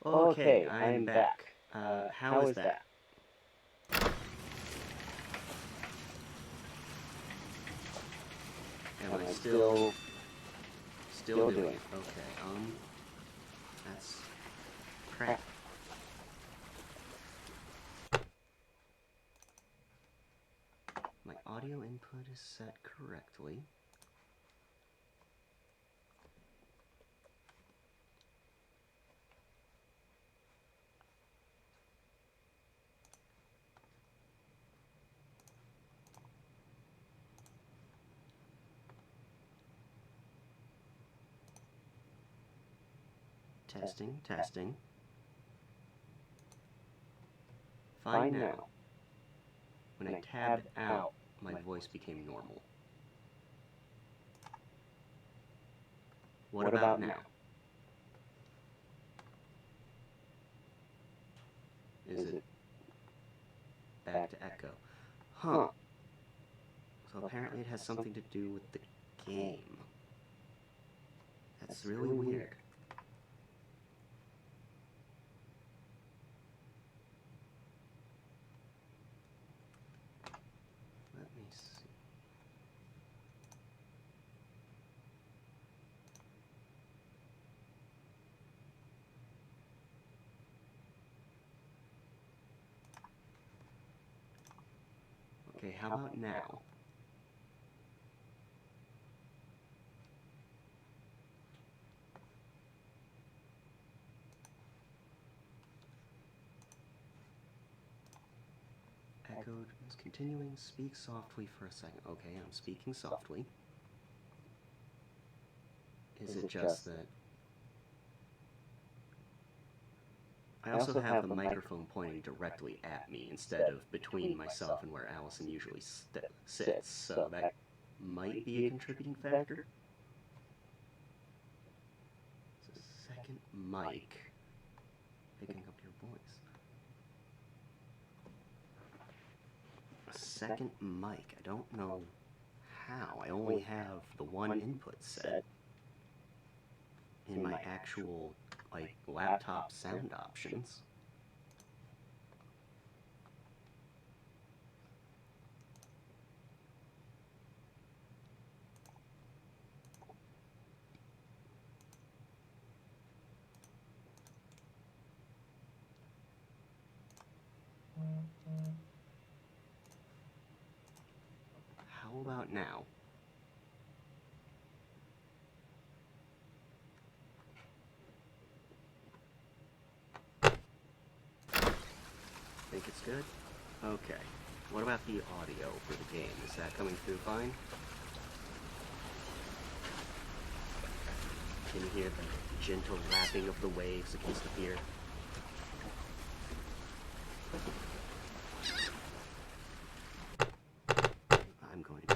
Okay, I'm back. How is that? Am I still doing it? Okay, that's crap. My audio input is set correctly. Testing, testing. Fine now. When I tabbed out, my voice became normal. What about now? Is it back to echo? Huh. So apparently it has something to do with the game. That's really weird. Let me see. Okay, how about now? Echoed is continuing. Speak softly for a second. Okay, I'm speaking softly. Is it just that I also have the microphone pointing directly at me instead of between myself and where Allison usually sits, so that might be a contributing factor. It's a second mic picking up your voice. A second mic. I don't know how. I only have the one input set in my actual laptop sound options. How about now? Think it's good? Okay. What about the audio for the game? Is that coming through fine? Can you hear the gentle lapping of the waves against the pier? I'm going to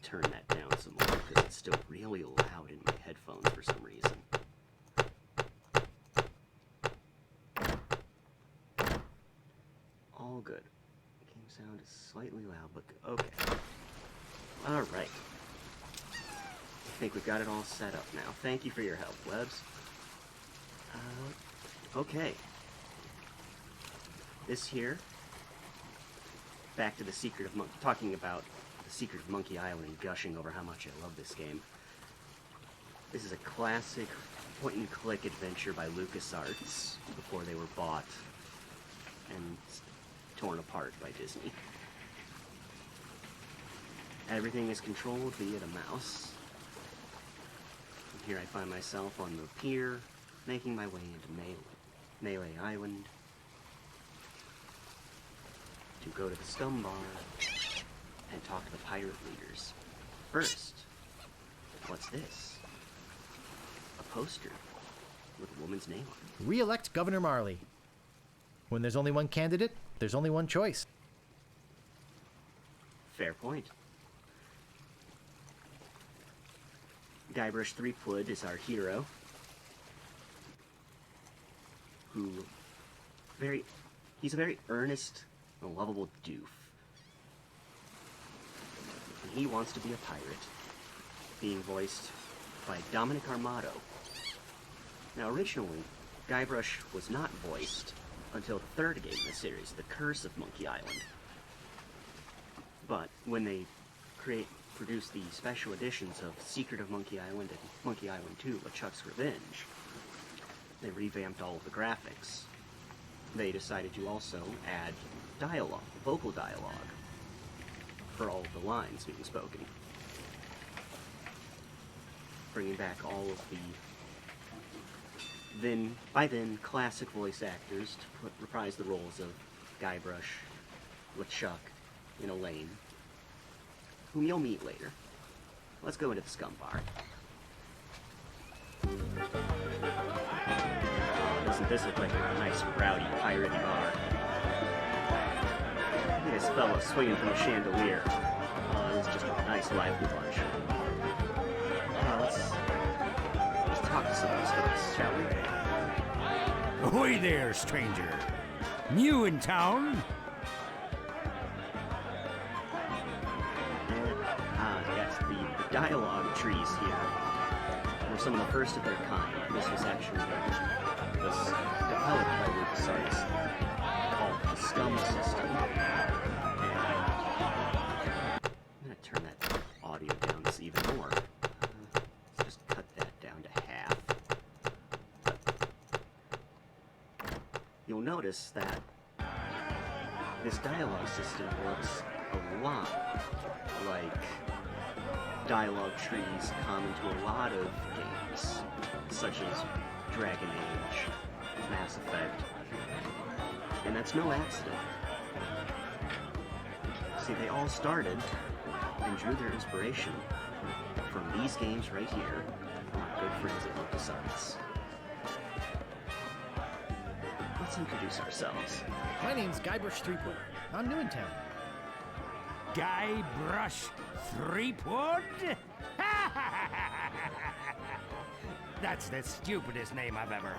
turn that down some more because it's still really loud in my headphones for some reason. All good. Game sound is slightly loud, but okay. Alright. I think we've got it all set up now. Thank you for your help, Webs. Okay. This here, back to the Secret of talking about the Secret of Monkey Island, gushing over how much I love this game. This is a classic point-and-click adventure by LucasArts before they were bought and torn apart by Disney. Everything is controlled via the mouse. And here I find myself on the pier, making my way into Melee Island to go to the scum bar and talk to the pirate leaders. First, what's this? A poster with a woman's name on it. Re-elect Governor Marley. When there's only one candidate, there's only one choice. Fair point. Guybrush Threepwood is our hero, he's a very earnest and lovable doof. And he wants to be a pirate, being voiced by Dominic Armato. Now originally, Guybrush was not voiced until the third game in the series, The Curse of Monkey Island. But when they produced the special editions of Secret of Monkey Island and Monkey Island 2, LeChuck's Revenge, they revamped all of the graphics. They decided to also add dialogue, vocal dialogue, for all of the lines being spoken. Bringing back all of the by then classic voice actors to reprise the roles of Guybrush, LeChuck, and Elaine, whom you'll meet later. Let's go into the Scum Bar. Doesn't this look like a nice, rowdy, piratey bar? Look at this fellow swinging from a chandelier. This is just a nice, lively bunch. Let's talk to some of these folks, shall we? Ahoy there, stranger. New in town? Yes, the dialogue trees here were some of the first of their kind. This was actually developed by LucasArts called the Scum System. And I'm going to turn that audio down just even more. Let's just cut that down to half. You'll notice that this dialogue system looks a lot like dialogue trees common to a lot of games, such as Dragon Age, Mass Effect, and that's no accident. See, they all started and drew their inspiration from these games right here, from our good friends at LucasArts. Let's introduce ourselves. My name's Guybrush Threepwood. I'm new in town. Guybrush Threepwood? That's the stupidest name I've ever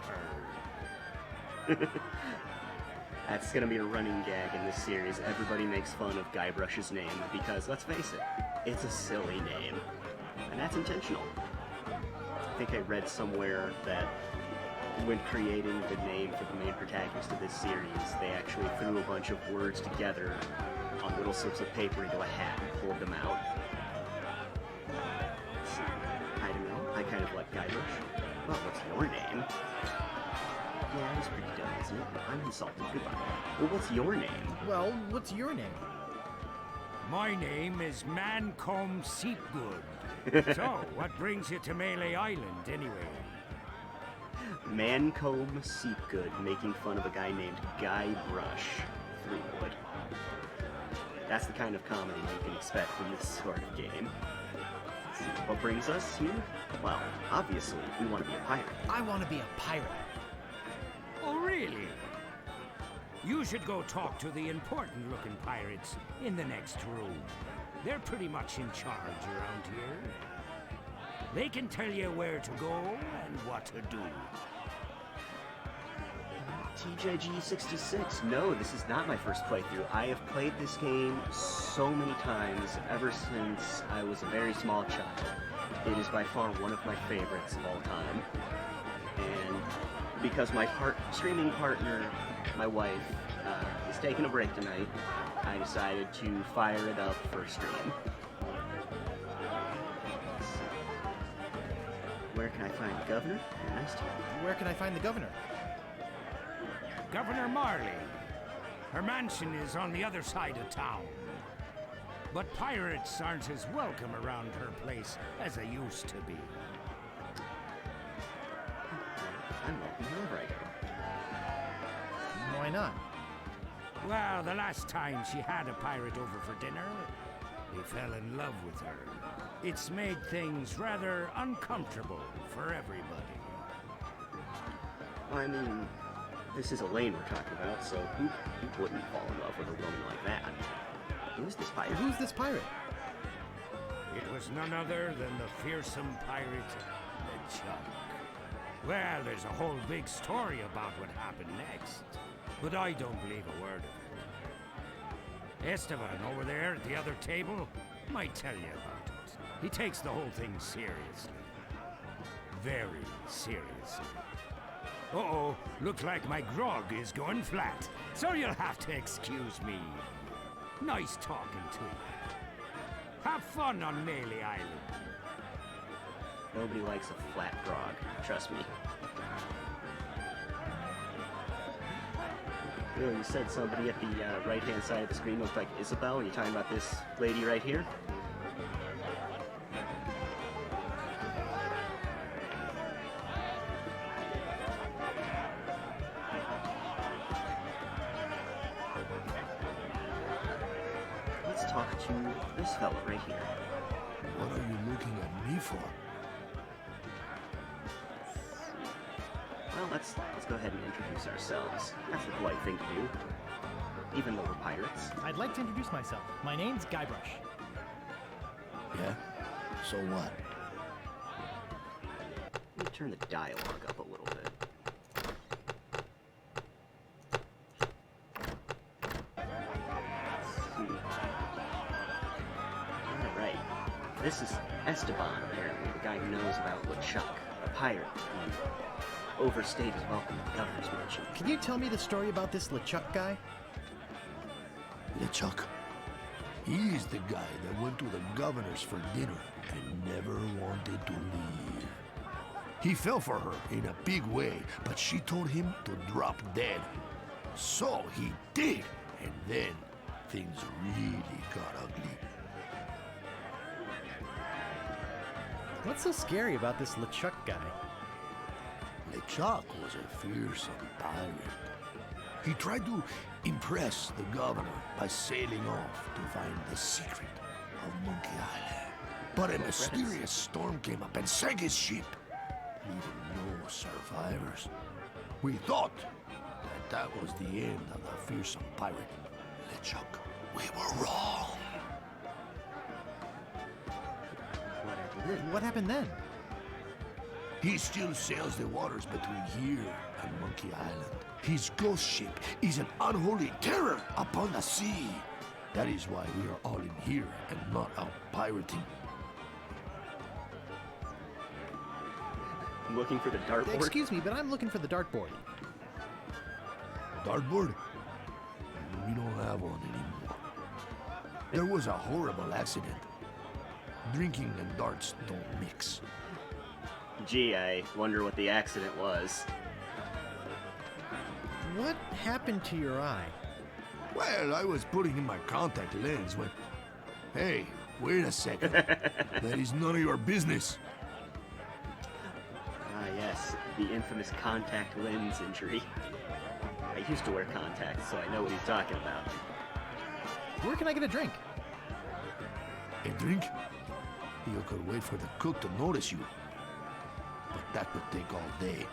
heard. That's gonna be a running gag in this series. Everybody makes fun of Guybrush's name because, let's face it, it's a silly name. And that's intentional. I think I read somewhere that when creating the name for the main protagonist of this series, they actually threw a bunch of words together on little slips of paper into a hat and pulled them out. So, I don't know. I kind of like Guybrush. Well, what's your name? Yeah, that's pretty dumb, isn't it? I'm insulted. Goodbye. Well, what's your name? Well, what's your name? My name is Mancomb Seepgood. So, what brings you to Melee Island, anyway? Mancomb Seepgood making fun of a guy named Guybrush Threepwood. That's the kind of comedy you can expect from this sort of game. Let's see, what brings us here? Well, obviously, we want to be a pirate. I want to be a pirate. Oh, really? You should go talk to the important-looking pirates in the next room. They're pretty much in charge around here. They can tell you where to go and what to do. TJG66. No, this is not my first playthrough. I have played this game so many times ever since I was a very small child. It is by far one of my favorites of all time. And because my streaming partner, my wife, is taking a break tonight, I decided to fire it up for a stream. Where can I find the governor? Nice to meet you. Where can I find the governor? Governor Marley. Her mansion is on the other side of town. But pirates aren't as welcome around her place as they used to be. I'm welcome wherever I go. Why not? Well, the last time she had a pirate over for dinner, he fell in love with her. It's made things rather uncomfortable for everybody. I mean, this is Elaine we're talking about, so who wouldn't fall in love with a woman like that? Who's this pirate? Who's this pirate? It was none other than the fearsome pirate, LeChuck. Well, there's a whole big story about what happened next, but I don't believe a word of it. Esteban over there at the other table might tell you about it. He takes the whole thing seriously. Very seriously. Uh-oh, looks like my grog is going flat, so you'll have to excuse me. Nice talking to you. Have fun on Melee Island. Nobody likes a flat grog, trust me. Bill, you said somebody at the right-hand side of the screen looked like Isabel. Are you talking about this lady right here? Let's talk to this fella right here. What are you looking at me for? Well, let's go ahead and introduce ourselves. That's the polite thing to do, even though we're pirates. I'd like to introduce myself. My name's Guybrush. Yeah? So what? Let me turn the dialogue up a little bit. Alright. This is Esteban, apparently, the guy who knows about LeChuck, a pirate who overstayed his welcome at the governor's mansion. Can you tell me the story about this LeChuck guy? LeChuck. He's the guy that went to the governor's for dinner and never wanted to leave. He fell for her in a big way, but she told him to drop dead. So he did, and then things really got ugly. What's so scary about this LeChuck guy? LeChuck was a fearsome pirate. He tried to impress the governor by sailing off to find the secret of Monkey Island. But a mysterious storm came up and sank his ship, leaving no survivors. We thought that was the end of the fearsome pirate, LeChuck. We were wrong. What happened then? He still sails the waters between here and Monkey Island. His ghost ship is an unholy terror upon the sea. That is why we are all in here and not out pirating. I'm looking for the dartboard. Excuse me, but I'm looking for the dartboard. Dartboard? We don't have one anymore. There was a horrible accident. Drinking and darts don't mix. Gee, I wonder what the accident was. What happened to your eye? Well, I was putting in my contact lens when... Hey, wait a second. That is none of your business. Ah, yes, the infamous contact lens injury. I used to wear contacts, so I know what he's talking about. Where can I get a drink? A drink? You could wait for the cook to notice you. But that would take all day.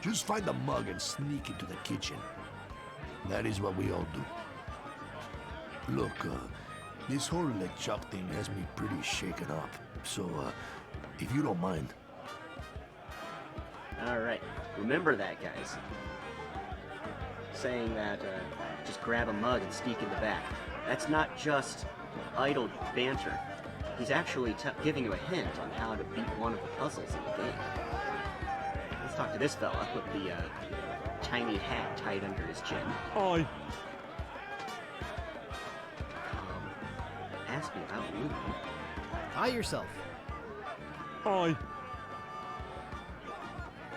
Just find a mug and sneak into the kitchen. That is what we all do. Look, this whole LeChuck thing has me pretty shaken up. So, if you don't mind. Alright, remember that, guys. Saying that, just grab a mug and sneak in the back. That's not just idle banter. He's actually giving you a hint on how to beat one of the puzzles in the game. Let's talk to this fella with the tiny hat tied under his chin. Oi. Ask me about Loon. Eye yourself. Oi.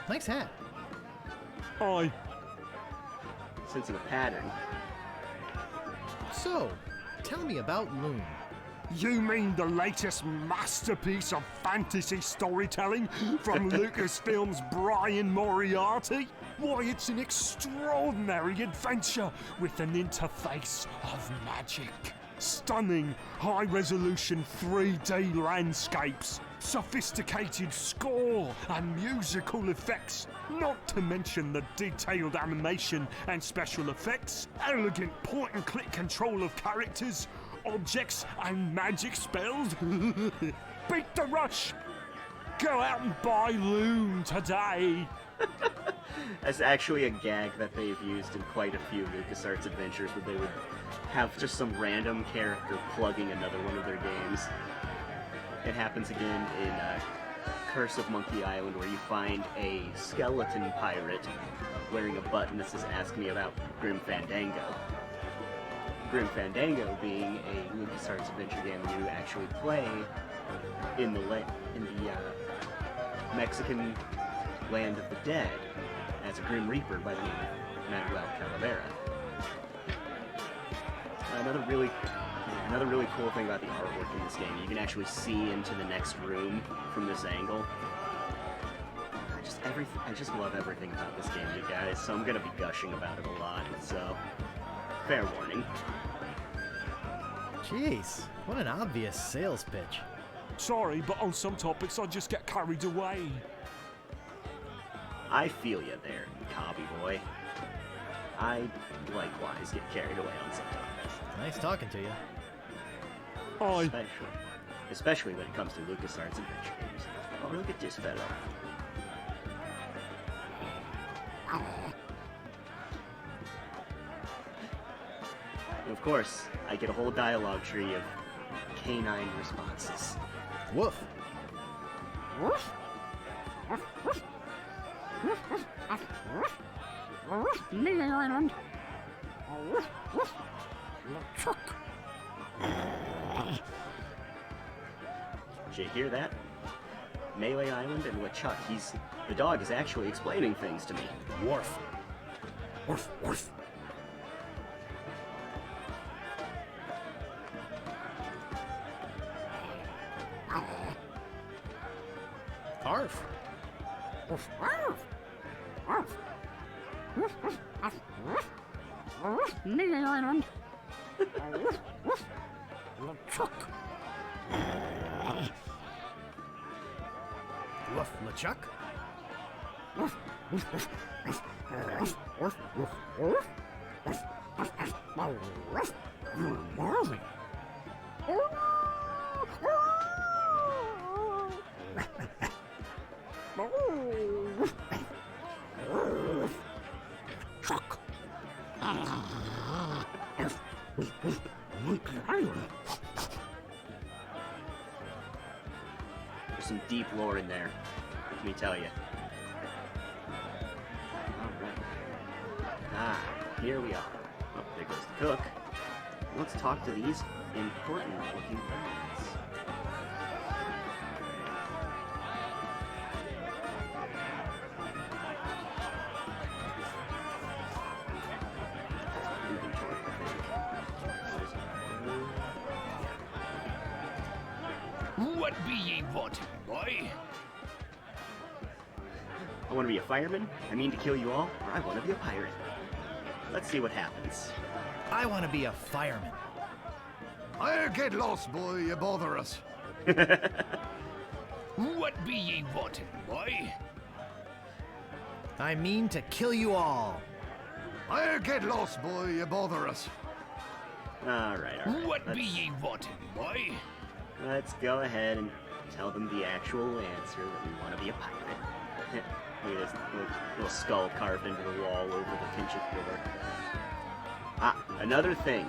Nice hat. Oi. Sensing a pattern. So, tell me about Loon. You mean the latest masterpiece of fantasy storytelling from Lucasfilm's Brian Moriarty? Why, it's an extraordinary adventure with an interface of magic. Stunning, high-resolution 3D landscapes, sophisticated score and musical effects, not to mention the detailed animation and special effects, elegant point-and-click control of characters, objects and magic spells. Beat the rush! Go out and buy Loon today! That's actually a gag that they've used in quite a few LucasArts adventures where they would have just some random character plugging another one of their games. It happens again in Curse of Monkey Island, where you find a skeleton pirate wearing a button that says "Ask me about Grim Fandango." Grim Fandango being a LucasArts adventure game where you actually play in the Mexican land of the dead as a Grim Reaper by the name of Manuel Calavera. Another really cool thing about the artwork in this game, you can actually see into the next room from this angle. I just love everything about this game, you guys, so I'm gonna be gushing about it a lot, so fair warning. Jeez, what an obvious sales pitch. Sorry, but on some topics I just get carried away. I feel you there, Cobby boy. I likewise get carried away on some topics. Nice talking to you. Aye. Especially when it comes to LucasArts adventure games. Oh, look at this fellow. And of course, I get a whole dialogue tree of canine responses. Woof. Melee Island. Chuck. Did you hear that? Melee Island and LeChuck. The dog is actually explaining things to me. Woof. Woof, woof. Arf. Arf. Arf. Arf. Melee Island. Chuck. Woof, LeChuck. Chuck. Monkey Island. There's some deep lore in there, let me tell you. Alright. Ah, here we are. Oh, there goes the cook. Let's talk to these important looking birds. Inventory, I think. What be ye wanting, boy? I want to be a fireman, I mean to kill you all, or I want to be a pirate. Let's see what happens. I want to be a fireman. I get lost, boy. You bother us. What be ye wanting, boy? I mean to kill you all. I get lost, boy. You bother us. Alright. What be ye wanting, boy? Let's go ahead and tell them the actual answer that we want to be a pirate. Look at this little skull carved into the wall over the kitchen door. Ah, another thing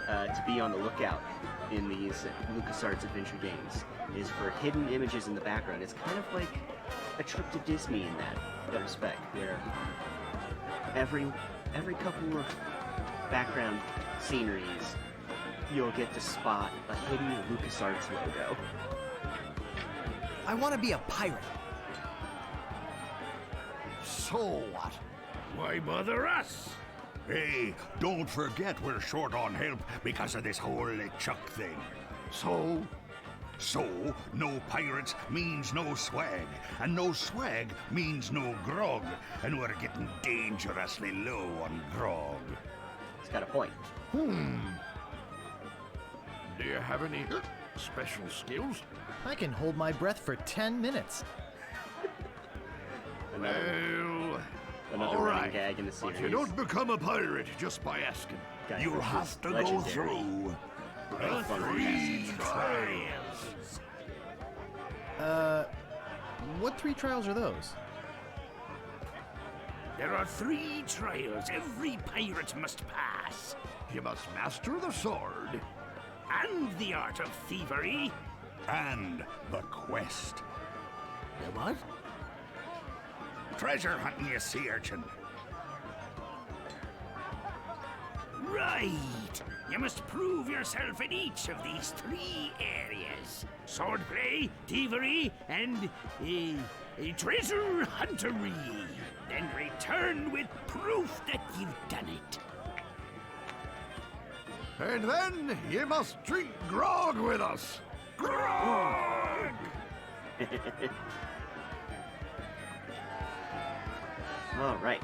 to be on the lookout in these LucasArts adventure games is for hidden images in the background. It's kind of like a trip to Disney in that respect, where every couple of background sceneries you'll get to spot a hidden LucasArts logo. I want to be a pirate. So what? Why bother us? Hey, don't forget we're short on help because of this whole LeChuck thing. So? So, no pirates means no swag, and no swag means no grog, and we're getting dangerously low on grog. It's got a point. Do you have any special skills? I can hold my breath for 10 minutes. Well, Another all running right. gag in the But series. you don't become a pirate just by asking. Guy You'll Fish have is to go legendary. through Right, fun three reasons. trials. What 3 trials are those? There are 3 trials every pirate must pass. You must master the sword. And the art of thievery. And the quest. The what? Treasure hunting, you sea urchin. Right. You must prove yourself in each of these 3 areas. Swordplay, thievery, and treasure huntery. Then return with proof that you've done it. And then ye must drink grog with us. Grog! All right.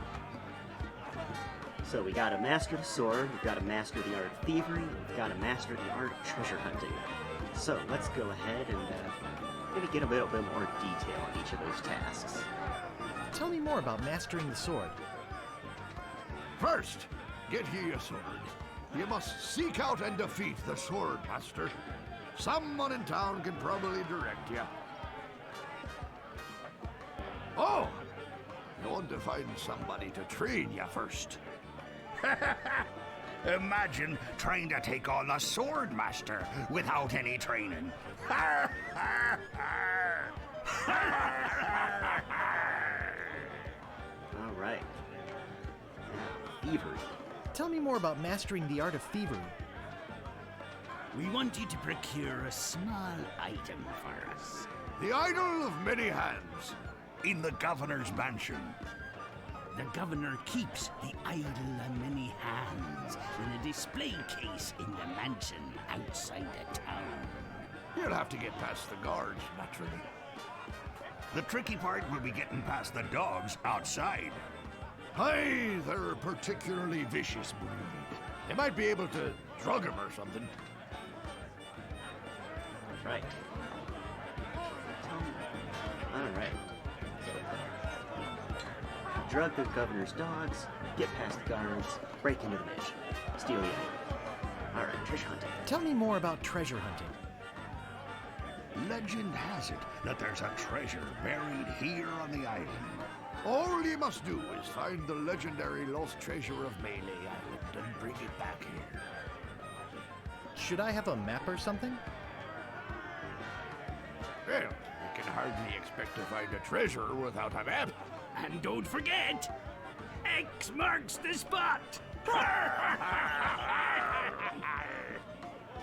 So we got to master the sword, we've got to master the art of thievery, we've got to master the art of treasure hunting. So let's go ahead and maybe get a little bit more detail on each of those tasks. Tell me more about mastering the sword. First, get ye a sword. You must seek out and defeat the sword master. Someone in town can probably direct you. Oh! You want to find somebody to train you first. Imagine trying to take on the sword master without any training. All right. Now, thievery. Tell me more about mastering the art of thievery. We want you to procure a small item for us. The idol of many hands. In the governor's mansion. The governor keeps the idol of many hands in a display case in the mansion outside the town. You'll have to get past the guards, naturally. The tricky part will be getting past the dogs outside. Aye, they're a particularly vicious breed. They might be able to drug him or something. All right. All right. Drug the governor's dogs, get past the guards, break into the mansion, steal the item. All right, treasure hunting. Tell me more about treasure hunting. Legend has it that there's a treasure buried here on the island. All you must do is find the legendary lost treasure of Melee Island and bring it back here. Should I have a map or something? Well, you can hardly expect to find a treasure without a map. And don't forget, X marks the spot.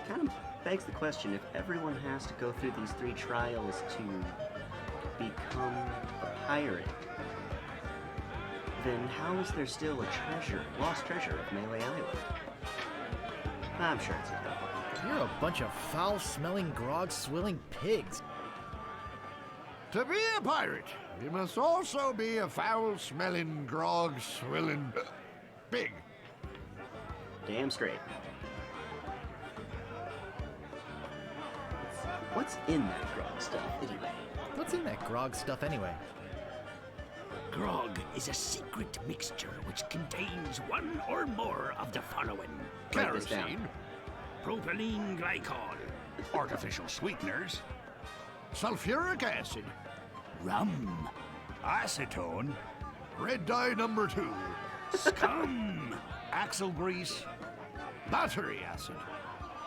Kind of begs the question, if everyone has to go through these 3 trials to become a pirate, then how is there still a treasure, lost treasure of Melee Island? I'm sure it's a double. You're a bunch of foul-smelling, grog-swilling pigs. To be a pirate, you must also be a foul-smelling, grog-swilling pig. Damn straight. What's in that grog stuff, anyway? What's in that grog stuff anyway? Grog is a secret mixture which contains one or more of the following: Write this down. Kerosene, propylene glycol, Artificial sweeteners, sulfuric acid, rum, acetone, red dye number 2, scum, axle grease, battery acid.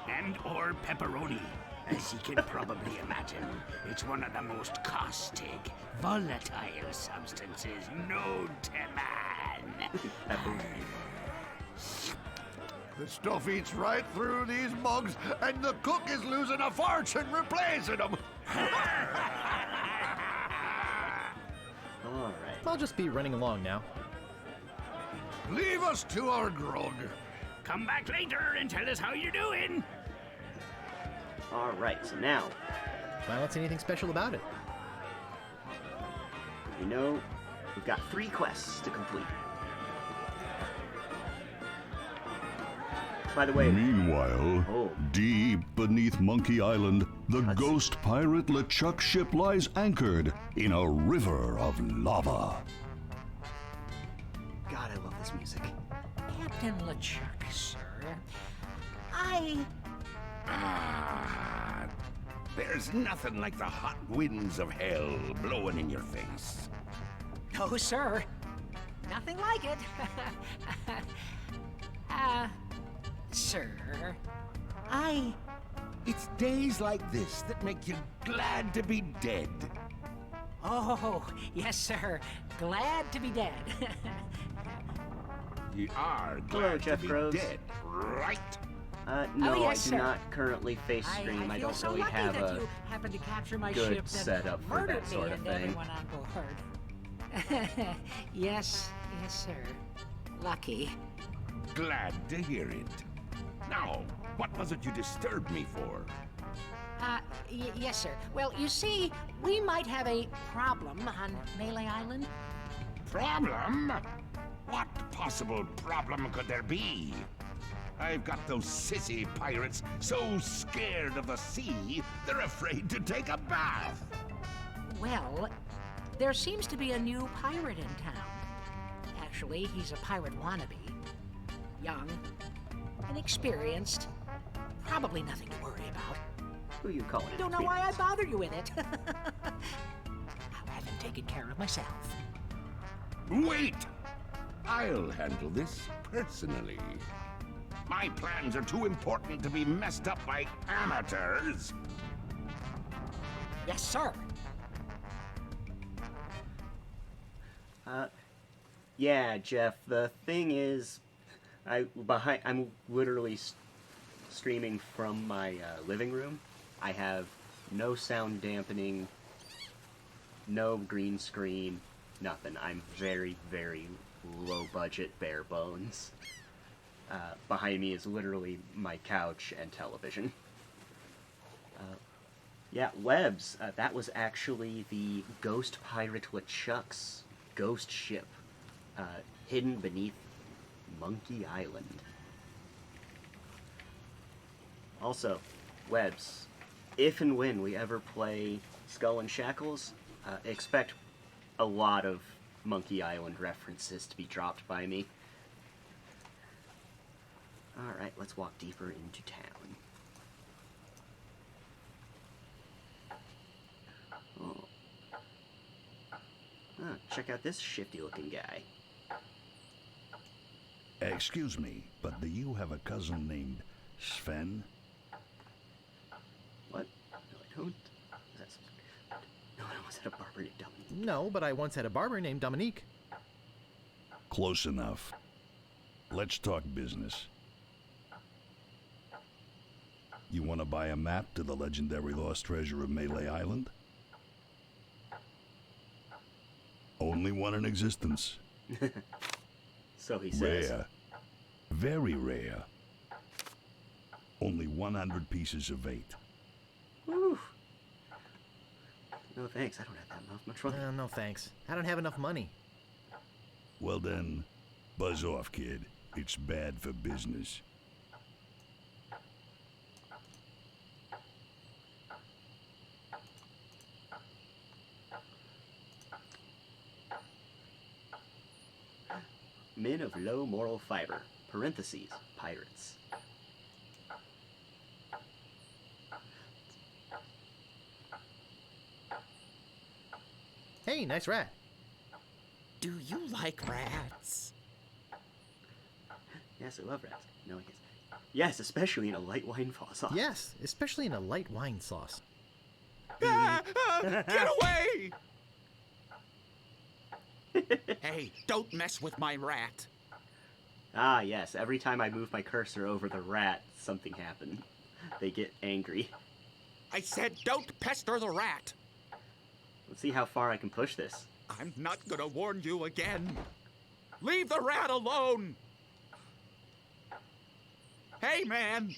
and or pepperoni. As you can probably imagine, it's one of the most caustic, volatile substances known to man. The stuff eats right through these mugs, and the cook is losing a fortune replacing them. All right. I'll just be running along now. Leave us to our grog. Come back later and tell us how you're doing. All right, so now, I don't see anything special about it. you know, we've got 3 quests to complete. By the way, Meanwhile, Oh. deep beneath Monkey Island, the That's- ghost pirate LeChuck ship lies anchored in a river of lava. God, I love this music. Captain LeChuck, sir. There's nothing like the hot winds of hell blowing in your face. No, sir. Nothing like it. Sir. It's days like this that make you glad to be dead. Oh, yes, sir. Glad to be dead. You are Hello, glad Jeff to be Groves. dead, right? No, Oh, yes, I do sir. not currently face stream. I feel don't so really lucky have that a you happened to capture my good ship that setup for murdered that sort me of and thing. everyone on board. Yes, sir. Lucky. Glad to hear it. Now, what was it you disturbed me for? Yes, sir. Well, you see, we might have a problem on Melee Island. Problem? What possible problem could there be? I've got those sissy pirates so scared of the sea, they're afraid to take a bath. Well, there seems to be a new pirate in town. Actually, he's a pirate wannabe. Young, inexperienced, probably nothing to worry about. Who you calling? Don't know why I bothered you with it. I'll have him taken care of myself. Wait! I'll handle this personally. My plans are too important to be messed up by amateurs. Yes, sir. Yeah, Jeff. The thing is, I'm literally streaming from my living room. I have no sound dampening, no green screen, nothing. I'm very, very low budget, bare bones. Behind me is literally my couch and television. Yeah, Webs. That was actually the Ghost Pirate LeChuck's ghost ship, hidden beneath Monkey Island. Also, Webs, if and when we ever play Skull and Shackles, expect a lot of Monkey Island references to be dropped by me. Alright, let's walk deeper into town. Oh. Check out this shifty-looking guy. Excuse me, but do you have a cousin named Sven? What? No, I don't. Is that some... No, I almost had a barber named Dominique. No, but I once had a barber named Dominique. Close enough. Let's talk business. You want to buy a map to the legendary lost treasure of Melee Island? Only one in existence. So he says. Rare. Very rare. Only 100 pieces of 8. Whew. No thanks, I don't have that much money. No thanks. I don't have enough money. Well then, buzz off, kid. It's bad for business. Men of low moral fiber, parentheses, pirates. Hey, nice rat. Do you like rats? Yes, I love rats. No, I guess. Yes, especially in a light wine sauce. Yes, especially in a light wine sauce. Get away! Hey, don't mess with my rat. Ah, yes. Every time I move my cursor over the rat, something happened. They get angry. I said don't pester the rat. Let's see how far I can push this. I'm not gonna warn you again. Leave the rat alone. Hey, man.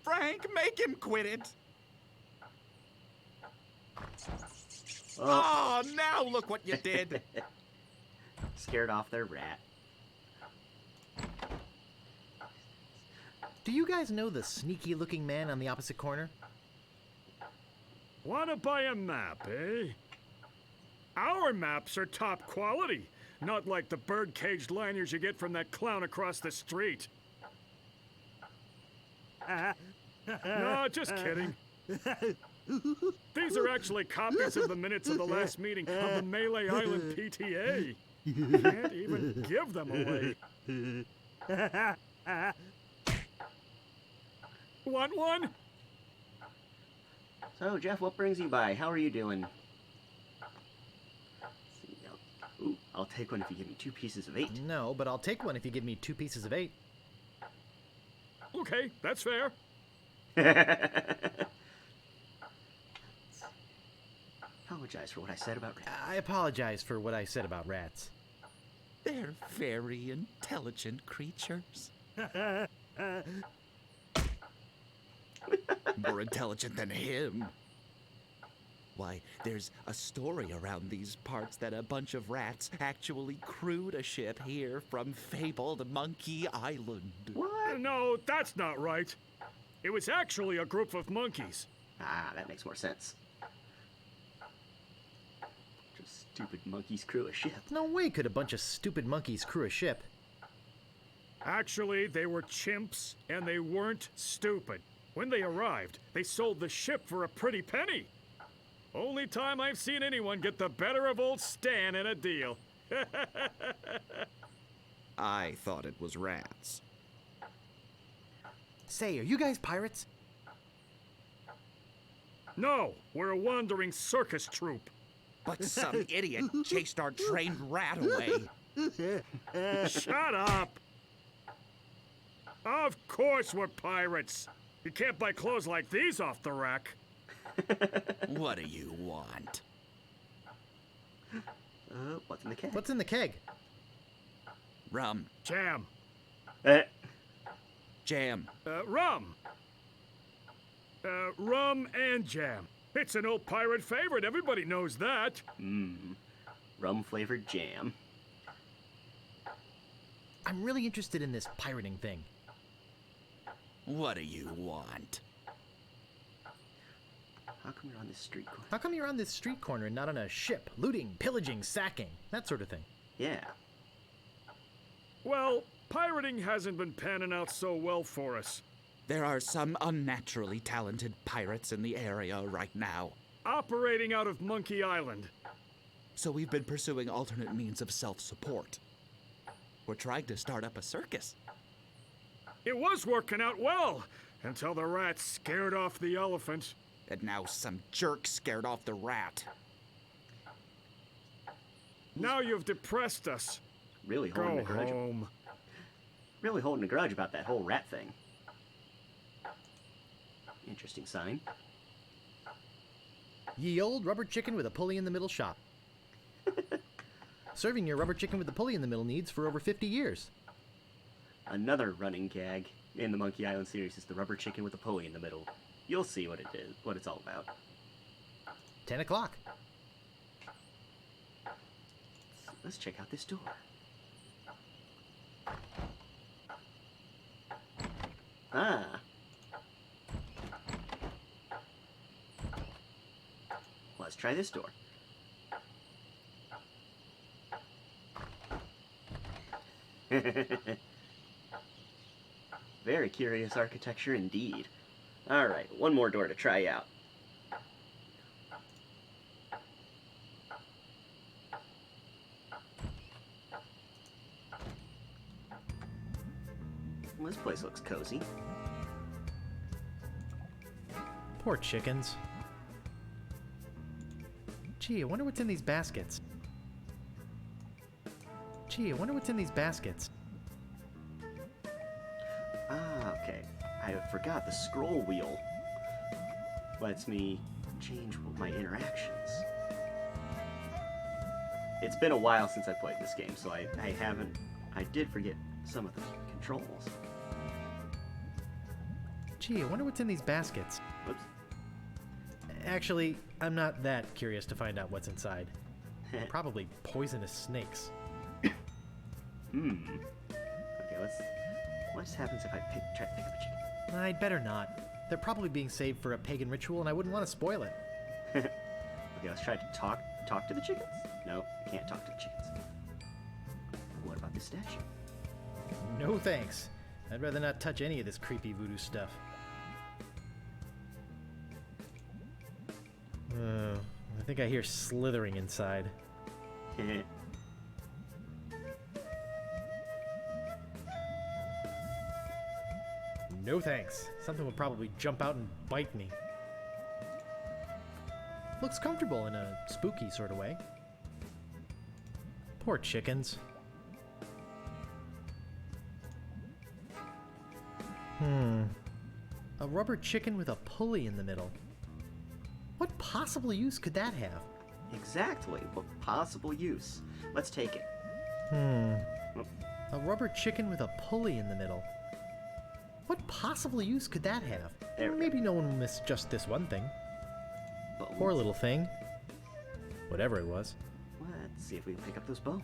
Frank, make him quit it. Oh, now look what you did. Scared off their rat. Do you guys know the sneaky-looking man on the opposite corner? Wanna buy a map, eh? Our maps are top quality, not like the bird-caged liners you get from that clown across the street. No, just kidding. These are actually copies of the minutes of the last meeting of the Melee Island PTA. Can't even give them away. Want one? So, Jeff, what brings you by? How are you doing? Ooh, I'll take one if you give me 2 pieces of 8. No, but I'll take one if you give me 2 pieces of 8. Okay, that's fair. Apologize for what I said about rats. I apologize for what I said about rats. They're very intelligent creatures. More intelligent than him. Why, there's a story around these parts that a bunch of rats actually crewed a ship here from fabled Monkey Island. What? No, that's not right. It was actually a group of monkeys. Ah, that makes more sense. Just stupid monkeys crew a ship. No way could a bunch of stupid monkeys crew a ship. Actually, they were chimps, and they weren't stupid. When they arrived, they sold the ship for a pretty penny. Only time I've seen anyone get the better of old Stan in a deal. I thought it was rats. Say, are you guys pirates? No, we're a wandering circus troupe. But some idiot chased our trained rat away. Shut up! Of course we're pirates. You can't buy clothes like these off the rack. What do you want? What's in the keg? What's in the keg? Rum. Jam. Jam. Rum. Rum and jam. It's an old pirate favorite. Everybody knows that. Rum-flavored jam. I'm really interested in this pirating thing. What do you want? How come you're on this street corner? How come you're on this street corner and not on a ship? Looting, pillaging, sacking, that sort of thing. Yeah. Well, pirating hasn't been panning out so well for us. There are some unnaturally talented pirates in the area right now. Operating out of Monkey Island. So we've been pursuing alternate means of self-support. We're trying to start up a circus. It was working out well, until the rats scared off the elephant. And now some jerk scared off the rat. Now you've depressed us. Really holding Go a grudge. home. Really holding a grudge about that whole rat thing. Interesting sign. Ye old rubber chicken with a pulley in the middle shop. Serving your rubber chicken with the pulley in the middle needs for over 50 years. Another running gag in the Monkey Island series is the rubber chicken with a pulley in the middle. You'll see what it is, what it's all about. 10 o'clock. Let's check out this door. Ah. Let's try this door. Very curious architecture indeed. Alright, one more door to try out. Well, this place looks cozy. Poor chickens. Gee, I wonder what's in these baskets. Gee, I wonder what's in these baskets. Ah, okay. I forgot the scroll wheel lets me change my interactions. It's been a while since I played this game, so I did forget some of the controls. Gee, I wonder what's in these baskets. Whoops. Actually, I'm not that curious to find out what's inside. Probably poisonous snakes. Okay, what happens if I try to pick up a chicken? I'd better not. They're probably being saved for a pagan ritual, and I wouldn't want to spoil it. Okay, let's try to talk to the chickens. No, I can't talk to the chickens. What about this statue? No thanks. I'd rather not touch any of this creepy voodoo stuff. I think I hear slithering inside. No thanks. Something will probably jump out and bite me. Looks comfortable in a spooky sort of way. Poor chickens. A rubber chicken with a pulley in the middle. What possible use could that have? Exactly. What possible use? Let's take it. A rubber chicken with a pulley in the middle. What possible use could that have? There we Maybe no one will miss just this one thing. Bones. Poor little thing. Whatever it was. Let's see if we can pick up those bones.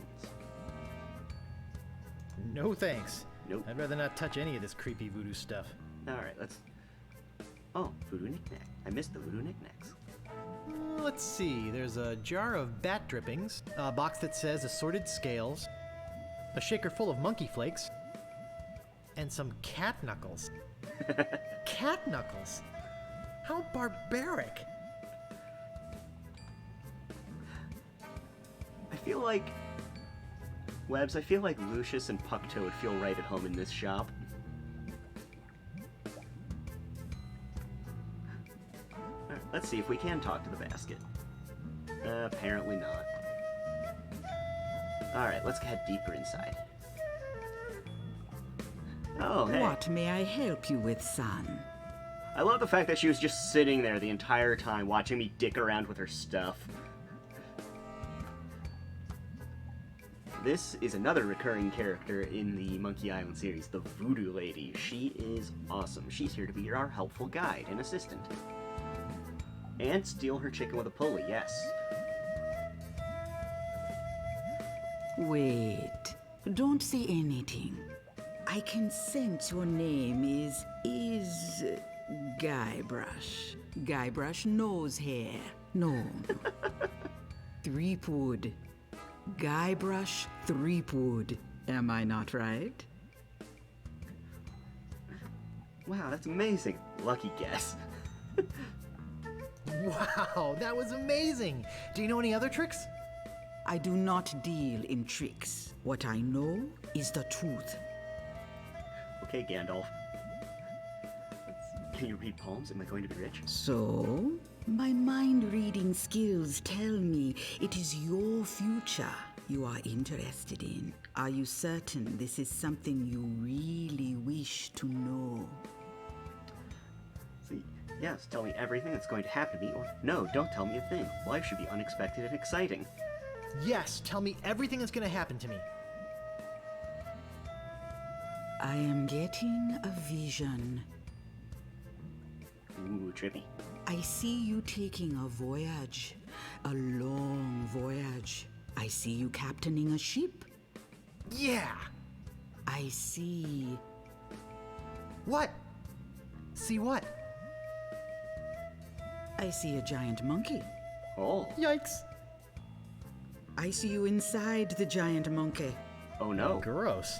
No thanks. Nope. I'd rather not touch any of this creepy voodoo stuff. Alright, let's... Oh, voodoo knickknack. I missed the voodoo knickknacks. Let's see. There's a jar of bat drippings, a box that says assorted scales, a shaker full of monkey flakes, and some cat knuckles. Cat knuckles? How barbaric! I feel like... Webs, I feel like Lucius and Pucto would feel right at home in this shop. Alright, let's see if we can talk to the basket. Apparently not. Alright, let's head deeper inside. Oh, hey. What may I help you with, son? I love the fact that she was just sitting there the entire time watching me dick around with her stuff. This is another recurring character in the Monkey Island series, the Voodoo Lady. She is awesome. She's here to be our helpful guide and assistant. And steal her chicken with a pulley, yes. Wait. Don't say anything. I can sense your name is Guybrush. Guybrush nose hair. No. Threepwood. Guybrush Threepwood. Am I not right? Wow, that's amazing. Lucky guess. Wow, that was amazing! Do you know any other tricks? I do not deal in tricks. What I know is the truth. Okay, Gandalf. Can you read palms? Am I going to be rich? So, my mind-reading skills tell me it is your future you are interested in. Are you certain this is something you really wish to know? See, yes, tell me everything that's going to happen to me, or no, don't tell me a thing. Life should be unexpected and exciting. Yes, tell me everything that's gonna happen to me. I am getting a vision. Ooh, trippy. I see you taking a voyage, a long voyage. I see you captaining a ship. Yeah! I see... What? See what? I see a giant monkey. Oh. Yikes! I see you inside the giant monkey. Oh no. Gross.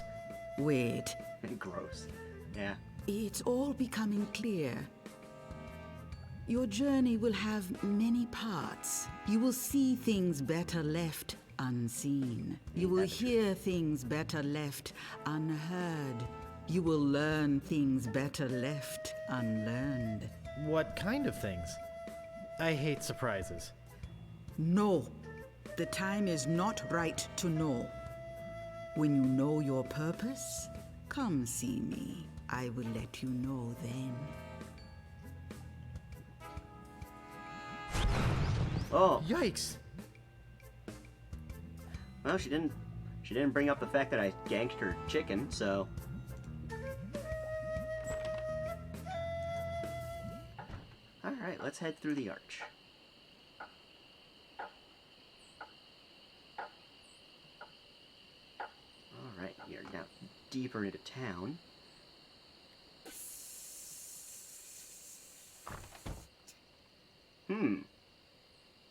Wait. Gross. Yeah. It's all becoming clear. Your journey will have many parts. You will see things better left unseen. You will hear things better left unheard. You will learn things better left unlearned. What kind of things? I hate surprises. No. The time is not right to know. When you know your purpose, come see me. I will let you know then. Oh. Yikes! Well, she didn't bring up the fact that I ganked her chicken, so... Alright, let's head through the arch. Alright, we are now deeper into town.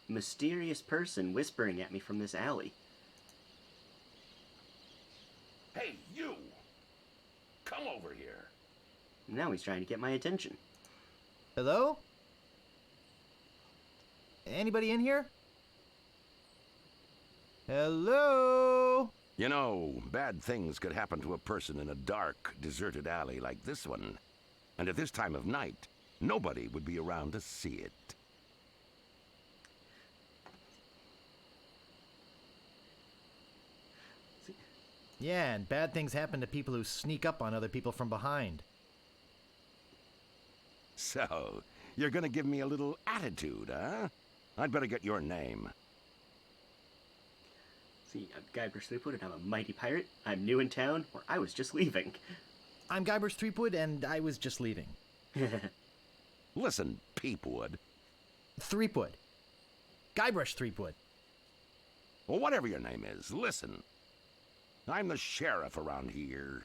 Mysterious person whispering at me from this alley. Hey, you! Come over here. Now he's trying to get my attention. Hello? Anybody in here? Hello? You know, bad things could happen to a person in a dark, deserted alley like this one. And at this time of night, nobody would be around to see it. Yeah, and bad things happen to people who sneak up on other people from behind. So, you're gonna give me a little attitude, huh? I'd better get your name. See, I'm Guybrush Threepwood, and I'm a mighty pirate. I'm new in town, or I was just leaving. I'm Guybrush Threepwood, and I was just leaving. Listen, Peepwood. Threepwood. Guybrush Threepwood. Well, whatever your name is, listen. I'm the sheriff around here.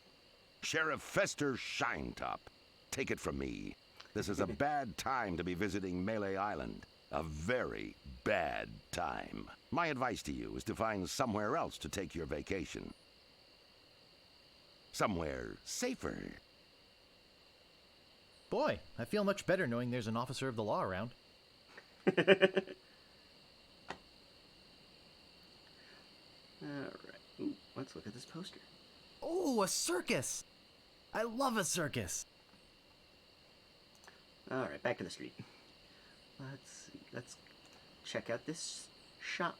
Sheriff Fester Shinetop. Take it from me. This is a bad time to be visiting Melee Island. A very bad time. My advice to you is to find somewhere else to take your vacation. Somewhere safer. Boy, I feel much better knowing there's an officer of the law around. Alright. Ooh, let's look at this poster. Oh, a circus! I love a circus! Alright, back to the street. Let's see. Let's check out this shop.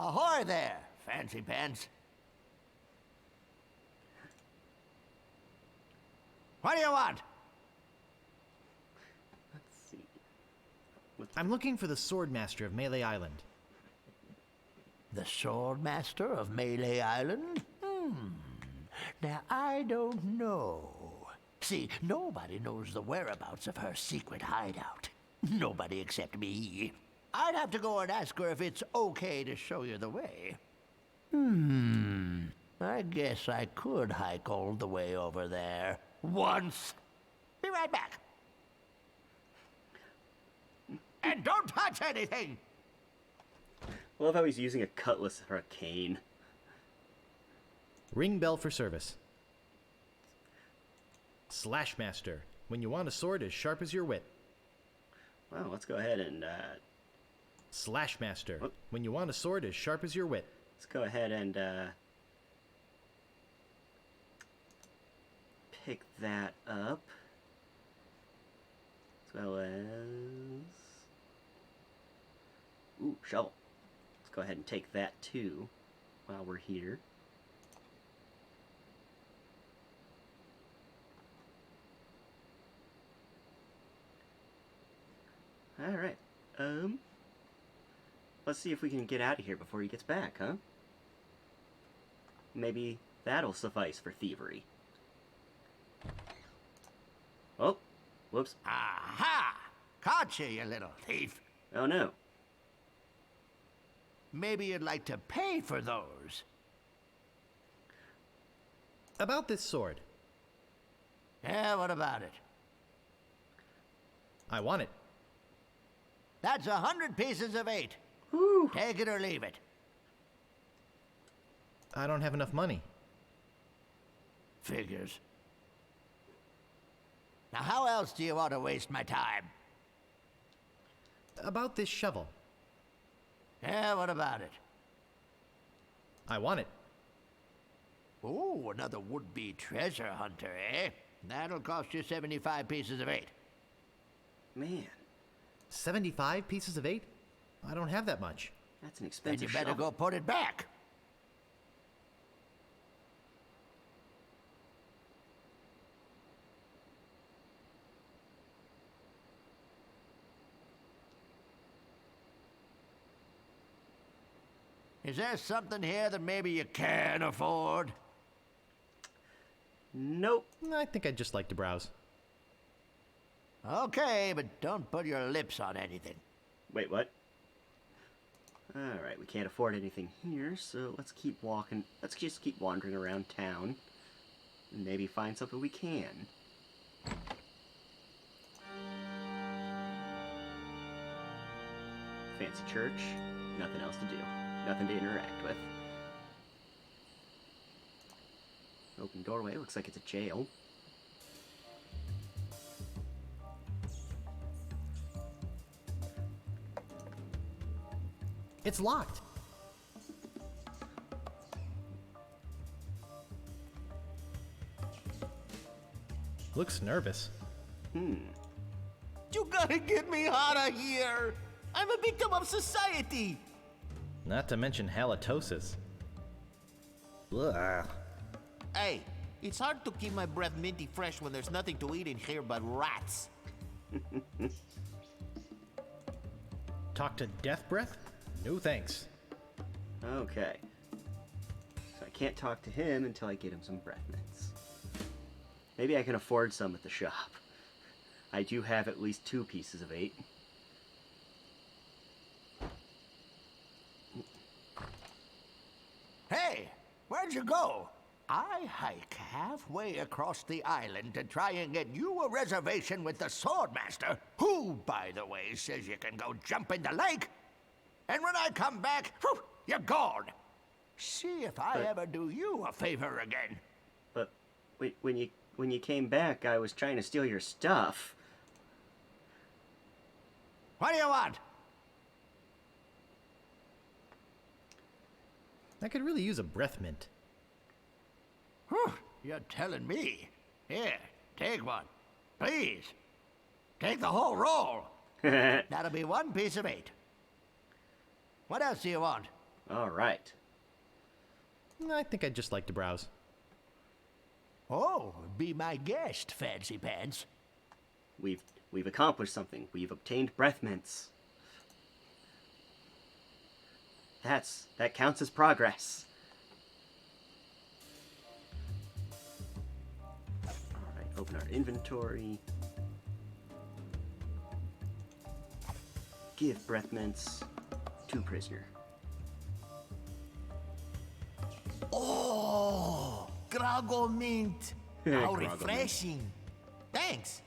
Ahoy there, fancy pants. What do you want? Let's see. I'm looking for the Swordmaster of Melee Island. The Swordmaster of Melee Island? Now, I don't know. See, nobody knows the whereabouts of her secret hideout. Nobody except me. I'd have to go and ask her if it's okay to show you the way. I guess I could hike all the way over there. Once. Be right back. And don't touch anything! I love how he's using a cutlass for a cane. Ring bell for service. Slashmaster. When you want a sword as sharp as your wit. Well, let's go ahead and, Slashmaster. Oh. When you want a sword as sharp as your wit. let's go ahead and, pick that up. As well as... Ooh, shovel. Let's go ahead and take that too while we're here. Alright, let's see if we can get out of here before he gets back, huh? Maybe that'll suffice for thievery. Oh, whoops. Aha! Caught you, you little thief. Oh no. Maybe you'd like to pay for those. About this sword. Yeah, what about it? I want it. That's 100 pieces of 8. Whew. Take it or leave it. I don't have enough money. Figures. Now, how else do you want to waste my time? About this shovel. Yeah, what about it? I want it. Oh, another would-be treasure hunter, eh? That'll cost you 75 pieces of 8. Man, 75 pieces of 8? I don't have that much. that's an Then expensive you better shovel. go put it back. Is there something here that maybe you can't afford? Nope. I think I'd just like to browse. Okay, but don't put your lips on anything. Wait, what? Alright, we can't afford anything here, so let's keep walking. Let's just keep wandering around town. And maybe find something we can. Fancy church. Nothing else to do. Nothing to interact with. Open doorway. Looks like it's a jail. It's locked. Looks nervous. You gotta get me out of here! I'm a victim of society! Not to mention halitosis. Ugh. Hey, it's hard to keep my breath minty fresh when there's nothing to eat in here but rats. Talk to Death Breath? No thanks. Okay. So I can't talk to him until I get him some breath mints. Maybe I can afford some at the shop. I do have at least 2 pieces of 8. Hey, where'd you go? I hike halfway across the island to try and get you a reservation with the Swordmaster, who, by the way, says you can go jump in the lake. And when I come back, whew, you're gone. See if I ever do you a favor again. But when you came back, I was trying to steal your stuff. What do you want? I could really use a breath mint. Whew, you're telling me. Here, take one. Please. Take the whole roll. That'll be 1 piece of 8. What else do you want? All right. I think I'd just like to browse. Oh, be my guest, Fancy Pants. We've accomplished something. We've obtained breath mints. That counts as progress. Alright, open our inventory. Give breath mints to prisoner. Oh, Grago mint. How Grago refreshing. Thanks.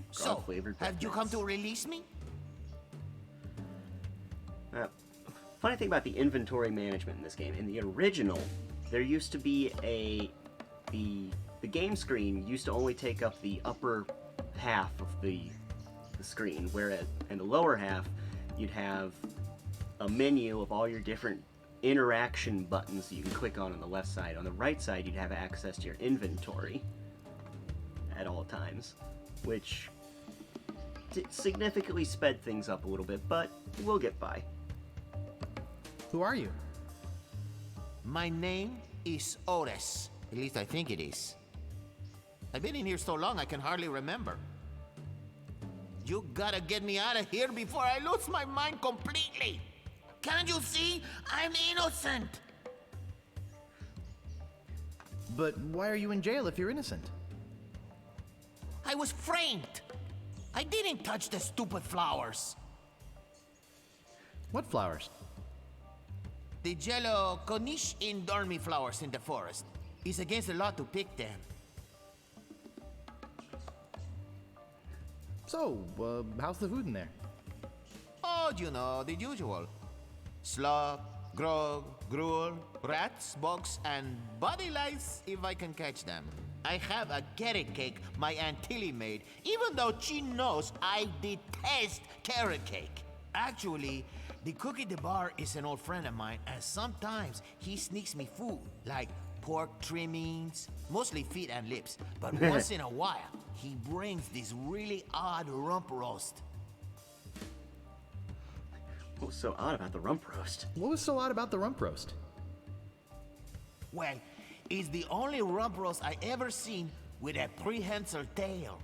So, Frog-flavored breath have you come mints. to release me? Funny thing about the inventory management in this game, in the original, there used to be the game screen used to only take up the upper half of the screen, whereas in the lower half, you'd have a menu of all your different interaction buttons that you can click on the left side. On the right side, you'd have access to your inventory at all times, which significantly sped things up a little bit, but we'll get by. Who are you? My name is Otis. At least I think it is. I've been in here so long I can hardly remember. You gotta get me out of here before I lose my mind completely. Can't you see? I'm innocent. But why are you in jail if you're innocent? I was framed. I didn't touch the stupid flowers. What flowers? The yellow Konish in dormi flowers in the forest. It's against the law to pick them. So, how's the food in there? Oh, you know, the usual. Slop, grog, gruel, rats, bugs, and body lice if I can catch them. I have a carrot cake my Aunt Tilly made, even though she knows I detest carrot cake. Actually, the cook at the bar is an old friend of mine, and sometimes he sneaks me food, like pork trimmings, mostly feet and lips. But once in a while, he brings this really odd rump roast. What was so odd about the rump roast? What was so odd about the rump roast? Well, it's the only rump roast I ever seen with a prehensile tail.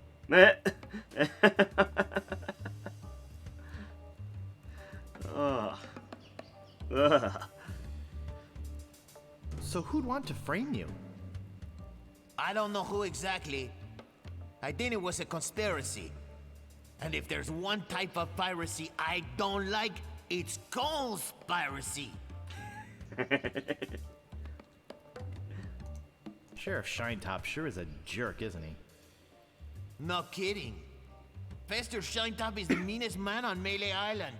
Ugh. So who'd want to frame you? I don't know who exactly. I think it was a conspiracy. And if there's one type of piracy I don't like, it's conspiracy. Sheriff Shinetop sure is a jerk, isn't he? No kidding. Fester Shinetop is the meanest man on Melee Island.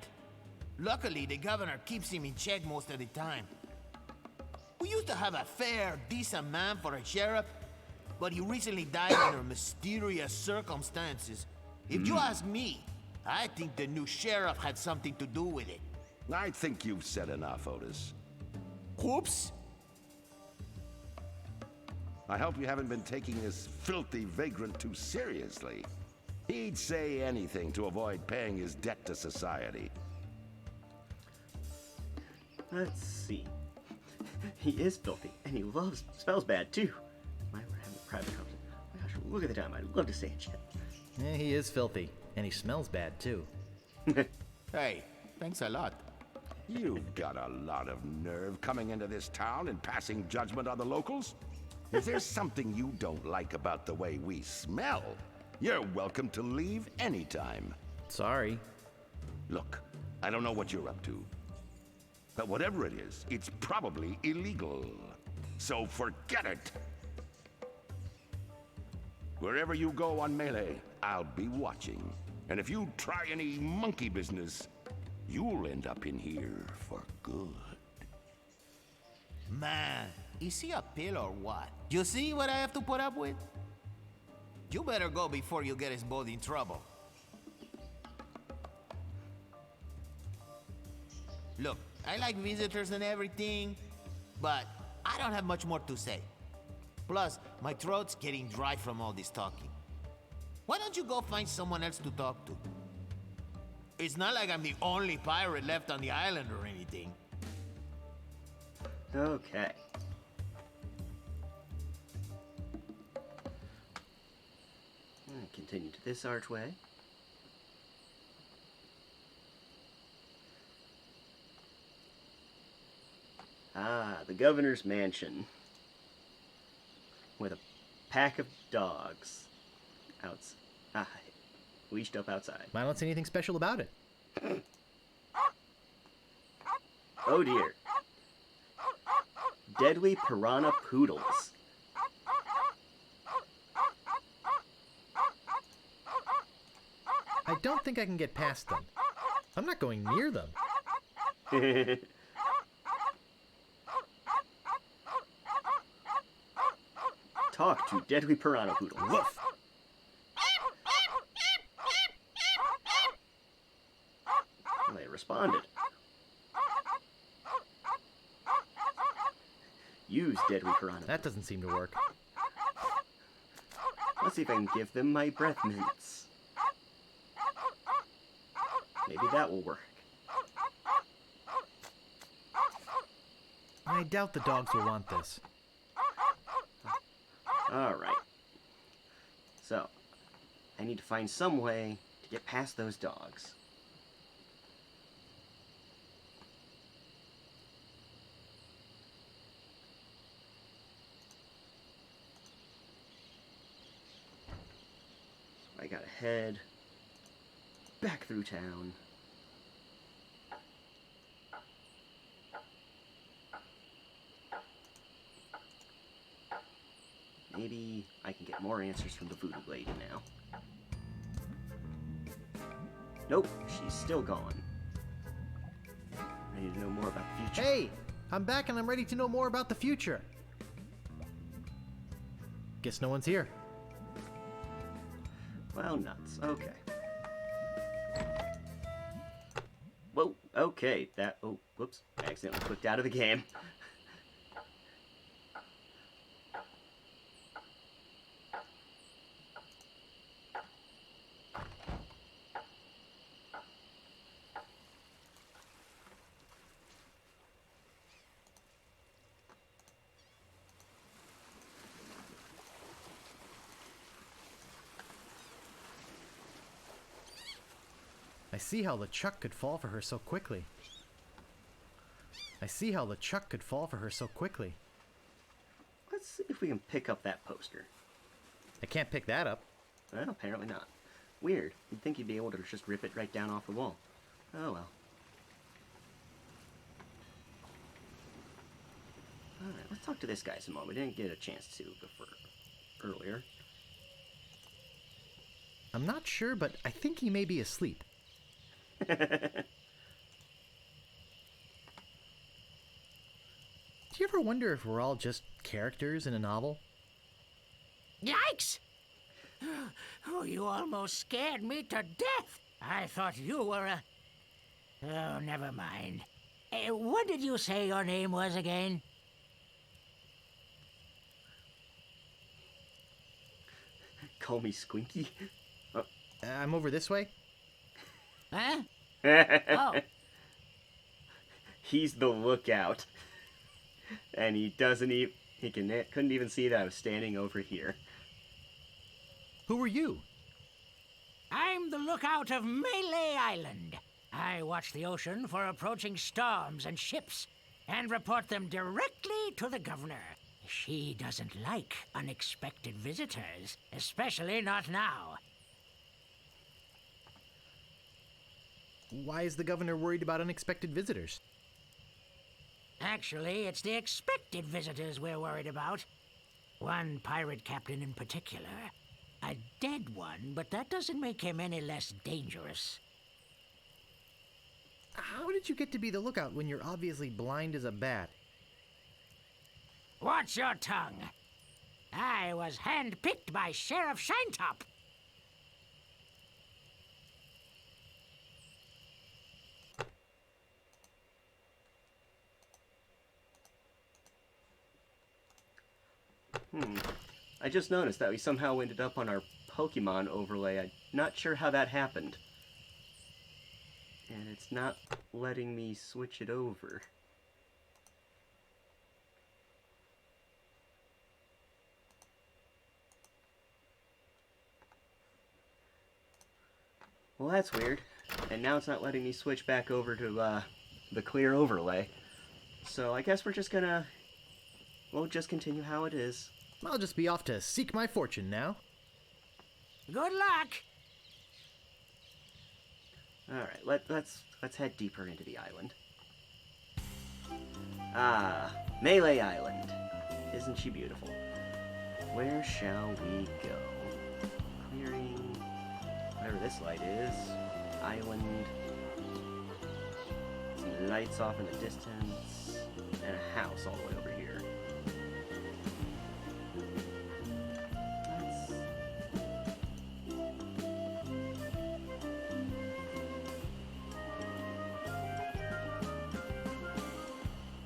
Luckily, the governor keeps him in check most of the time. We used to have a fair, decent man for a sheriff, but he recently died under mysterious circumstances. If you ask me, I think the new sheriff had something to do with it. I think you've said enough, Otis. Whoops. I hope you haven't been taking this filthy vagrant too seriously. He'd say anything to avoid paying his debt to society. Let's see. He is filthy, and he smells bad too. My, we're having a private conversation. Oh my gosh, look at the time. I'd love to say it, Chad. Yeah, he is filthy, and he smells bad too. Hey, thanks a lot. You've got a lot of nerve coming into this town and passing judgment on the locals. If there's something you don't like about the way we smell, you're welcome to leave anytime. Sorry. Look, I don't know what you're up to, but whatever it is, it's probably illegal. So forget it. Wherever you go on Melee, I'll be watching. And if you try any monkey business, you'll end up in here for good. Man, is he a pill or what? You see what I have to put up with? You better go before you get us both in trouble. Look, I like visitors and everything, but I don't have much more to say. Plus, my throat's getting dry from all this talking. Why don't you go find someone else to talk to? It's not like I'm the only pirate left on the island or anything. Okay. Continue to this archway. Ah, the governor's mansion. With a pack of dogs. Leashed up outside. I don't see anything special about it. Oh dear. Deadly piranha poodles. I don't think I can get past them. I'm not going near them. Talk to deadly piranha poodle. Woof. Well, they responded. Use deadly piranha. That doesn't seem to work. Let's see if I can give them my breath mints. Maybe that will work. I doubt the dogs will want this. Alright. So, I need to find some way to get past those dogs. So I gotta head back through town. Maybe I can get more answers from the voodoo lady now. Nope, she's still gone. I need to know more about the future. Hey! I'm back and I'm ready to know more about the future. Guess no one's here. Well, nuts. Okay. Whoa, okay. Oh, whoops. I accidentally clicked out of the game. I see how LeChuck could fall for her so quickly. Let's see if we can pick up that poster. I can't pick that up. Well, apparently not. Weird. You'd think you'd be able to just rip it right down off the wall. Oh well. Alright, let's talk to this guy some more. We didn't get a chance to before earlier. I'm not sure, but I think he may be asleep. Do you ever wonder if we're all just characters in a novel? Yikes! Oh, you almost scared me to death. I thought you were a... Oh, never mind. What did you say your name was again? Call me Squinky. Oh. I'm over this way. Huh? Oh. He's the lookout. And he doesn't even... couldn't even see that I was standing over here. Who are you? I'm the lookout of Melee Island. I watch the ocean for approaching storms and ships and report them directly to the governor. She doesn't like unexpected visitors, especially not now. Why is the governor worried about unexpected visitors? Actually, it's the expected visitors we're worried about. One pirate captain in particular. A dead one, but that doesn't make him any less dangerous. How did you get to be the lookout when you're obviously blind as a bat? Watch your tongue. I was handpicked by Sheriff Shinetop. I just noticed that we somehow ended up on our Pokemon overlay. I'm not sure how that happened. And it's not letting me switch it over. Well, that's weird. And now it's not letting me switch back over to the clear overlay. So I guess we're just gonna... we'll just continue how it is. I'll just be off to seek my fortune now. Good luck. Alright, let's head deeper into the island. Ah, Melee Island. Isn't she beautiful? Where shall we go? Clearing... whatever this light is. Island. Some lights off in the distance. And a house all the way over here.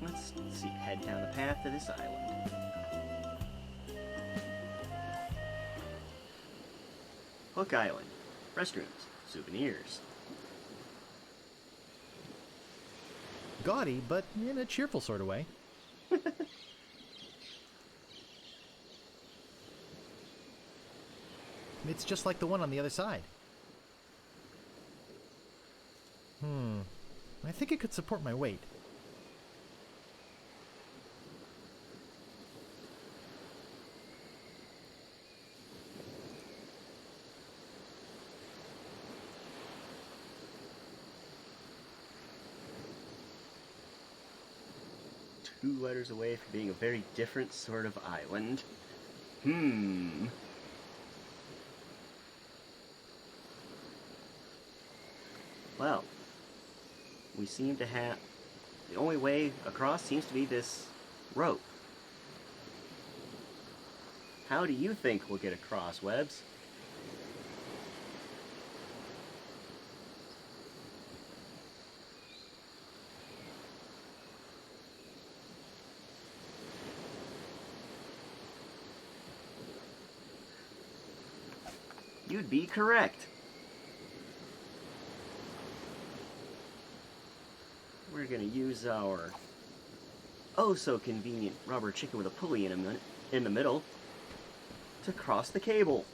Let's see, head down the path to this island. Hook Island. Restrooms. Souvenirs. Gaudy, but in a cheerful sort of way. It's just like the one on the other side. I think it could support my weight. Two letters away from being a very different sort of island. Well, we seem to have... the only way across seems to be this rope. How do you think we'll get across, Webbs? You'd be correct. We're gonna use our oh-so-convenient rubber chicken with a pulley in the middle to cross the cable.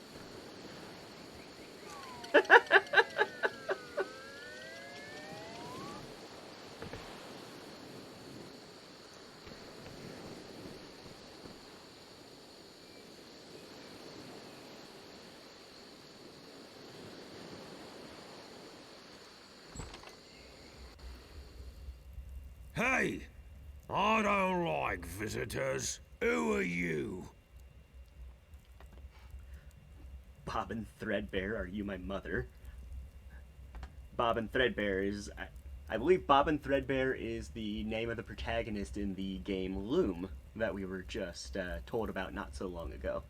Hey! I don't like visitors. Who are you? Bobbin Threadbare, are you my mother? Bobbin Threadbare is... I believe Bobbin Threadbare is the name of the protagonist in the game Loom that we were just told about not so long ago.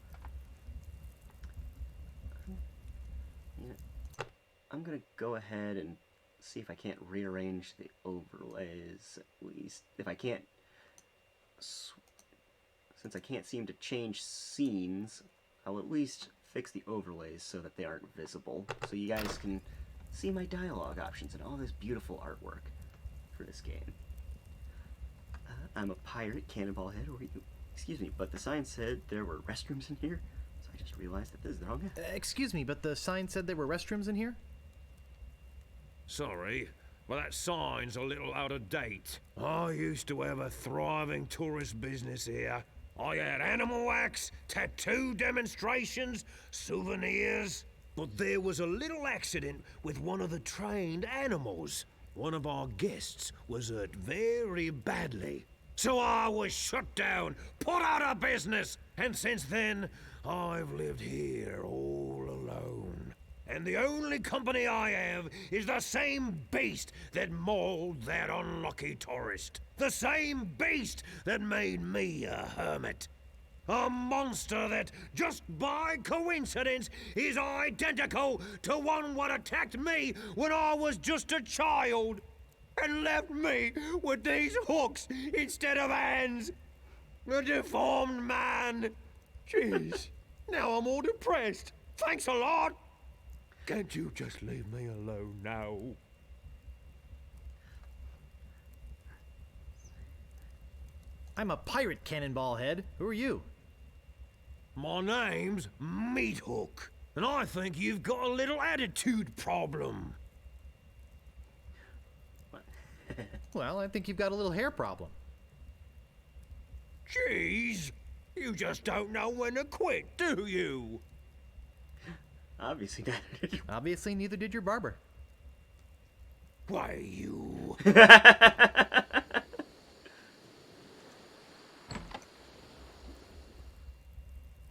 Yeah. I'm gonna go ahead and see if I can't rearrange the overlays, at least. If I can't... since I can't seem to change scenes, I'll at least fix the overlays so that they aren't visible, so you guys can see my dialogue options and all this beautiful artwork for this game. I'm a pirate, Cannonball Head. Excuse me, but the sign said there were restrooms in here, so I just realized that this is the wrong. Excuse me, but the sign said there were restrooms in here? Sorry, but that sign's a little out of date. I used to have a thriving tourist business here. I had animal wax, tattoo demonstrations, souvenirs. But there was a little accident with one of the trained animals. One of our guests was hurt very badly. So I was shut down, put out of business, and since then, I've lived here all alone. And the only company I have is the same beast that mauled that unlucky tourist. The same beast that made me a hermit. A monster that, just by coincidence, is identical to one what attacked me when I was just a child and left me with these hooks instead of hands. A deformed man. Jeez, now I'm all depressed. Thanks a lot. Can't you just leave me alone now? I'm a pirate, Cannonball Head. Who are you? My name's Meat Hook, and I think you've got a little attitude problem. Well, I think you've got a little hair problem. Jeez, you just don't know when to quit, do you? Obviously not. Obviously, neither did your barber. Why, you...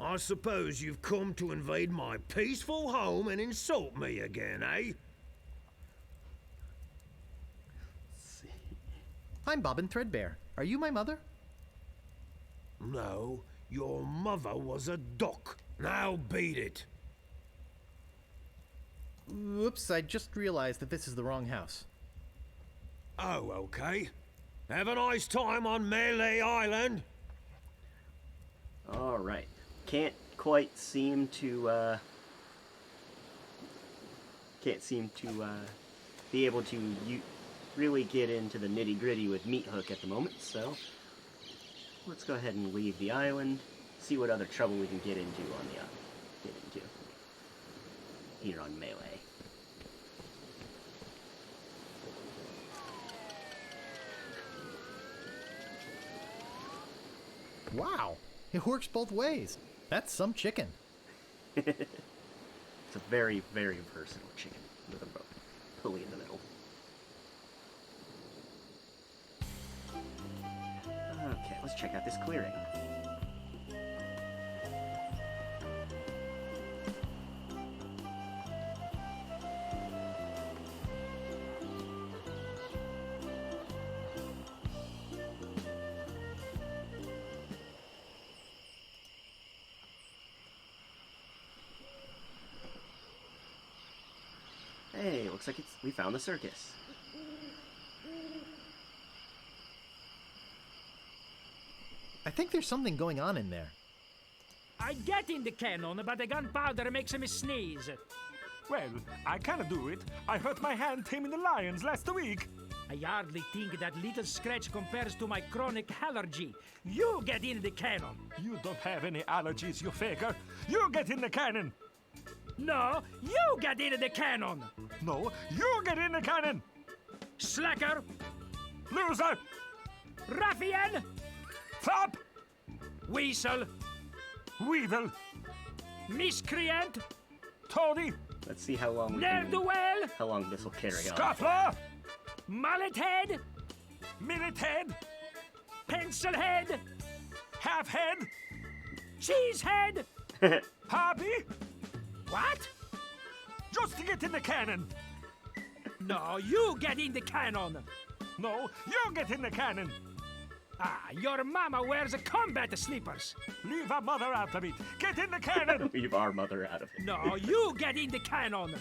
I suppose you've come to invade my peaceful home and insult me again, eh? I'm Bobbin Threadbare. Are you my mother? No, your mother was a duck. Now beat it. Oops, I just realized that this is the wrong house. Oh, okay. Have a nice time on Melee Island. All right. Can't quite seem to be able to really get into the nitty-gritty with Meat Hook at the moment, so let's go ahead and leave the island, see what other trouble we can get into on the here on Melee. Wow, it works both ways. That's some chicken. It's a very, very versatile chicken with a pulley in the middle. Okay, let's check out this clearing. Hey, looks like we found the circus. I think there's something going on in there. I get in the cannon, but the gunpowder makes me sneeze. Well, I cannot do it. I hurt my hand taming the lions last week. I hardly think that little scratch compares to my chronic allergy. You get in the cannon. You don't have any allergies, you faker. You get in the cannon. No, you get in the cannon. No, you get in the cannon. Slacker. Loser. Ruffian. Flop. Weasel. Weevil. Miscreant. Toady. Let's see how long Ne'er-do-well. this will carry on. Scuffler. Mullet head. Millet head. Pencil head. Half head. Cheese head. Harpy. What? Just to get in the cannon. No, you get in the cannon. No, you get in the cannon. Ah, your mama wears combat slippers. Leave our mother out of it. Get in the cannon. Leave our mother out of it. No, you get in the cannon.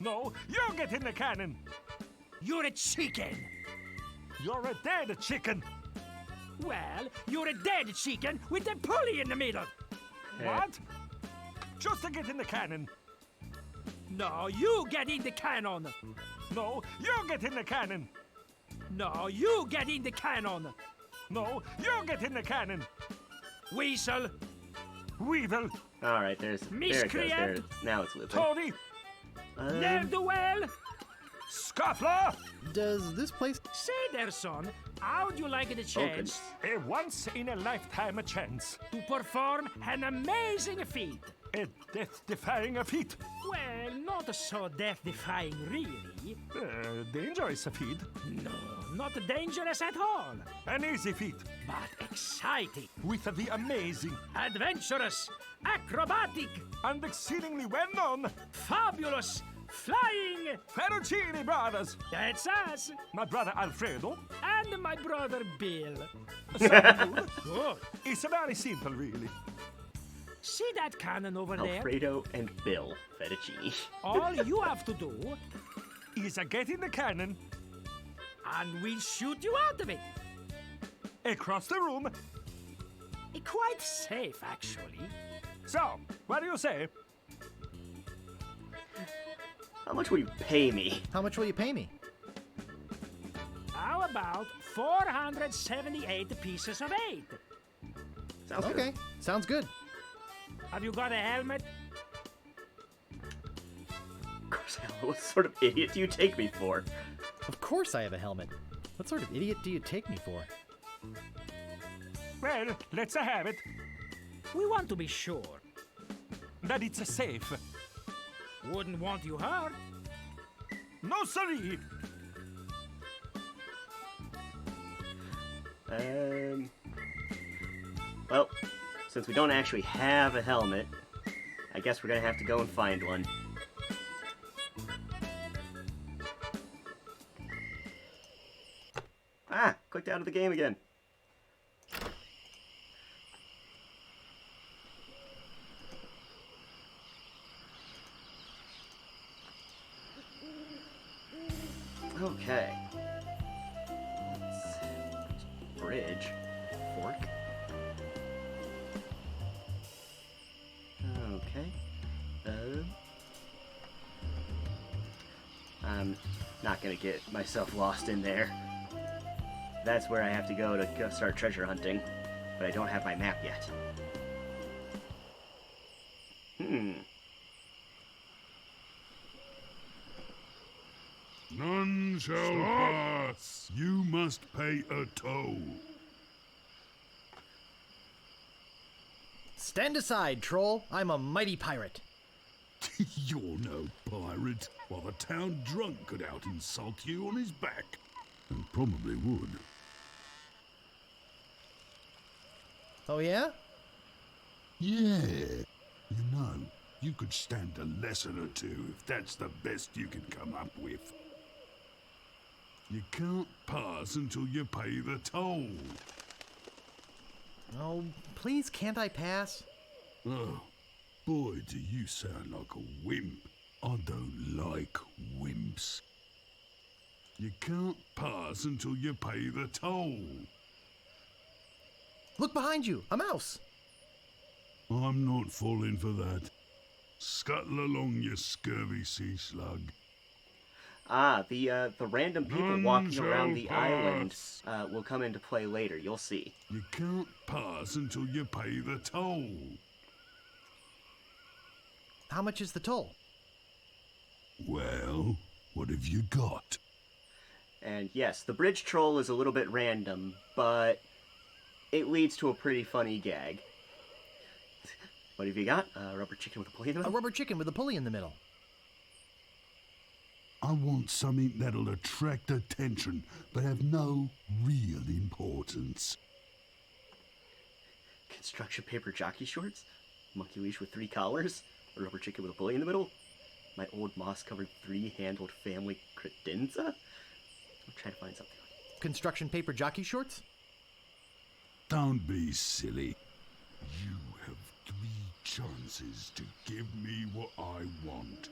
No, you get in the cannon. You're a chicken. You're a dead chicken. Well, you're a dead chicken with a pulley in the middle. What? Just to get in the cannon. No, you get in the cannon. No, you get in the cannon. No, you get in the cannon. No, you get in the cannon. Weasel. Weevil. All right, there it goes. Miscreant. Now it's looping. Toady. Ne'er-do-well. Scuffler. Does this place... Say there, son, how'd you like the chance A once-in-a-lifetime chance. to perform an amazing feat? A death-defying feat. Well, not so death-defying, really. Dangerous feat. No, not dangerous at all, An easy feat. but exciting, With the amazing adventurous, acrobatic, and exceedingly well-known fabulous, flying. Ferrucini brothers. That's us, My brother Alfredo. and my brother Bill. Sound good? Good. It's very simple, really. See that cannon over there? Alfredo and Bill Fettuccine. All you have to do, Is get in the cannon, and we'll shoot you out of it. across the room. Quite safe, actually. So, what do you say? How much will you pay me? How much will you pay me? How about 478 pieces of 8? Sounds good. Okay, sounds good. Have you got a helmet? Of course, what sort of idiot do you take me for? Of course I have a helmet. What sort of idiot do you take me for? Well, let's have it. We want to be sure. That it's safe. Wouldn't want you hurt. No, siree. Well, since we don't actually have a helmet, I guess we're gonna have to go and find one. Ah, clicked out of the game again. Okay. Bridge. Fork. Okay. I'm not gonna get myself lost in there. That's where I have to go to go start treasure hunting, but I don't have my map yet. None shall pass. You must pay a toll. Stand aside, troll. I'm a mighty pirate. You're no pirate. While the town drunk could out insult you on his back. And probably would. Oh, yeah? Yeah. You know, you could stand a lesson or two if that's the best you can come up with. You can't pass until you pay the toll. Oh, please, can't I pass? Oh, boy, do you sound like a wimp. I don't like wimps. You can't pass until you pay the toll. Look behind you, a mouse. I'm not falling for that. Scuttle along, you scurvy sea slug. Ah, the random people None walking shall around the island pass. will come into play later. You'll see. You can't pass until you pay the toll. How much is the toll? Well, what have you got? And yes, the bridge troll is a little bit random, but it leads to a pretty funny gag. What have you got? A rubber chicken with a pulley in the A middle? rubber chicken with a pulley in the middle. I want something that'll attract attention, but have no real importance. Construction paper jockey shorts? Monkey leash with 3 collars? A rubber chicken with a pulley in the middle? My old moss-covered 3-handled family credenza? I'm trying to find something. Construction paper jockey shorts? Don't be silly. You have 3 chances to give me what I want.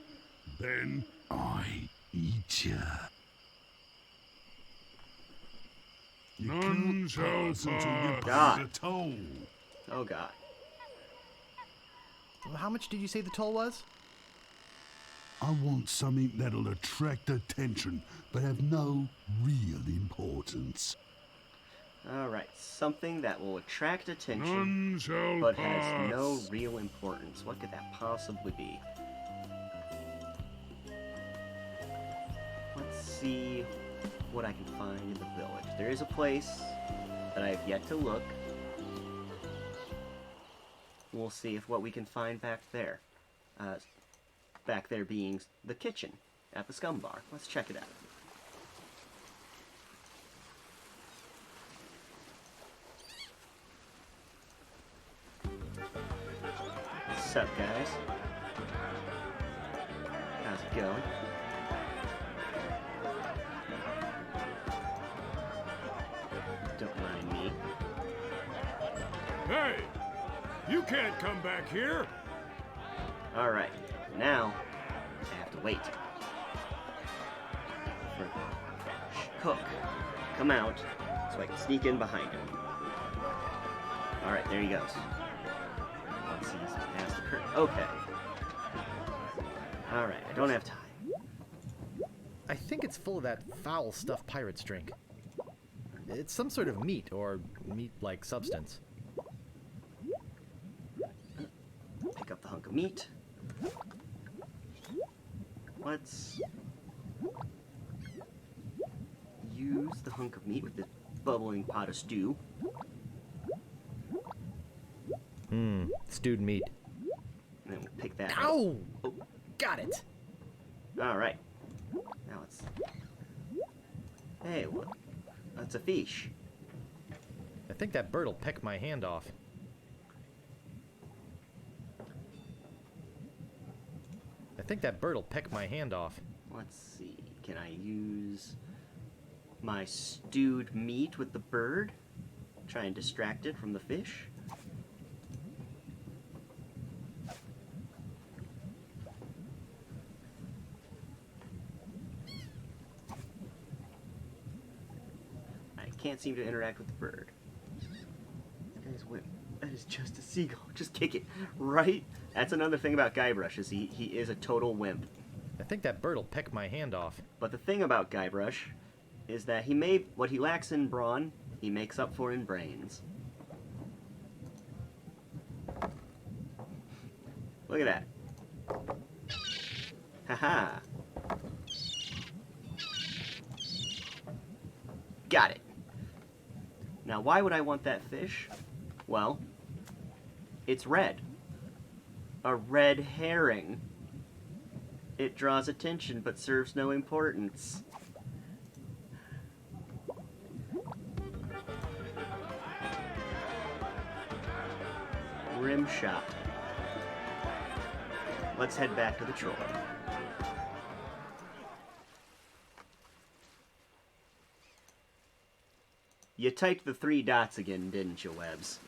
Then I eat ya. You None can't shall pass until you pay God. the toll. Oh god. How much did you say the toll was? I want something that'll attract attention, but have no real importance. Alright, something that will attract attention, None shall but pass. has no real importance. What could that possibly be? Let's see what I can find in the village. There is a place that I have yet to look. We'll see if what we can find back there. Back there being the kitchen at the Scum Bar. Let's check it out. What's up, guys? How's it going? Don't mind me. Hey! You can't come back here! Alright, now I have to wait for Cook to come out so I can sneak in behind him. Alright, there he goes. Once he's past the curtain. Okay. Alright, I don't have time. I think it's full of that foul stuff pirates drink. It's some sort of meat or meat-like substance. Pick up the hunk of meat. Let's use the hunk of meat with this bubbling pot of stew. Stewed meat. And then we'll pick that up. Ow! Oh. Got it! Alright. Now it's... Hey, what? That's a fish. I think that bird'll peck my hand off. Let's see. Can I use my stewed meat with the bird? Try and distract it from the fish? I can't seem to interact with the bird. That guy's whip. That is just a seagull. Just kick it. Right? That's another thing about Guybrush, is he is a total wimp. I think that bird'll peck my hand off. But the thing about Guybrush is that what he lacks in brawn, he makes up for in brains. Look at that. Haha. Got it. Now, why would I want that fish? Well, it's red. A red herring. It draws attention but serves no importance. Rim shot. Let's head back to the troll. You typed the 3 dots again, didn't you, Webbs?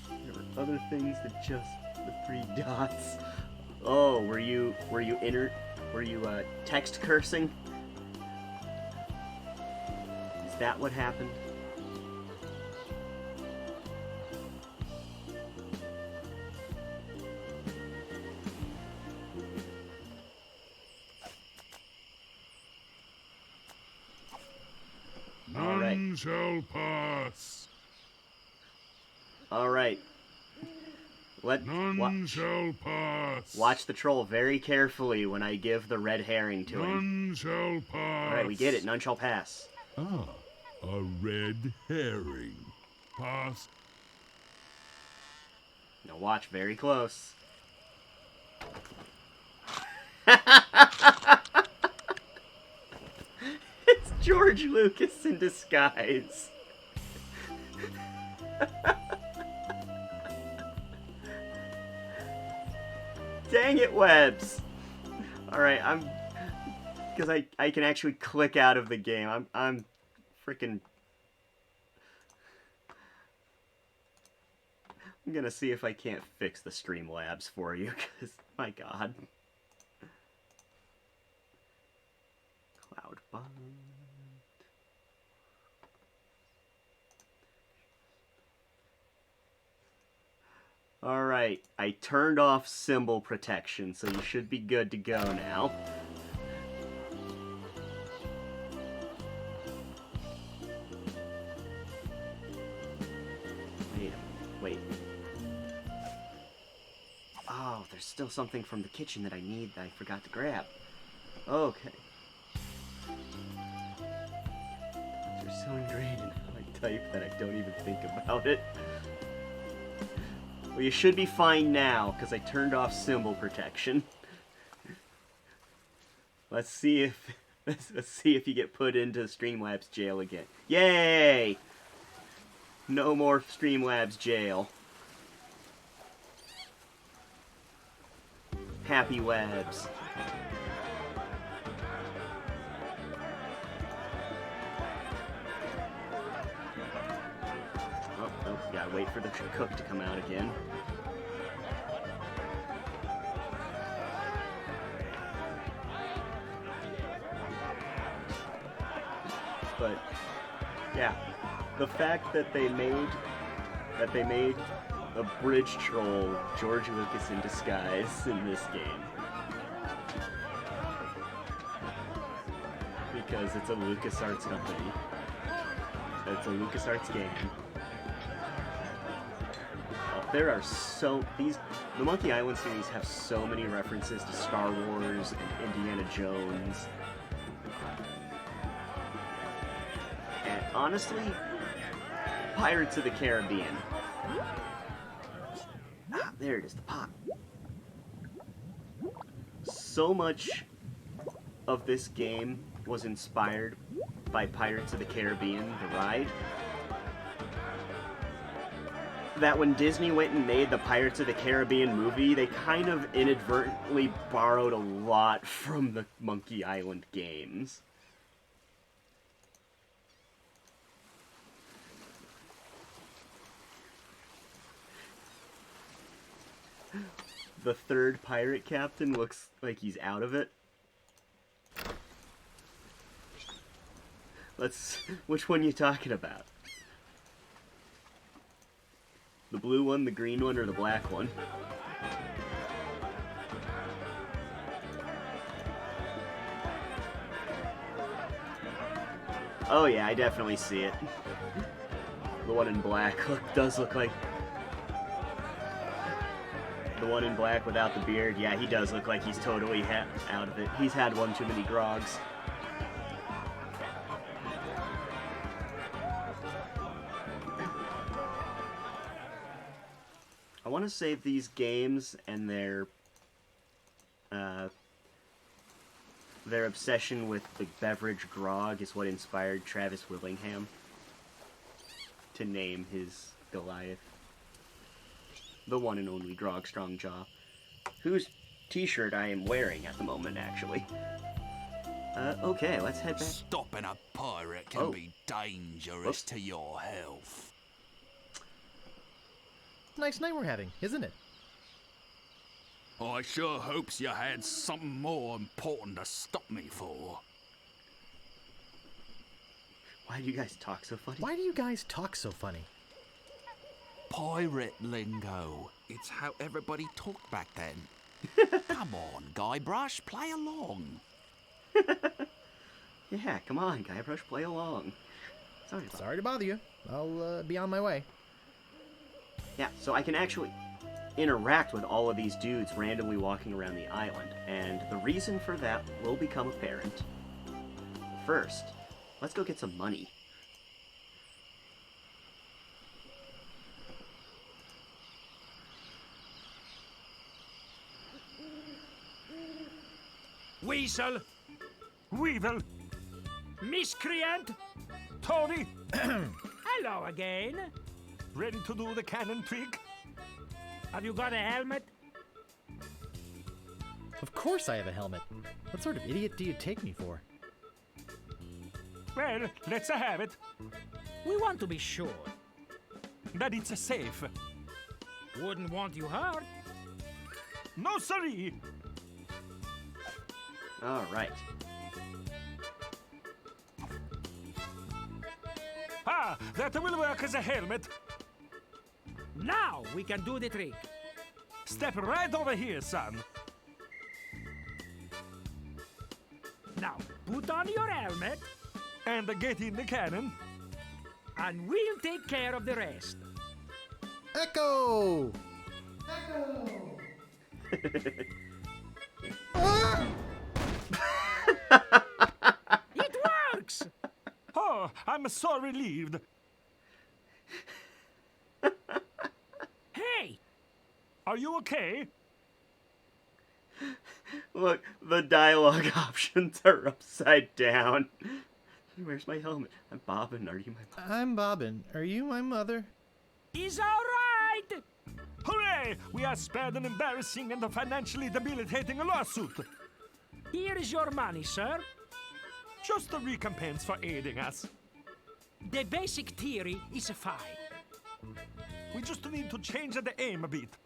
There were other things than just the 3 dots. Oh, were you text cursing? Is that what happened? None shall pass. All right. None shall pass. Watch the troll very carefully when I give the red herring to him. None shall pass. All right, we get it. None shall pass. Ah, a red herring. Pass. Now watch very close. It's George Lucas in disguise. Dang it, Webbs. Alright, because I can actually click out of the game. I'm freaking... I'm gonna see if I can't fix the Streamlabs for you, because, my god. Cloud bond. Alright, I turned off symbol protection, so you should be good to go now. Wait. Oh, there's still something from the kitchen that I need that I forgot to grab. Okay. They're so ingrained in how I type that I don't even think about it. Well, you should be fine now, because I turned off symbol protection. Let's see if you get put into Streamlabs jail again. Yay! No more Streamlabs jail. Happy webs. Oh, gotta wait for the cook to come out again. But yeah, the fact that they made a bridge troll George Lucas in disguise in this game, because it's a LucasArts company. It's a LucasArts game. There are the Monkey Island series have so many references to Star Wars and Indiana Jones. And honestly, Pirates of the Caribbean. Ah, there it is, the pot. So much of this game was inspired by Pirates of the Caribbean, the ride, that when Disney went and made the Pirates of the Caribbean movie, they kind of inadvertently borrowed a lot from the Monkey Island games. The third pirate captain looks like he's out of it. Which one you talking about? The blue one, the green one, or the black one? Oh yeah, I definitely see it. The one in black does look like... The one in black without the beard, yeah, he does look like he's totally out of it. He's had one too many grogs. I want to save these games and their obsession with the beverage grog is what inspired Travis Willingham to name his Goliath. The one and only Grog Strongjaw, whose t-shirt I am wearing at the moment, actually. Okay, let's head back. Stopping a pirate can be dangerous to your health. Nice night we're having, isn't it? I sure hopes you had something more important to stop me for. Why do you guys talk so funny? Why do you guys talk so funny? Pirate lingo. It's how everybody talked back then. Come on, Guybrush, play along. Yeah, come on, Guybrush, play along. Sorry to bother you. I'll be on my way. Yeah, so I can actually interact with all of these dudes randomly walking around the island, and the reason for that will become apparent. First, let's go get some money. Weasel! Weevil! Miscreant! Toady! Hello again! Ready to do the cannon trick? Have you got a helmet? Of course I have a helmet. What sort of idiot do you take me for? Well, let's have it. We want to be sure. That it's safe. Wouldn't want you hurt. No, sorry. All right. Ah, that will work as a helmet. Now we can do the trick. Step right over here, son. Now, put on your helmet. And get in the cannon. And we'll take care of the rest. Echo! It works! Oh, I'm so relieved. Hey! Are you okay? Look, the dialogue options are upside down. Where's my helmet? I'm Bobbin. Are you my mother? I'm Bobbin. Are you my mother? He's all right! Hooray! We are spared an embarrassing and financially debilitating lawsuit. Here is your money, sir. Just a recompense for aiding us. The basic theory is fine. We just need to change the aim a bit.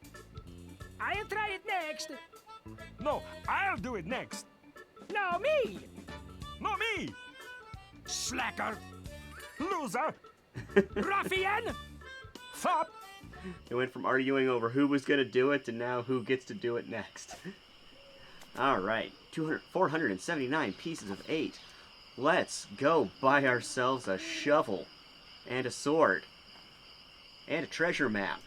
I'll try it next. No, I'll do it next. No, me! No, me! Slacker! Loser! Ruffian! Fop! It went from arguing over who was going to do it to now who gets to do it next. Alright, 479 pieces of 8. Let's go buy ourselves a shovel, and a sword, and a treasure map.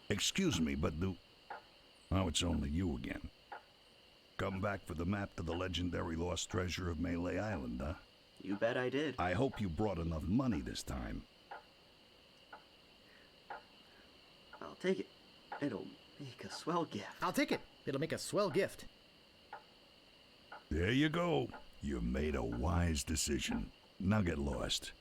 Excuse me, but Oh, it's only you again. Come back for the map to the legendary lost treasure of Melee Island, huh? You bet I did. I hope you brought enough money this time. I'll take it. It'll make a swell gift. I'll take it. It'll make a swell gift. There you go. You made a wise decision. Now get lost.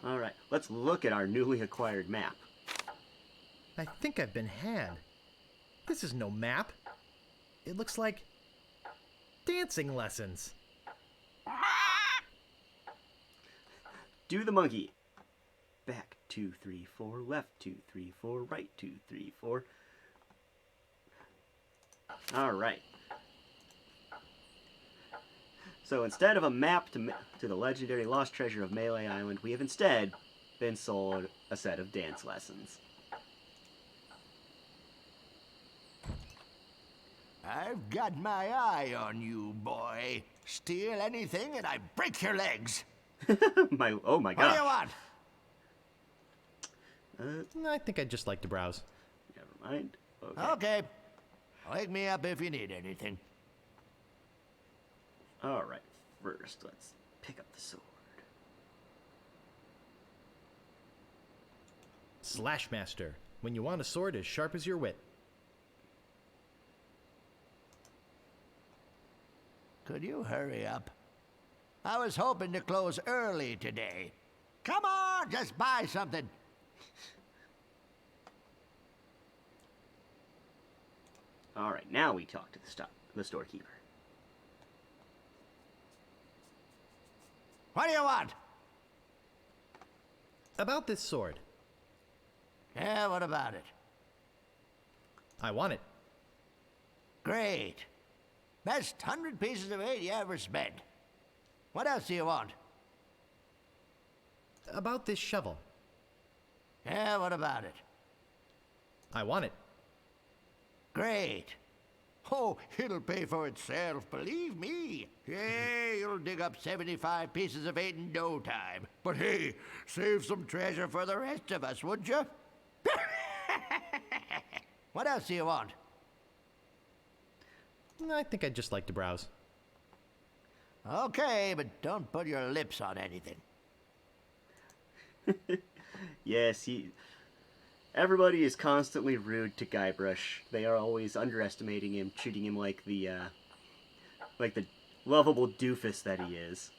Alright, let's look at our newly acquired map. I think I've been had. This is no map. It looks like dancing lessons. Do the monkey. Back 2, 3, 4, left 2, 3, 4, right 2, 3, 4. Alright. So instead of a map to the legendary lost treasure of Melee Island, we have instead been sold a set of dance lessons. I've got my eye on you, boy. Steal anything and I break your legs. Oh my What gosh. do you want? I think I'd just like to browse. Never mind. Okay. Wake me up if you need anything. Alright, first let's pick up the sword. Slashmaster. When you want a sword as sharp as your wit. Could you hurry up? I was hoping to close early today. Come on, just buy something. Alright, now we talk to the storekeeper. What do you want? About this sword. Yeah, what about it? I want it. Great. Best 100 pieces of 8 you ever spent. What else do you want? About this shovel. Yeah, what about it? I want it. Great. Oh, it'll pay for itself, believe me. Yeah, you'll dig up 75 pieces of 8 in no time. But hey, save some treasure for the rest of us, would you? What else do you want? I think I'd just like to browse. Okay, but don't put your lips on anything. Yes, Everybody is constantly rude to Guybrush. They are always underestimating him, treating him like the lovable doofus that he is.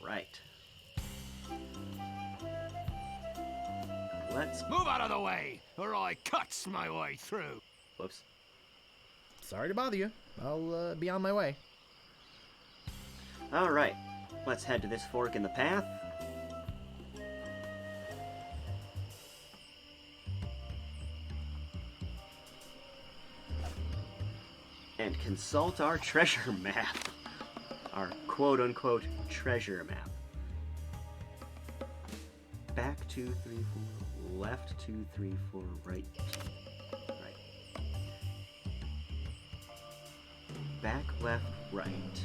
Alright. Let's move out of the way, or I cuts my way through. Whoops. Sorry to bother you. I'll be on my way. Alright. Let's head to this fork in the path. And consult our treasure map. Our quote-unquote treasure map. Back 2, 3, 4, left 2, 3, 4, right. Right. Back, left, right.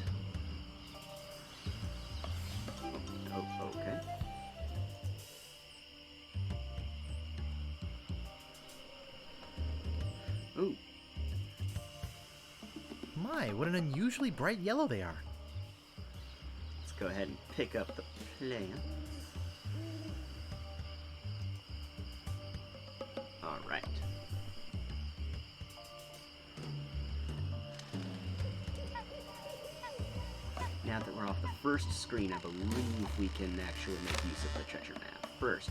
Oh, okay. Ooh. My, what an unusually bright yellow they are. Let's go ahead and pick up the plant. Alright. Now that we're off the first screen, I believe we can actually make use of the treasure map. First,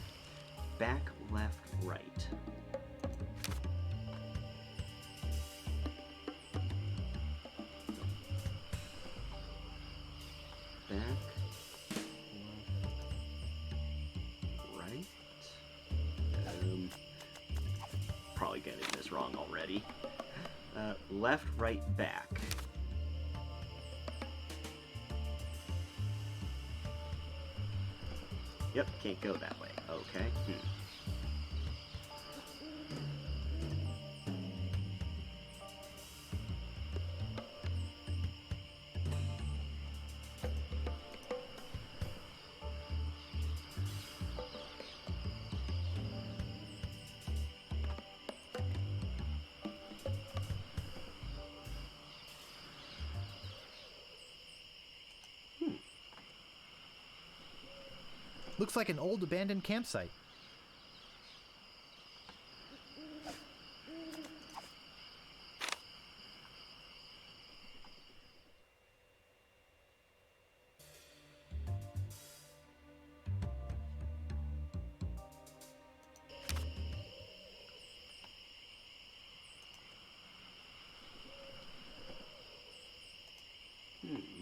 back, left, right. Back, left, right. Probably getting this wrong already. Left, right, back. Yep, can't go that way. Okay. Looks like an old abandoned campsite.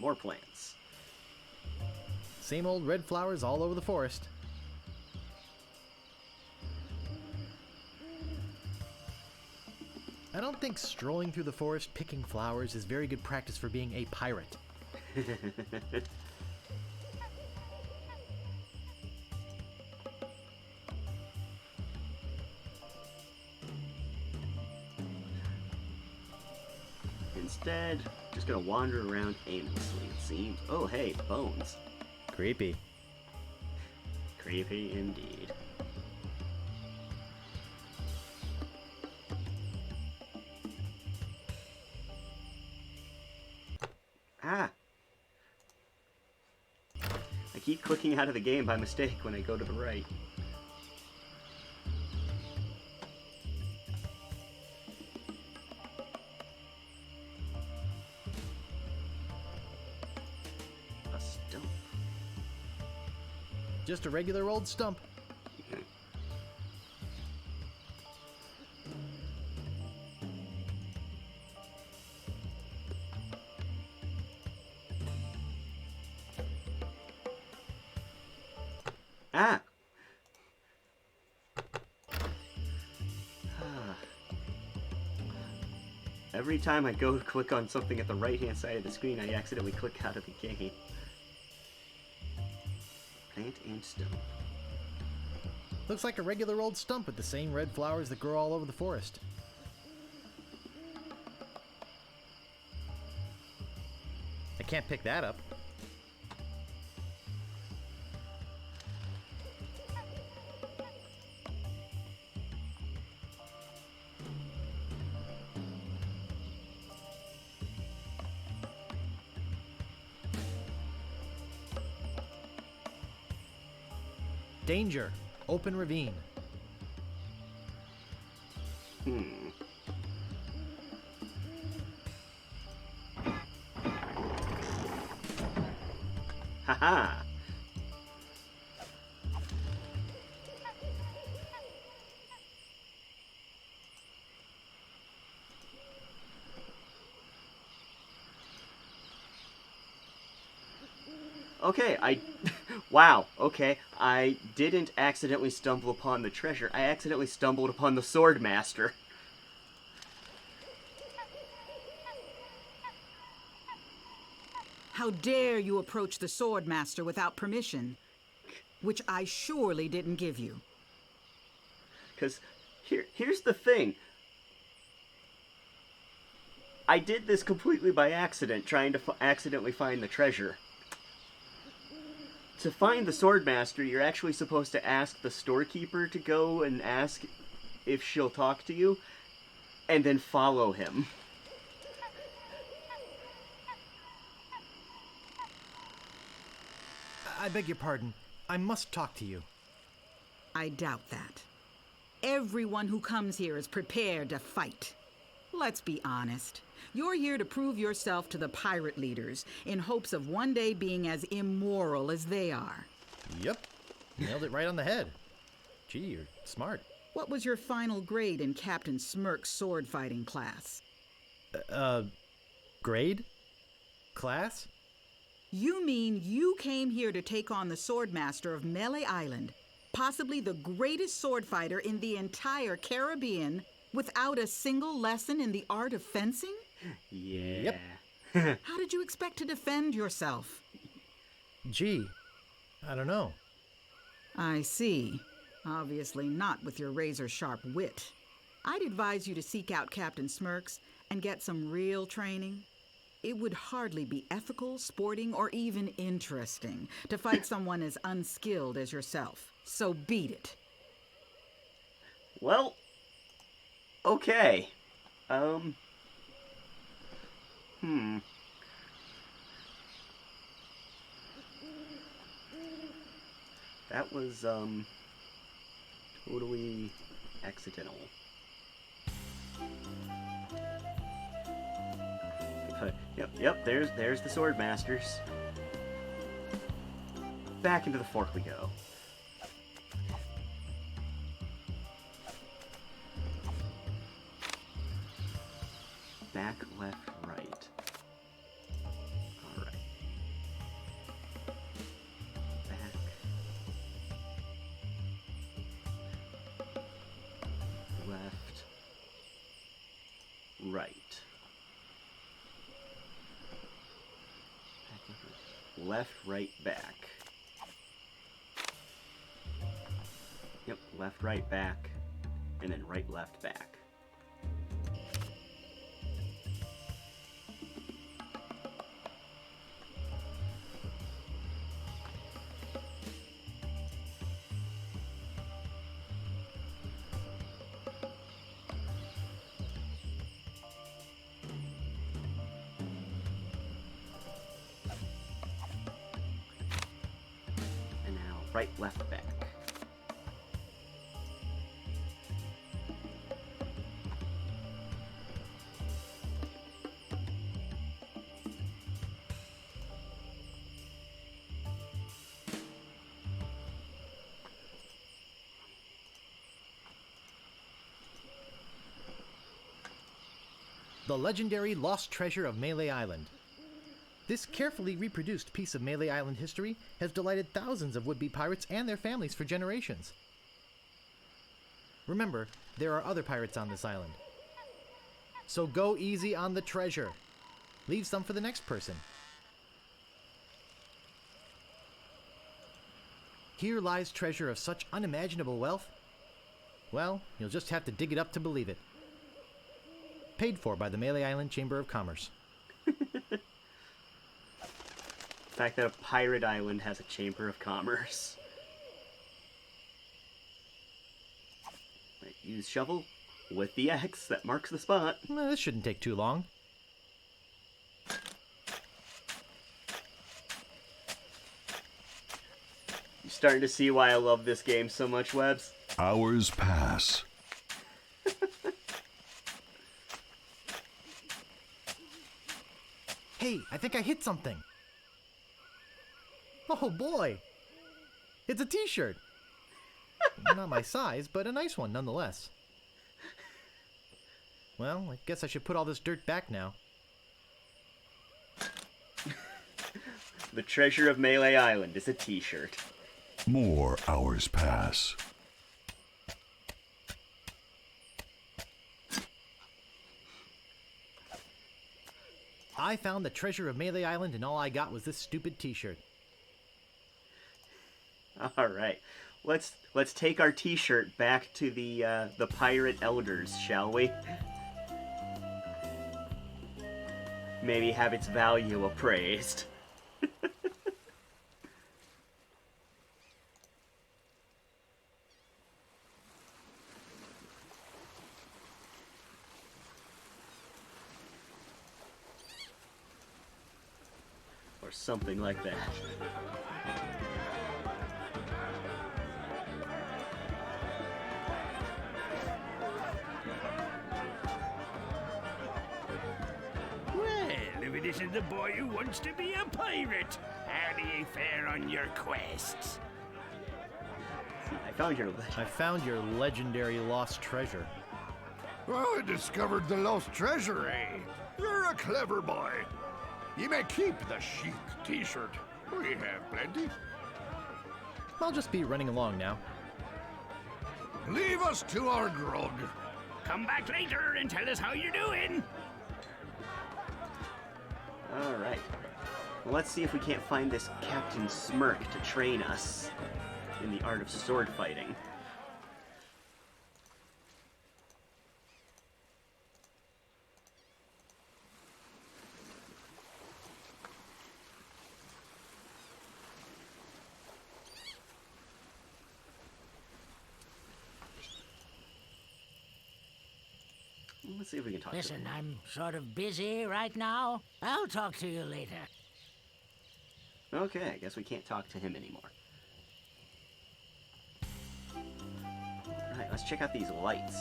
More plants. Same old red flowers all over the forest. I don't think strolling through the forest picking flowers is very good practice for being a pirate. Instead, just gonna wander around aimlessly, it seems. Oh, hey, bones. Creepy. Creepy indeed. Ah! I keep clicking out of the game by mistake when I go to the right. A stump. Just a regular old stump. Ah! Every time I go to click on something at the right-hand side of the screen, I accidentally click out of the game. Plant and stone. Looks like a regular old stump with the same red flowers that grow all over the forest. I can't pick that up. Danger. Open ravine. Haha. Okay, wow, okay. I didn't accidentally stumble upon the treasure. I accidentally stumbled upon the sword master. How dare you approach the sword master without permission, which I surely didn't give you. Because here's the thing. I did this completely by accident, trying to accidentally find the treasure. To find the swordmaster, you're actually supposed to ask the storekeeper to go and ask if she'll talk to you, and then follow him. I beg your pardon. I must talk to you. I doubt that. Everyone who comes here is prepared to fight. Let's be honest. You're here to prove yourself to the pirate leaders in hopes of one day being as immoral as they are. Yep. Nailed it right on the head. Gee, you're smart. What was your final grade in Captain Smirk's sword fighting class? Grade? Class? You mean you came here to take on the swordmaster of Melee Island, possibly the greatest sword fighter in the entire Caribbean, without a single lesson in the art of fencing? Yeah. Yep. How did you expect to defend yourself? Gee, I don't know. I see. Obviously not with your razor-sharp wit. I'd advise you to seek out Captain Smirks and get some real training. It would hardly be ethical, sporting, or even interesting to fight someone as unskilled as yourself. So beat it. Well, okay. That was, totally accidental. Yep, there's the sword masters. Back into the fork we go. Back, left, right. Alright. Back. Left. Right. Left, right, back. Yep, left, right, back. And then right, left, back. Right, left, back. The legendary lost treasure of Melee Island. This carefully reproduced piece of Melee Island history has delighted thousands of would-be pirates and their families for generations. Remember, there are other pirates on this island. So go easy on the treasure. Leave some for the next person. Here lies treasure of such unimaginable wealth? Well, you'll just have to dig it up to believe it. Paid for by the Melee Island Chamber of Commerce. The fact that a pirate island has a chamber of commerce. Right, use shovel with the X that marks the spot. Well, this shouldn't take too long. You starting to see why I love this game so much, Webbs? Hours pass. Hey, I think I hit something. Oh boy! It's a t-shirt! Not my size, but a nice one nonetheless. Well, I guess I should put all this dirt back now. The treasure of Melee Island is a t-shirt. More hours pass. I found the treasure of Melee Island and all I got was this stupid t-shirt. Alright. Let's take our t-shirt back to the pirate elders, shall we? Maybe have its value appraised. Or something like that. Well, if it isn't the boy who wants to be a pirate, how do you fare on your quests? I found your legendary lost treasure. I discovered the lost treasure, eh? You're a clever boy. You may keep the chic t-shirt. We have plenty. I'll just be running along now. Leave us to our grog. Come back later and tell us how you're doing. Alright. Well, let's see if we can't find this Captain Smirk to train us in the art of sword fighting. Let's see if we can talk to Listen, him. I'm sort of busy right now. I'll talk to you later. Okay, I guess we can't talk to him anymore. Alright, let's check out these lights.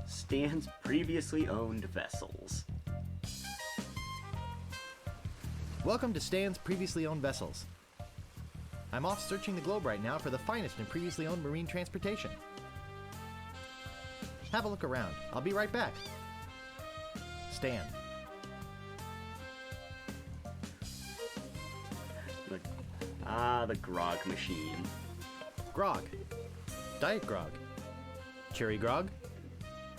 Stan's previously owned vessels. Welcome to Stan's previously owned vessels. I'm off searching the globe right now for the finest in previously owned marine transportation. Have a look around. I'll be right back. Stan. The grog machine. Grog. Diet grog. Cherry grog.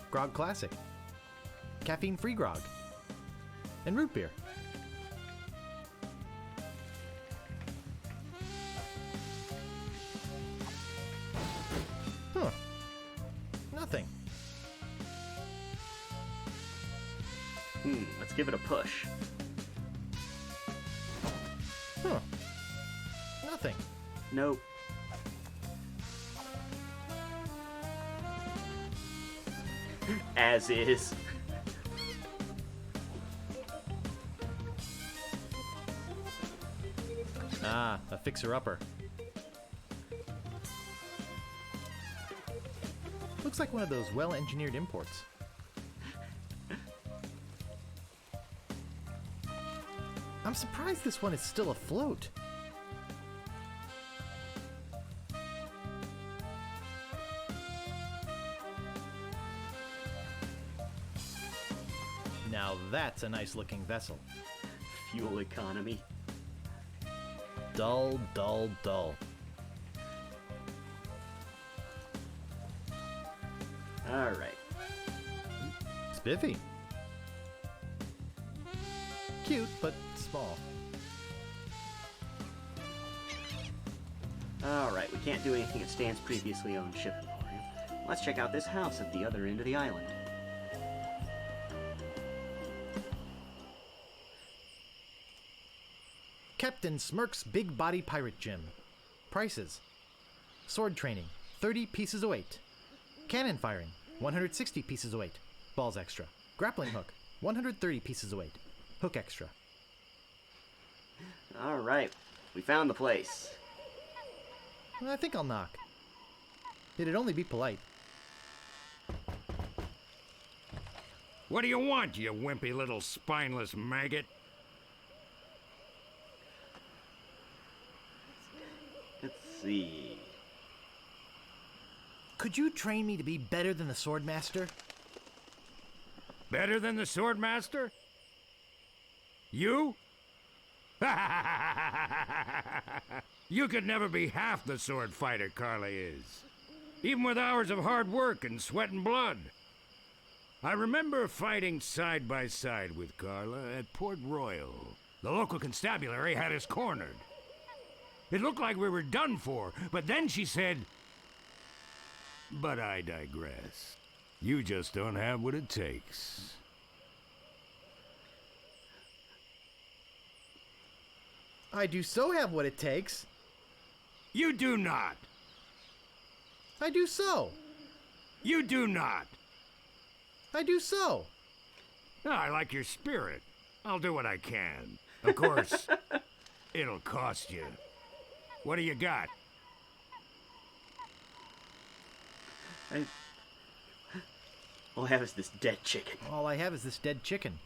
Grog classic. Caffeine-free grog. And root beer. Huh. Nothing. Let's give it a push. Huh. Nothing. Nope. As is. Ah, a fixer-upper. Looks like one of those well-engineered imports. I'm surprised this one is still afloat. Now that's a nice-looking vessel. Fuel economy. Dull, dull, dull. Alright. Spiffy. Cute, but small. Alright, we can't do anything at Stan's previously owned ship emporium. Let's check out this house at the other end of the island. Captain Smirk's Big Body Pirate Gym. Prices. Sword training, 30 pieces of weight. Cannon firing, 160 pieces of weight. Balls extra. Grappling hook, 130 pieces of weight. Hook extra. Alright, we found the place. I think I'll knock. It'd only be polite. What do you want, you wimpy little spineless maggot? Let's see. Could you train me to be better than the Swordmaster? Better than the Swordmaster? You? You could never be half the sword fighter Carla is. Even with hours of hard work and sweat and blood. I remember fighting side by side with Carla at Port Royal. The local constabulary had us cornered. It looked like we were done for, but then she said, "But I digress. You just don't have what it takes." I do so have what it takes. You do not. I do so. You do not. I do so. No, I like your spirit. I'll do what I can. Of course, it'll cost you. What do you got? All I have is this dead chicken. All I have is this dead chicken.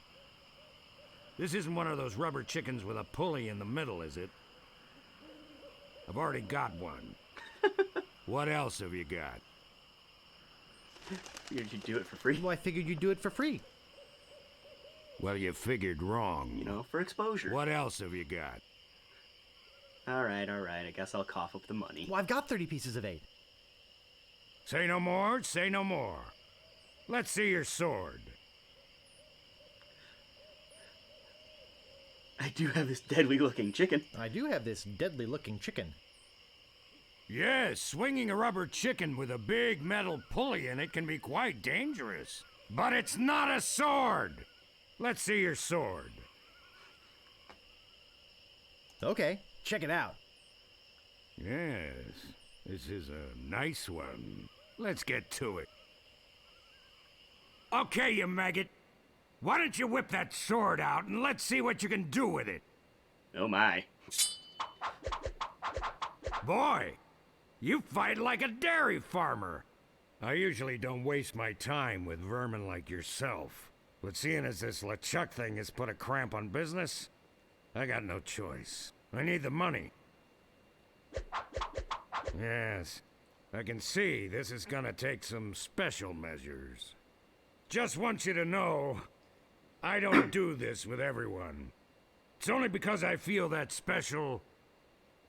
This isn't one of those rubber chickens with a pulley in the middle, is it? I've already got one. What else have you got? Figured you'd do it for free. Well, I figured you'd do it for free. Well, you figured wrong. You know, for exposure. What else have you got? Alright, I guess I'll cough up the money. Well, I've got 30 pieces of 8. Say no more, say no more. Let's see your sword. I do have this deadly looking chicken. I do have this deadly looking chicken. Yes, swinging a rubber chicken with a big metal pulley in it can be quite dangerous. But it's not a sword! Let's see your sword. Okay, check it out. Yes, this is a nice one. Let's get to it. Okay, you maggot. Why don't you whip that sword out and let's see what you can do with it? Oh my. Boy, you fight like a dairy farmer. I usually don't waste my time with vermin like yourself. But seeing as this LeChuck thing has put a cramp on business, I got no choice. I need the money. Yes, I can see this is gonna take some special measures. Just want you to know, I don't do this with everyone. It's only because I feel that special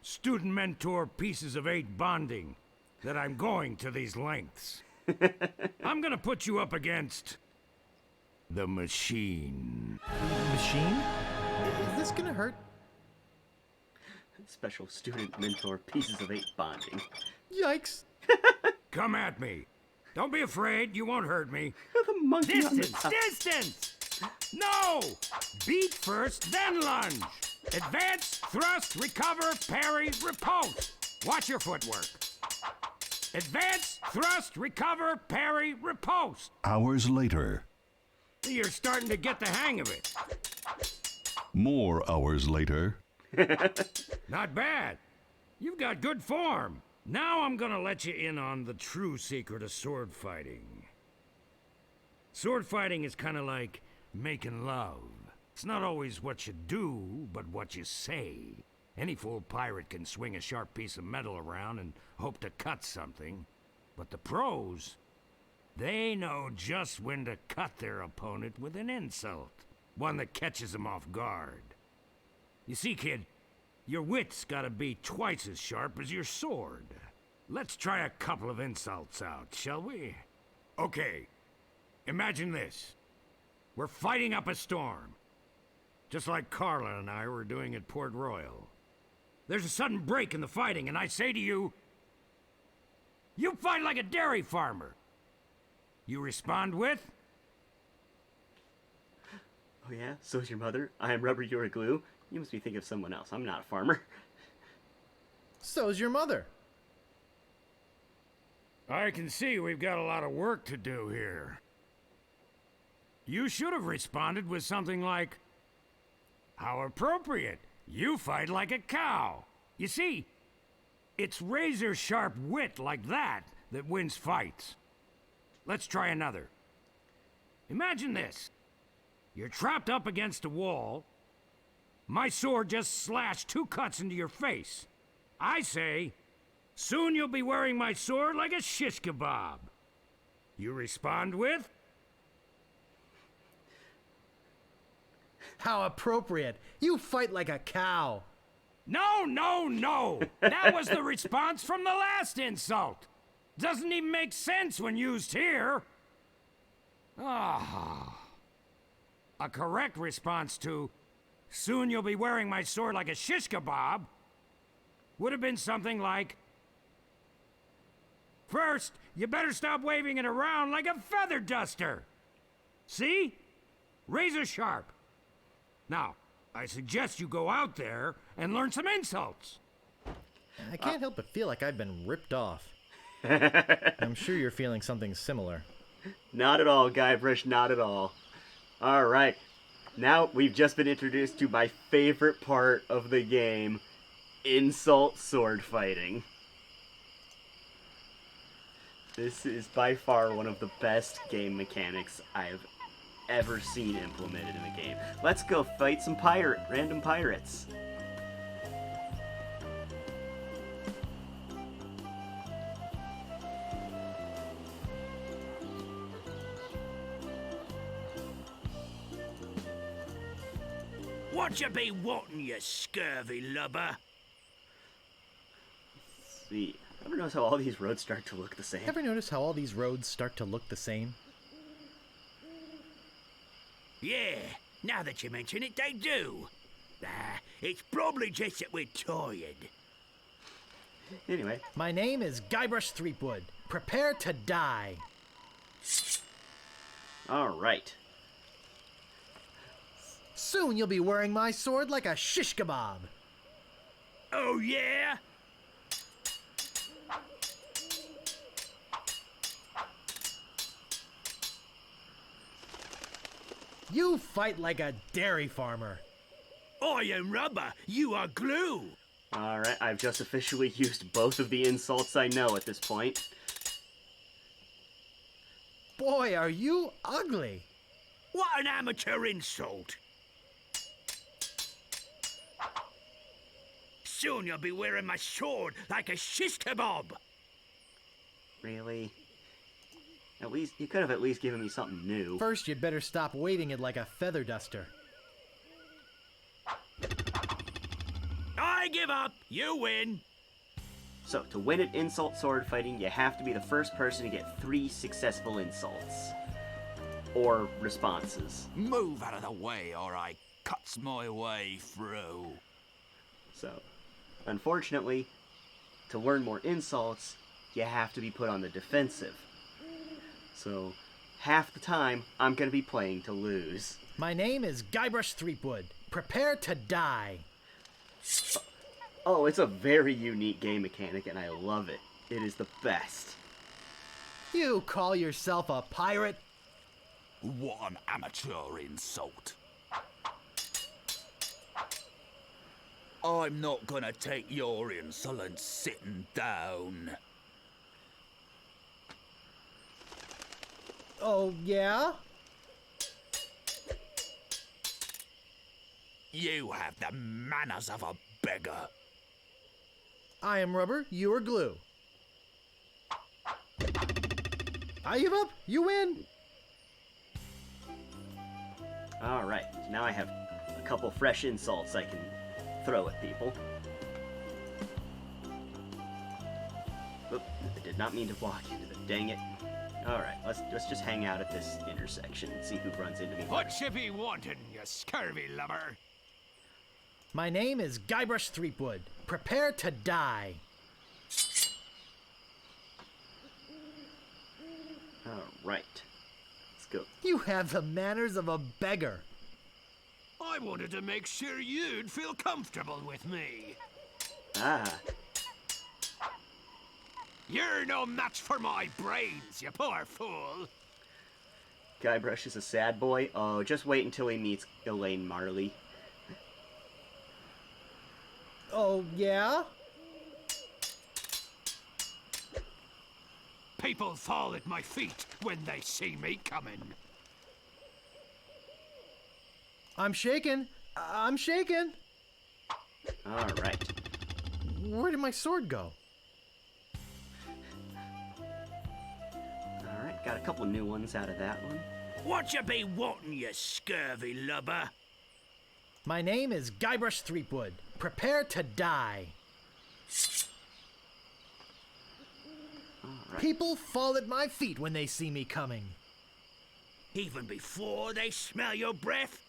student-mentor pieces of 8 bonding that I'm going to these lengths. I'm gonna put you up against the machine. Machine? Is this gonna hurt? Special student mentor pieces of 8 bonding. Yikes. Come at me. Don't be afraid, you won't hurt me. The monkey on the Distance, top. distance! No! Beat first, then lunge. Advance, thrust, recover, parry, riposte. Watch your footwork. Advance, thrust, recover, parry, riposte. Hours later. You're starting to get the hang of it. More hours later. Not bad. You've got good form. Now I'm gonna let you in on the true secret of sword fighting. Sword fighting is kind of like making love. It's not always what you do, but what you say. Any fool pirate can swing a sharp piece of metal around and hope to cut something. But the pros, they know just when to cut their opponent with an insult. One that catches them off guard. You see, kid, your wit's gotta be twice as sharp as your sword. Let's try a couple of insults out, shall we? Okay, imagine this. We're fighting up a storm. Just like Carla and I were doing at Port Royal. There's a sudden break in the fighting, and I say to you, you fight like a dairy farmer. You respond with, Oh yeah? So's your mother? I am rubber, you're glue? You must be thinking of someone else. I'm not a farmer. So's your mother. I can see we've got a lot of work to do here. You should have responded with something like, how appropriate. You fight like a cow. You see, it's razor-sharp wit like that that wins fights. Let's try another. Imagine this. You're trapped up against a wall. My sword just slashed 2 cuts into your face. I say, soon you'll be wearing my sword like a shish kebab. You respond with, How appropriate. You fight like a cow. no, no, no. That was the response from the last insult. Doesn't even make sense when used here. Ah. A correct response to, soon you'll be wearing my sword like a shish kebab, would have been something like, first, you better stop waving it around like a feather duster. See? Razor sharp. Now, I suggest you go out there and learn some insults. I can't help but feel like I've been ripped off. I'm sure you're feeling something similar. Not at all, Guybrush, not at all. Alright, now we've just been introduced to my favorite part of the game, insult sword fighting. This is by far one of the best game mechanics I've ever seen implemented in a game. Let's go fight some random pirates. What you be wanting, you scurvy lubber? Let's see. Ever notice how all these roads start to look the same? Ever notice how all these roads start to look the same? Yeah, now that you mention it, they do. It's probably just that we're tired. Anyway. My name is Guybrush Threepwood. Prepare to die. Alright. Soon you'll be wearing my sword like a shish kebab. Oh, yeah? You fight like a dairy farmer. I am rubber, you are glue. Alright, I've just officially used both of the insults I know at this point. Boy, are you ugly. What an amateur insult. Soon you'll be wearing my sword like a shish kebab. Really? At least, you could have at least given me something new. First, you'd better stop waving it like a feather duster. I give up. You win. So, to win at insult sword fighting, you have to be the first person to get 3 successful insults. Or responses. Move out of the way or I cuts my way through. So, unfortunately, to learn more insults, you have to be put on the defensive. So, half the time, I'm going to be playing to lose. My name is Guybrush Threepwood. Prepare to die. Oh, it's a very unique game mechanic, and I love it. It is the best. You call yourself a pirate? What an amateur insult. I'm not gonna take your insolence sitting down. Oh, yeah? You have the manners of a beggar. I am rubber, you are glue. I give up, you win. Alright, so now I have a couple fresh insults I can throw at people. Oop, I did not mean to walk into the dang it. All right, let's just hang out at this intersection and see who runs into me. What you be wanting, you scurvy lubber? My name is Guybrush Threepwood. Prepare to die. All right, let's go. You have the manners of a beggar. I wanted to make sure you'd feel comfortable with me. Ah. You're no match for my brains, you poor fool. Guybrush is a sad boy. Oh, just wait until he meets Elaine Marley. Oh, yeah? People fall at my feet when they see me coming. I'm shaken. I'm shaken. All right. Where did my sword go? All right, got a couple new ones out of that one. What you be wanting, you scurvy lubber? My name is Guybrush Threepwood. Prepare to die. Right. People fall at my feet when they see me coming. Even before they smell your breath?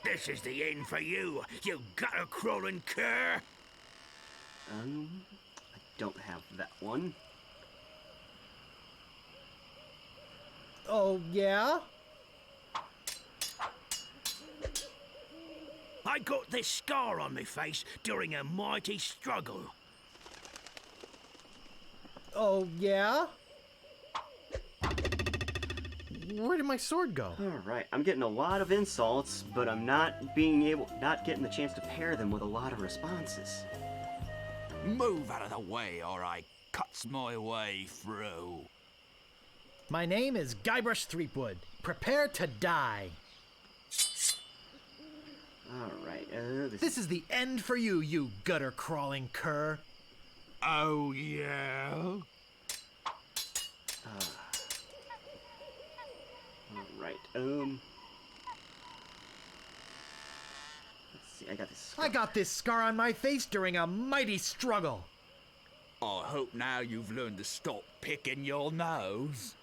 This is the end for you, you gutter-crawling cur! I don't have that one. Oh, yeah? I got this scar on my face during a mighty struggle. Oh, yeah? Where did my sword go? All right, I'm getting a lot of insults, but I'm not getting the chance to pair them with a lot of responses. Move out of the way, or I cuts my way through. My name is Guybrush Threepwood. Prepare to die. All right, this is the end for you, you gutter-crawling cur. Oh, yeah? All right, let's see, I got this scar on my face during a mighty struggle. I hope now you've learned to stop picking your nose.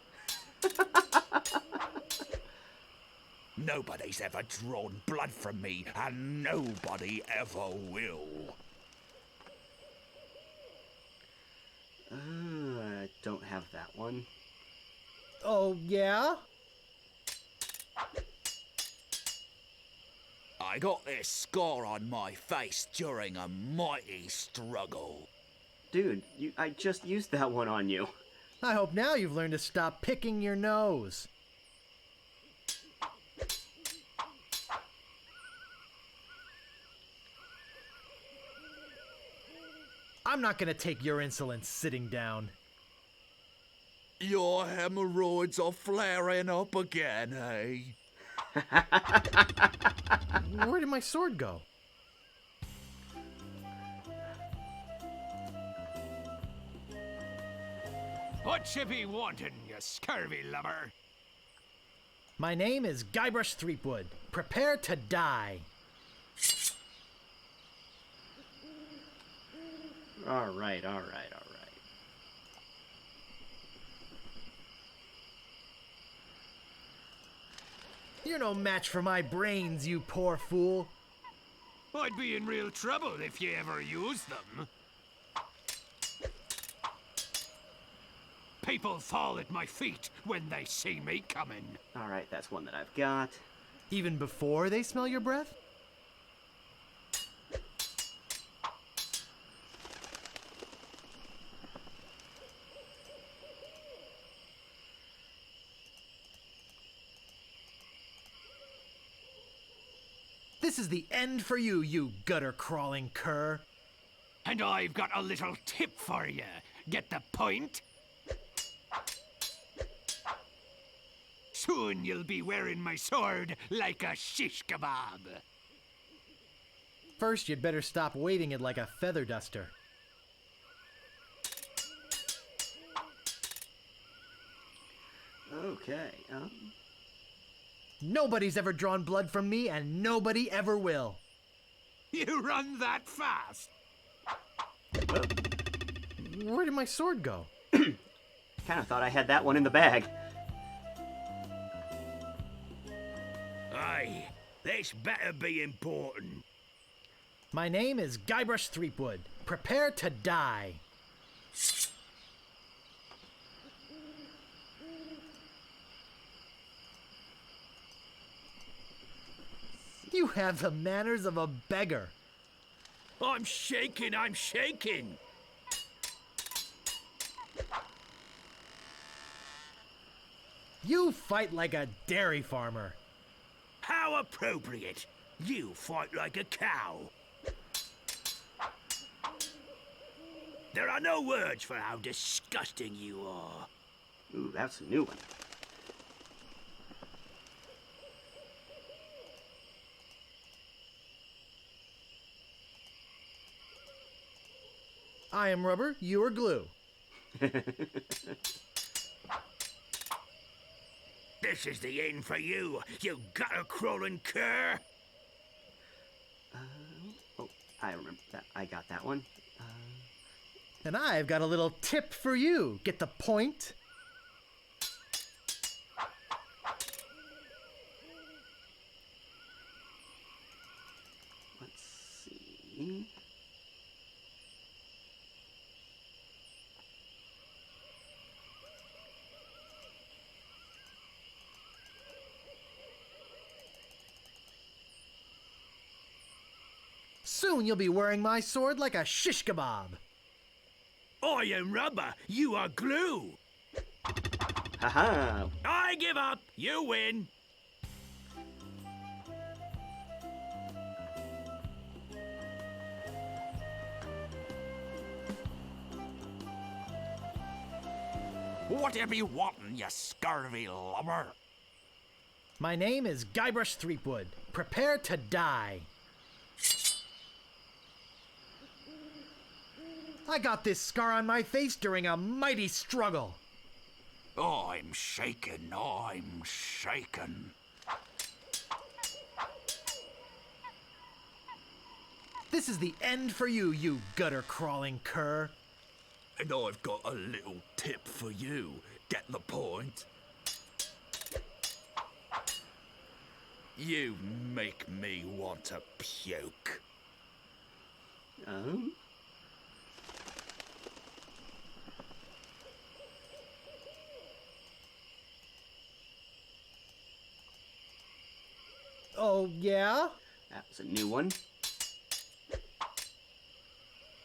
Nobody's ever drawn blood from me, and nobody ever will. I don't have that one. Oh, yeah? I got this scar on my face during a mighty struggle. Dude, I just used that one on you. I hope now you've learned to stop picking your nose. I'm not gonna take your insolence sitting down. Your hemorrhoids are flaring up again, eh? Where did my sword go? What you be wanting, you scurvy lubber? My name is Guybrush Threepwood. Prepare to die. All right. You're no match for my brains, you poor fool. I'd be in real trouble if you ever used them. People fall at my feet when they see me coming. All right, that's one that I've got. Even before they smell your breath? This is the end for you, you gutter-crawling cur. And I've got a little tip for you. Get the point? Soon you'll be wearing my sword like a shish kebab. First, you'd better stop waving it like a feather duster. Okay, Nobody's ever drawn blood from me, and nobody ever will. You run that fast? Where did my sword go? Kind of thought I had that one in the bag. Aye, this better be important. My name is Guybrush Threepwood. Prepare to die. You have the manners of a beggar. I'm shaking, I'm shaking. You fight like a dairy farmer. How appropriate. You fight like a cow. There are no words for how disgusting you are. Ooh, that's a new one. I am rubber, you are glue. This is the end for you, you gutter-crawling cur. Oh, I remember that. I got that one. And I've got a little tip for you. Get the point? Let's see. Soon you'll be wearing my sword like a shish kebab. I am rubber, you are glue. Haha. I give up, you win. What you be wanting, you scurvy lubber? My name is Guybrush Threepwood. Prepare to die. I got this scar on my face during a mighty struggle. I'm shaking, I'm shaking. This is the end for you, you gutter-crawling cur. And I've got a little tip for you. Get the point? You make me want to puke. Oh, yeah? That was a new one.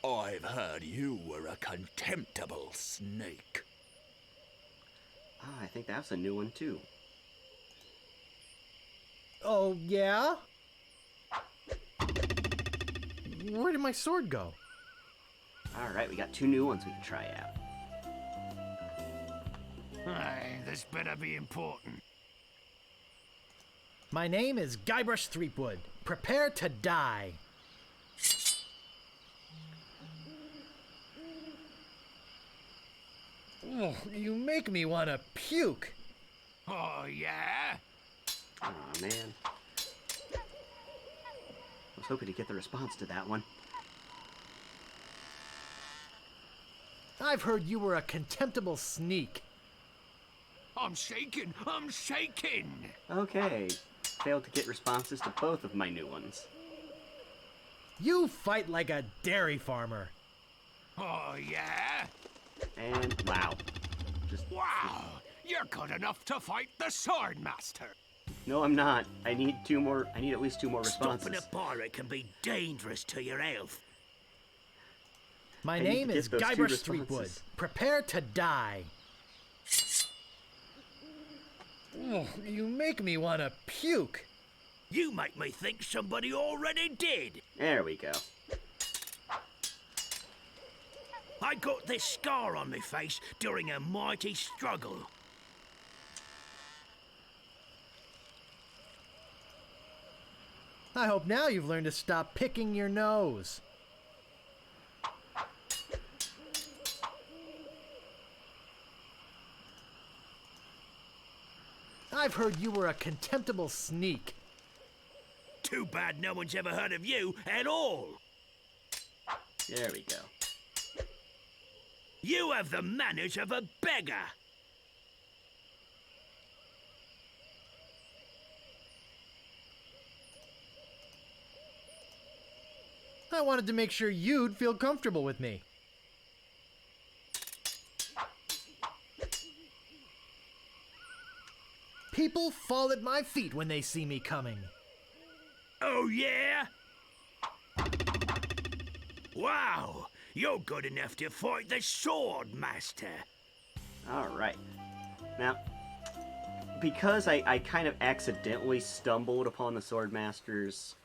I've heard you were a contemptible snake. Ah, I think that's a new one too. Oh, yeah? Where did my sword go? Alright, we got two new ones we can try out. Aye, this better be important. My name is Guybrush Threepwood. Prepare to die. Oh, you make me want to puke. Oh, yeah? Aw, man. I was hoping to get the response to that one. I've heard you were a contemptible sneak. I'm shaking, I'm shaking. Okay. Failed to get responses to both of my new ones. You fight like a dairy farmer. Oh, yeah? And wow. Wow! You're good enough to fight the Sword Master. No, I'm not. I need at least two more responses. Stopping a pirate can be dangerous to your health. My I need name to is get those two Guybrush Threepwood. responses. Prepare to die. Oh, you make me want to puke. You make me think somebody already did. There we go. I got this scar on my face during a mighty struggle. I hope now you've learned to stop picking your nose. I've heard you were a contemptible sneak. Too bad no one's ever heard of you at all. There we go. You have the manners of a beggar. I wanted to make sure you'd feel comfortable with me. People fall at my feet when they see me coming. Oh, yeah? Wow, you're good enough to fight the Sword Master. Alright. Now, because I kind of accidentally stumbled upon the Swordmaster's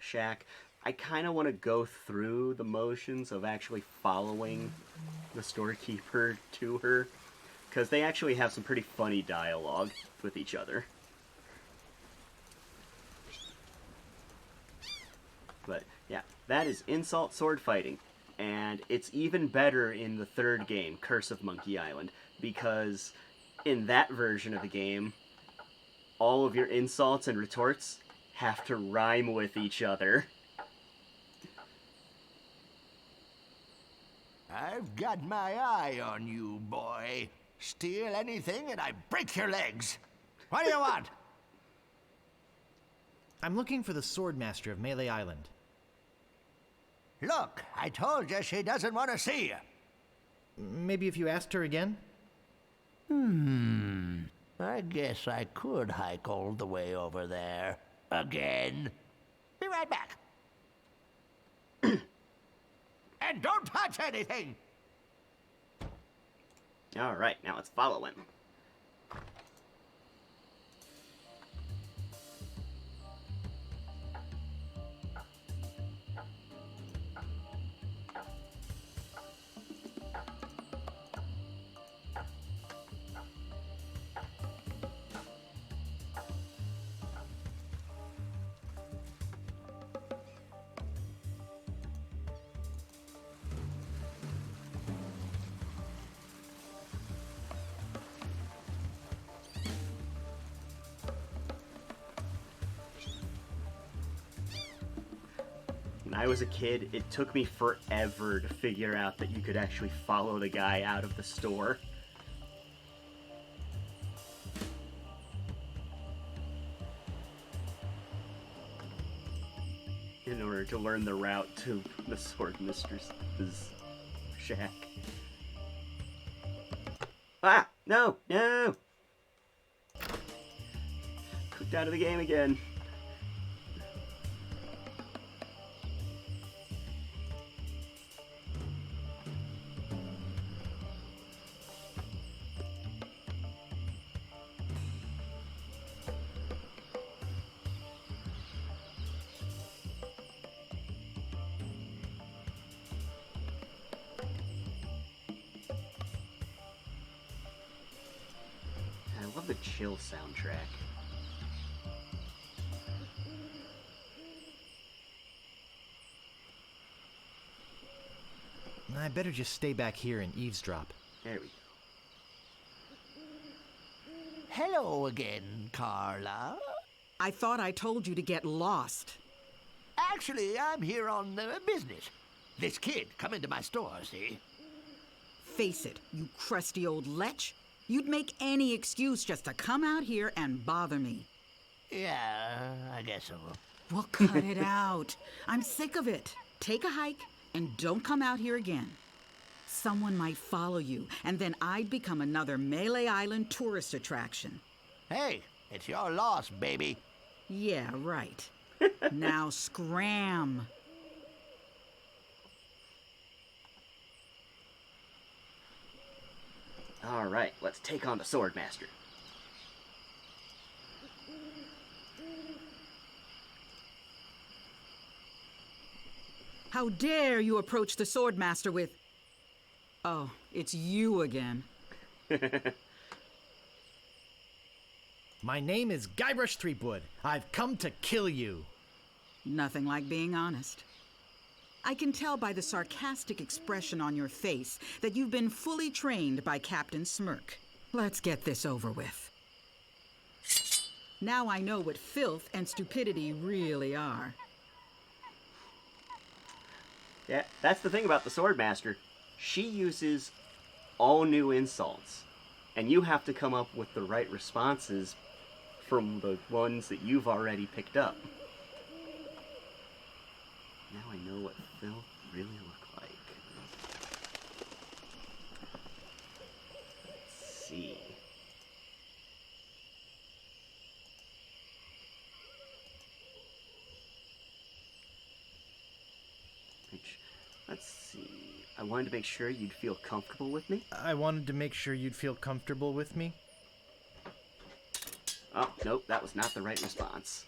shack, I kind of want to go through the motions of actually following the storekeeper to her, because they actually have some pretty funny dialogue with each other. But, yeah, that is Insult Sword Fighting. And it's even better in the third game, Curse of Monkey Island, because in that version of the game, all of your insults and retorts have to rhyme with each other. I've got my eye on you, boy. Steal anything and I break your legs. What do you want? I'm looking for the Swordmaster of Melee Island. Look, I told you she doesn't want to see you. Maybe if you asked her again? I guess I could hike all the way over there. Again. Be right back. And don't touch anything! Alright, now let's follow him. When I was a kid, it took me forever to figure out that you could actually follow the guy out of the store. In order to learn the route to the Sword Mistress's shack. Ah! No! No! Clicked out of the game again. I love the chill soundtrack. I better just stay back here and eavesdrop. There we go. Hello again, Carla. I thought I told you to get lost. Actually, I'm here on business. This kid come into my store, see? Face it, you crusty old lech. You'd make any excuse just to come out here and bother me. Yeah, I guess so. Well, cut it out. I'm sick of it. Take a hike and don't come out here again. Someone might follow you, and then I'd become another Melee Island tourist attraction. Hey, it's your loss, baby. Yeah, right. Now scram. Alright, let's take on the Swordmaster. How dare you approach the Swordmaster with... Oh, it's you again. My name is Guybrush Threepwood. I've come to kill you. Nothing like being honest. I can tell by the sarcastic expression on your face that you've been fully trained by Captain Smirk. Let's get this over with. Now I know what filth and stupidity really are. Yeah, that's the thing about the Swordmaster. She uses all new insults, and you have to come up with the right responses from the ones that you've already picked up. Now I know what filth really look like. Let's see. Let's see. I wanted to make sure you'd feel comfortable with me. I wanted to make sure you'd feel comfortable with me. Oh, nope, that was not the right response.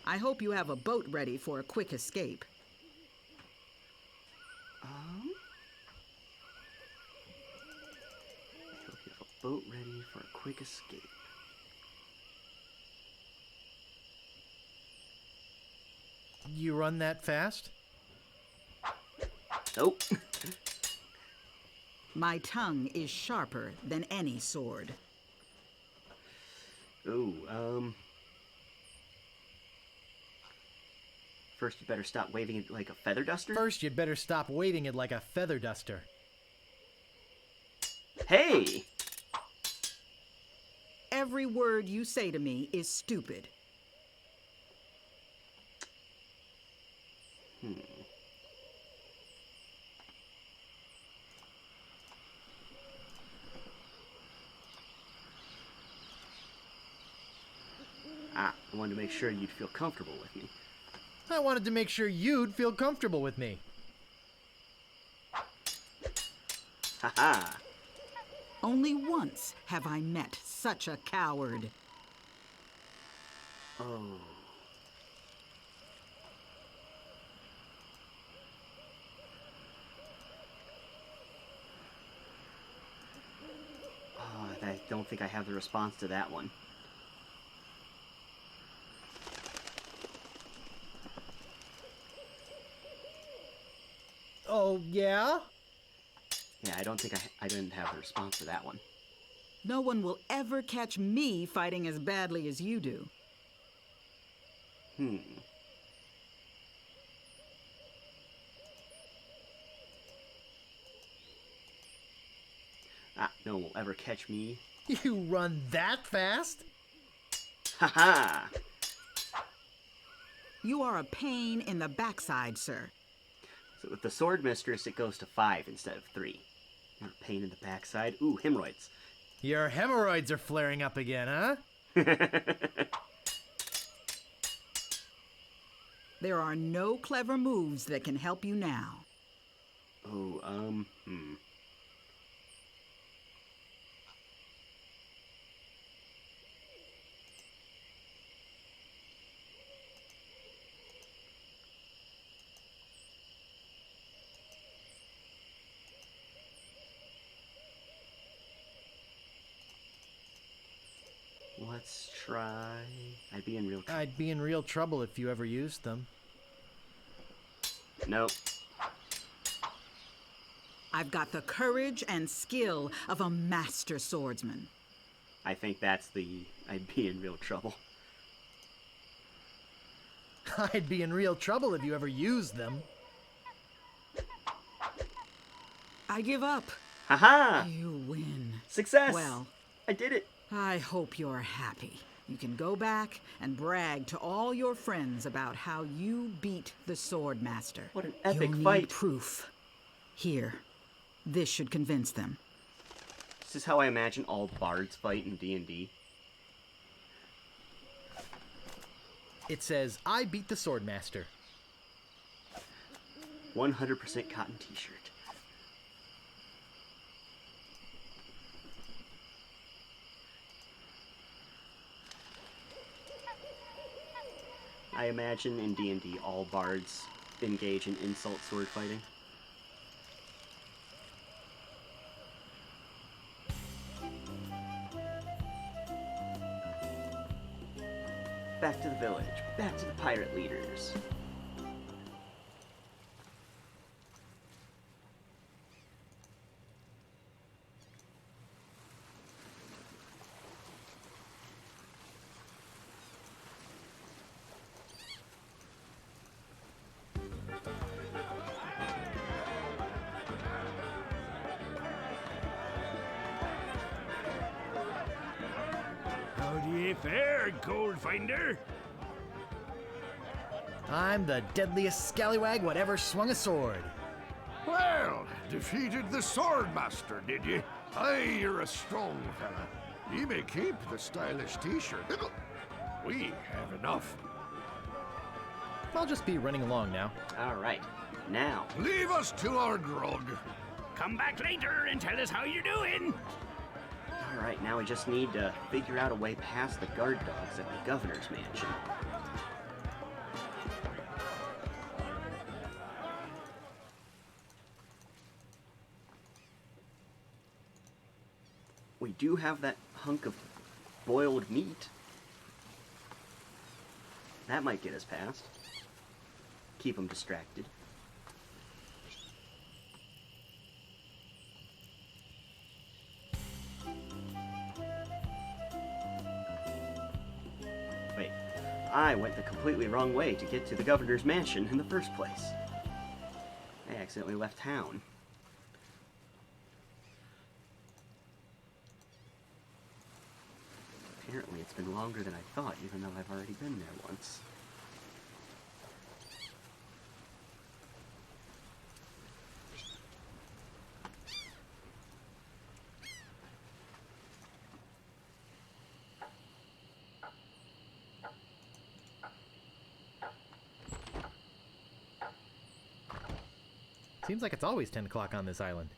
I hope you have a boat ready for a quick escape. I hope you have a boat ready for a quick escape. You run that fast? Nope. My tongue is sharper than any sword. Ooh, first you better stop waving it like a feather duster? First, you'd better stop waving it like a feather duster. Hey! Every word you say to me is stupid. I wanted to make sure you'd feel comfortable with me. I wanted to make sure you'd feel comfortable with me. Haha. Only once have I met such a coward. Oh. Oh, I don't think I have the response to that one. Oh, yeah? Yeah, I don't think I didn't have the response to that one. No one will ever catch me fighting as badly as you do. No one will ever catch me. You run that fast? Haha! You are a pain in the backside, sir. So with the Sword Mistress, it goes to 5 instead of 3. You're a pain in the backside. Ooh, hemorrhoids. Your hemorrhoids are flaring up again, huh? There are no clever moves that can help you now. Oh, Let's try... I'd be in real trouble. I'd be in real trouble if you ever used them. Nope. I've got the courage and skill of a master swordsman. I think that's the... I'd be in real trouble. I'd be in real trouble if you ever used them. I give up. Haha! You win. Success! Well, I did it! I hope you're happy. You can go back and brag to all your friends about how you beat the Swordmaster. What an epic You'll fight. need proof. Here. This should convince them. This is how I imagine all bards fight in D&D. It says, I beat the Swordmaster. 100% cotton t-shirt. I imagine in D&D all bards engage in insult sword fighting. Back to the village. Back to the pirate leaders. fair, gold finder. I'm the deadliest scallywag whatever swung a sword. Well, defeated the Swordmaster, did you? Aye, you're a strong fella. You may keep the stylish t-shirt. We have enough. I'll just be running along now. All right, now. Leave us to our grog. Come back later and tell us how you're doing. All right, now we just need to figure out a way past the guard dogs at the governor's mansion. We do have that hunk of boiled meat. That might get us past. Keep them distracted. Wait, I went the completely wrong way to get to the governor's mansion in the first place. I accidentally left town. Apparently it's been longer than I thought, even though I've already been there once. Seems like it's always 10 o'clock on this island.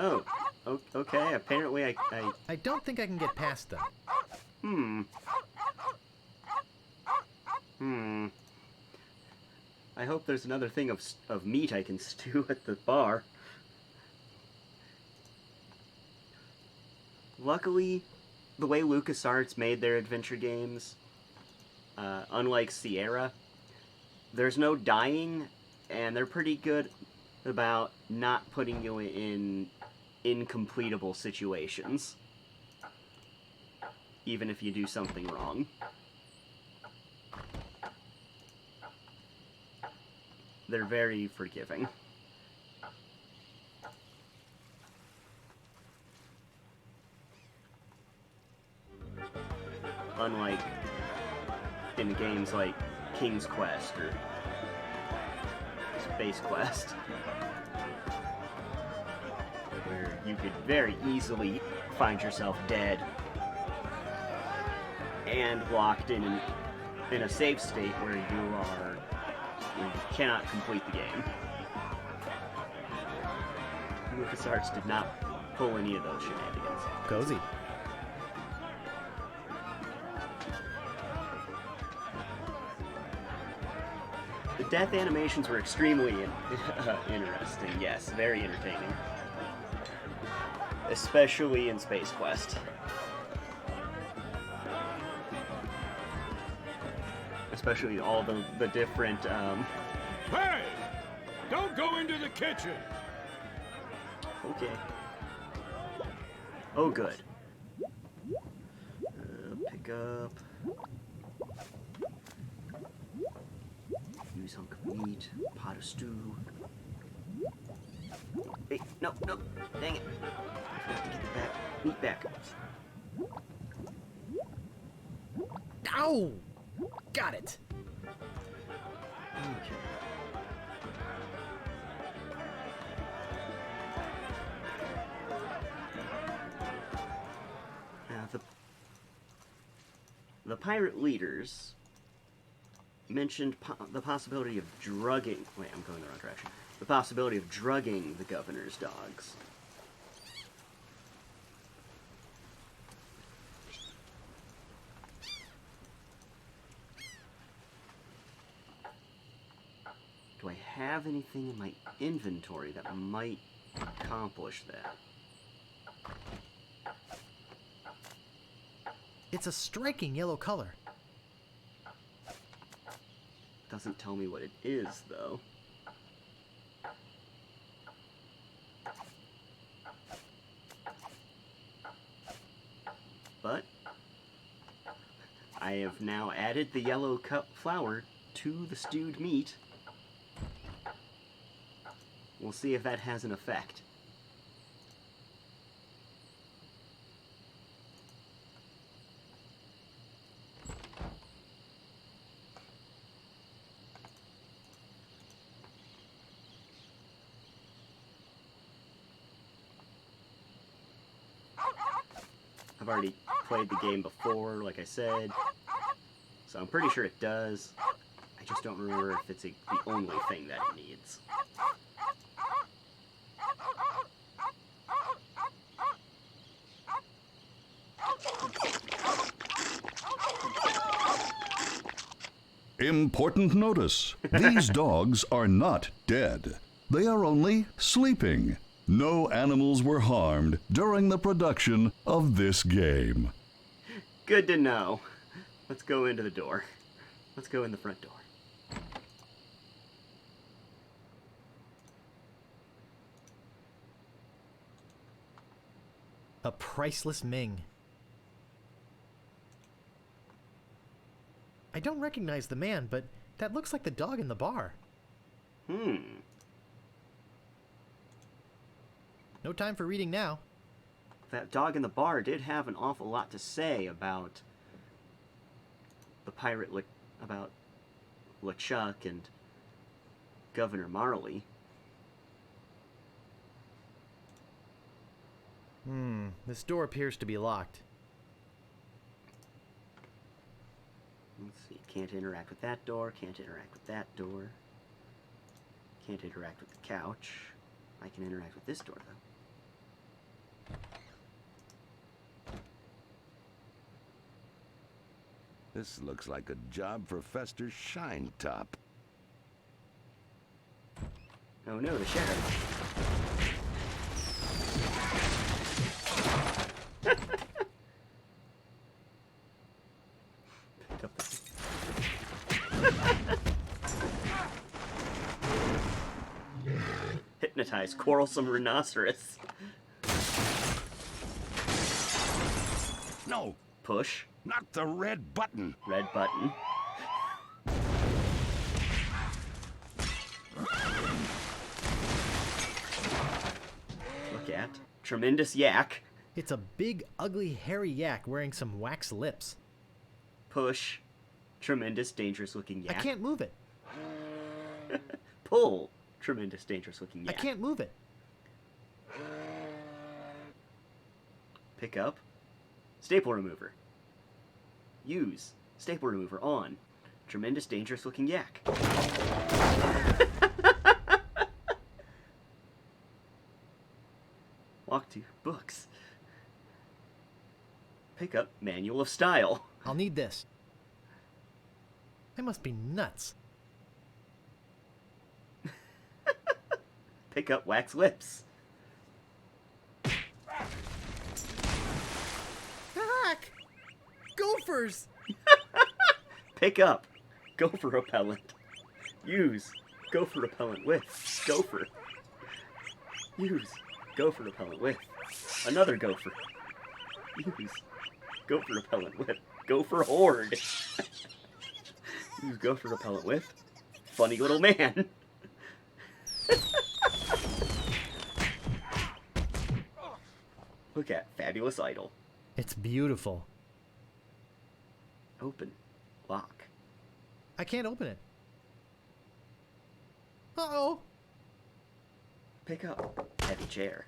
Oh, okay, apparently I don't think I can get past them. I hope there's another thing of meat I can stew at the bar. Luckily, the way LucasArts made their adventure games, unlike Sierra, there's no dying, and they're pretty good about not putting you in incompletable situations, even if you do something wrong. They're very forgiving. Unlike in games like King's Quest or Space Quest, where you could very easily find yourself dead and locked in a safe state where you cannot complete the game. LucasArts did not pull any of those shenanigans. Cozy. The death animations were extremely interesting, yes, very entertaining. Especially in Space Quest. Especially all the different, Hey! Don't go into the kitchen! Okay. Oh, good. Pick up. Use hunk of meat. Pot of stew. Hey, no, dang it. I forgot to get the meat back. Ow! Got it. Okay. Now, the pirate leaders mentioned the possibility of drugging... Wait, I'm going the wrong direction. The possibility of drugging the governor's dogs. have anything in my inventory that might accomplish that. It's a striking yellow color. Doesn't tell me what it is, though. But I have now added the yellow cut flour to the stewed meat. We'll see if that has an effect. I've already played the game before, like I said, so I'm pretty sure it does. I just don't remember if it's the only thing that it needs. Important notice. These dogs are not dead. They are only sleeping. No animals were harmed during the production of this game. Good to know. Let's go into the door. Let's go in the front door. A priceless Ming. I don't recognize the man, but that looks like the dog in the bar. No time for reading now. That dog in the bar did have an awful lot to say about the pirate, about LeChuck and Governor Marley. This door appears to be locked. Let's see, can't interact with that door, can't interact with that door. Can't interact with the couch. I can interact with this door, though. This looks like a job for Fester Shinetop. Oh no, the sheriff. Hypnotize quarrelsome rhinoceros. No! Push. Not the red button! Red button. Look at. Tremendous yak. It's a big, ugly, hairy yak wearing some wax lips. Push. Tremendous, dangerous looking yak. I can't move it. Pull. Tremendous, dangerous looking yak. I can't move it. Pick up. Staple remover. Use. Staple remover on. Tremendous, dangerous looking yak. Walk to books. Pick up manual of style. I'll need this. I must be nuts. Pick up wax lips. Heck! Gophers! Pick up gopher repellent. Use gopher repellent with gopher. Use gopher repellent with another gopher. Use gopher repellent with gopher horde. Use gopher repellent with funny little man. Look at fabulous idol. It's beautiful. Open. Lock. I can't open it. Uh-oh. Pick up. Heavy chair.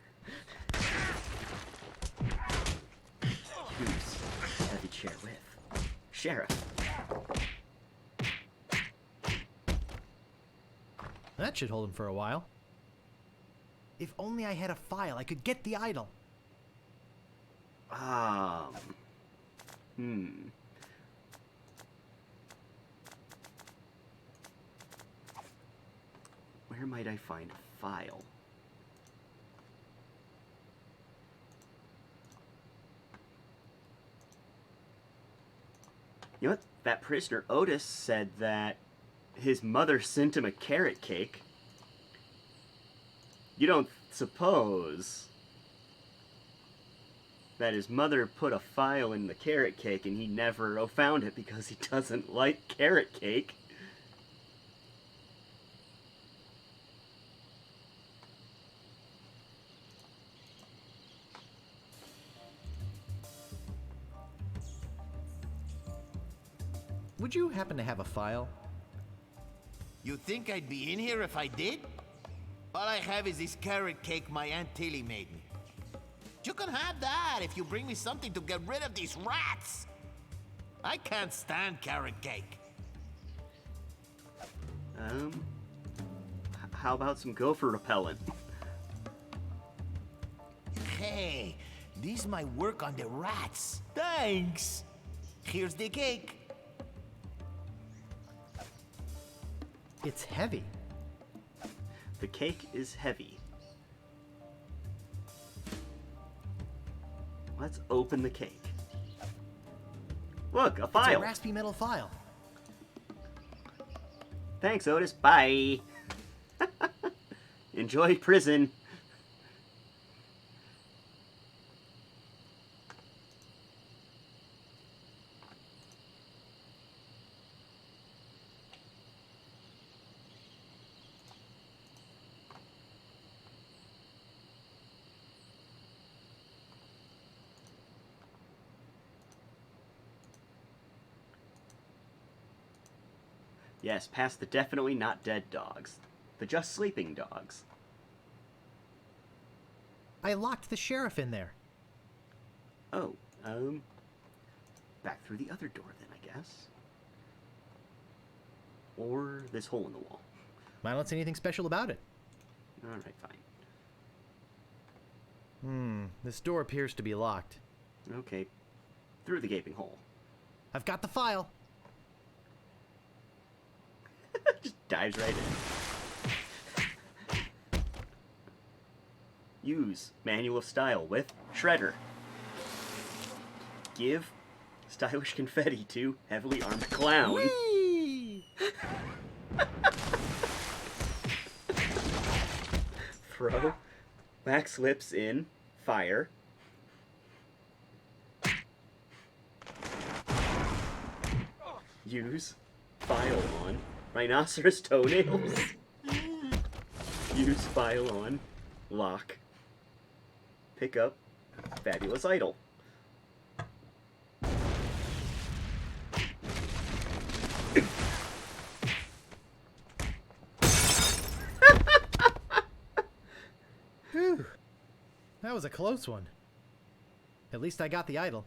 Use heavy chair with sheriff. That should hold him for a while. If only I had a file, I could get the idol. Where might I find a file? You know what? That prisoner, Otis, said that his mother sent him a carrot cake. You don't suppose that his mother put a file in the carrot cake and he never found it because he doesn't like carrot cake? Would you happen to have a file? You think I'd be in here if I did? All I have is this carrot cake my Aunt Tilly made me. You can have that if you bring me something to get rid of these rats. I can't stand carrot cake. How about some gopher repellent? Hey, this might work on the rats. Thanks. Here's the cake. It's heavy. The cake is heavy. Let's open the cake. Look, a file. It's a raspy metal file. Thanks, Otis. Bye. Enjoy prison. Yes, past the definitely not dead dogs. The just sleeping dogs. I locked the sheriff in there. Oh, back through the other door then, I guess. Or this hole in the wall. I don't see anything special about it. Alright, fine. This door appears to be locked. Okay, through the gaping hole. I've got the file. Just dives right in. Use Manual of Style with Shredder. Give stylish confetti to heavily armed clown. Whee! Throw wax lips in fire. Use file on rhinoceros toenails. Use file on lock. Pick up fabulous idol. Whew. That was a close one. At least I got the idol.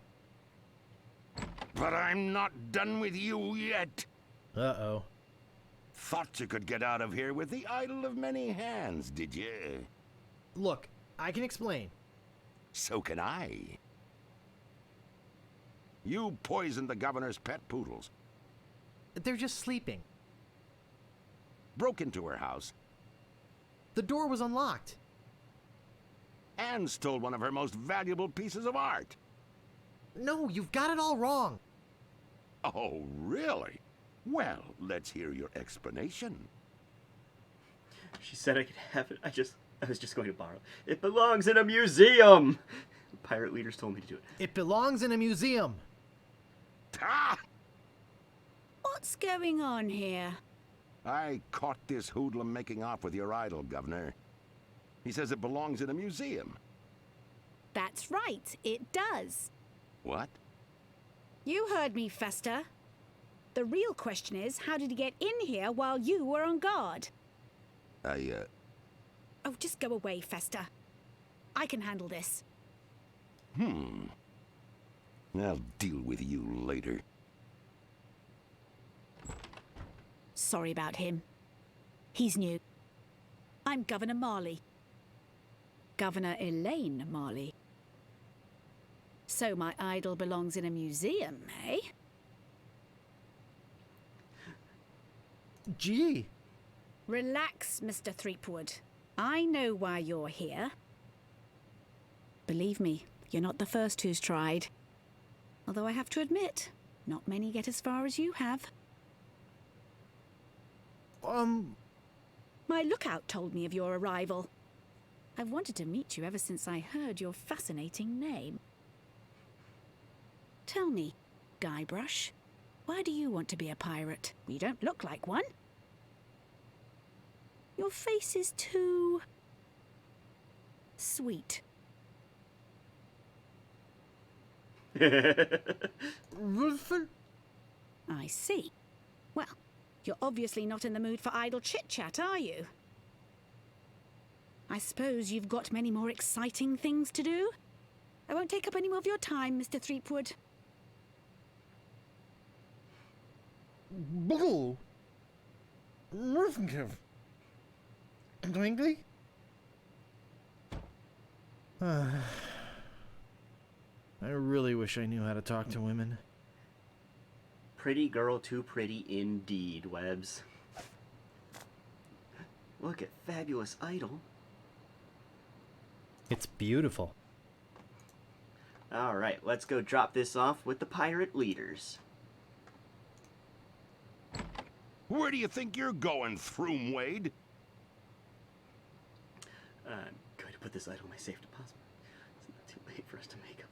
But I'm not done with you yet. Uh-oh. Thought you could get out of here with the idol of many hands, did you? Look, I can explain. So can I. You poisoned the governor's pet poodles. They're just sleeping. Broke into her house. The door was unlocked. And stole one of her most valuable pieces of art. No, you've got it all wrong. Oh, really? Well, let's hear your explanation. She said I could have it. I was just going to borrow. It belongs in a museum. Pirate leaders told me to do it. It belongs in a museum. Ah! What's going on here? I caught this hoodlum making off with your idol, Governor. He says it belongs in a museum. That's right, it does. What? You heard me, Fester. The real question is, how did he get in here while you were on guard? Oh, just go away, Fester. I can handle this. I'll deal with you later. Sorry about him. He's new. I'm Governor Marley. Governor Elaine Marley. So my idol belongs in a museum, eh? Gee, Relax, Mr. Threepwood. I know why you're here. Believe me, you're not the first who's tried. Although I have to admit, not many get as far as you have. My lookout told me of your arrival. I've wanted to meet you ever since I heard your fascinating name. Tell me, Guybrush, why do you want to be a pirate? You don't look like one. Your face is too... sweet. I see. Well, you're obviously not in the mood for idle chit-chat, are you? I suppose you've got many more exciting things to do? I won't take up any more of your time, Mr. Threepwood. Blue. Twinkly? I really wish I knew how to talk to women. Pretty girl, too pretty indeed, Webbs. Look at Fabulous Idol. It's beautiful. Alright, let's go drop this off with the pirate leaders. Where do you think you're going, Throomwade? I'm going to put this idol in my safe deposit. It's not too late for us to make up.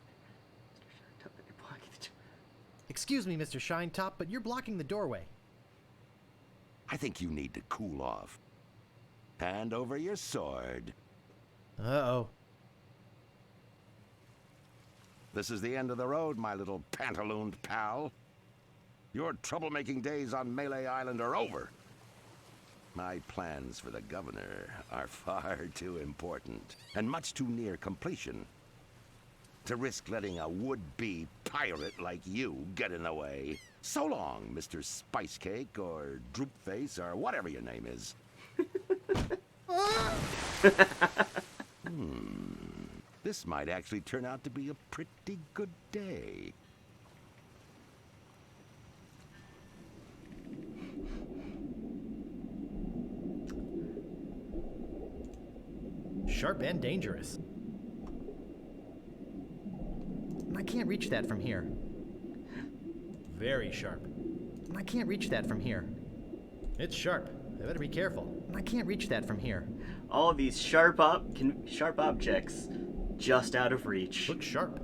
Mr. Shinetop, you're blocking the door. Excuse me, Mr. Shinetop, but you're blocking the doorway. I think you need to cool off. Hand over your sword. Uh-oh. This is the end of the road, my little pantalooned pal. Your troublemaking days on Melee Island are over. My plans for the governor are far too important and much too near completion to risk letting a would-be pirate like you get in the way. So long, Mr. Spicecake or Droopface or whatever your name is. This might actually turn out to be a pretty good day. Sharp and dangerous. I can't reach that from here. Very sharp. I can't reach that from here. It's sharp. I better be careful. I can't reach that from here. All of these sharp objects just out of reach. Looks sharp.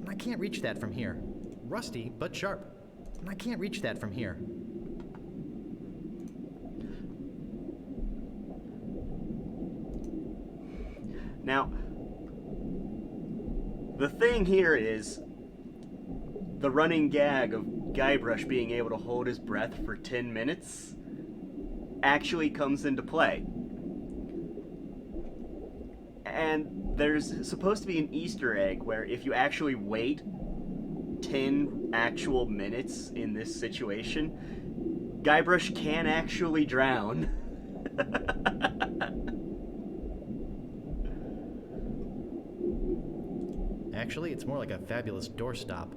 I can't reach that from here. Rusty, but sharp. I can't reach that from here. Now, the thing here is the running gag of Guybrush being able to hold his breath for 10 minutes actually comes into play. And there's supposed to be an Easter egg where if you actually wait 10 actual minutes in this situation, Guybrush can actually drown. Actually, it's more like a fabulous doorstop.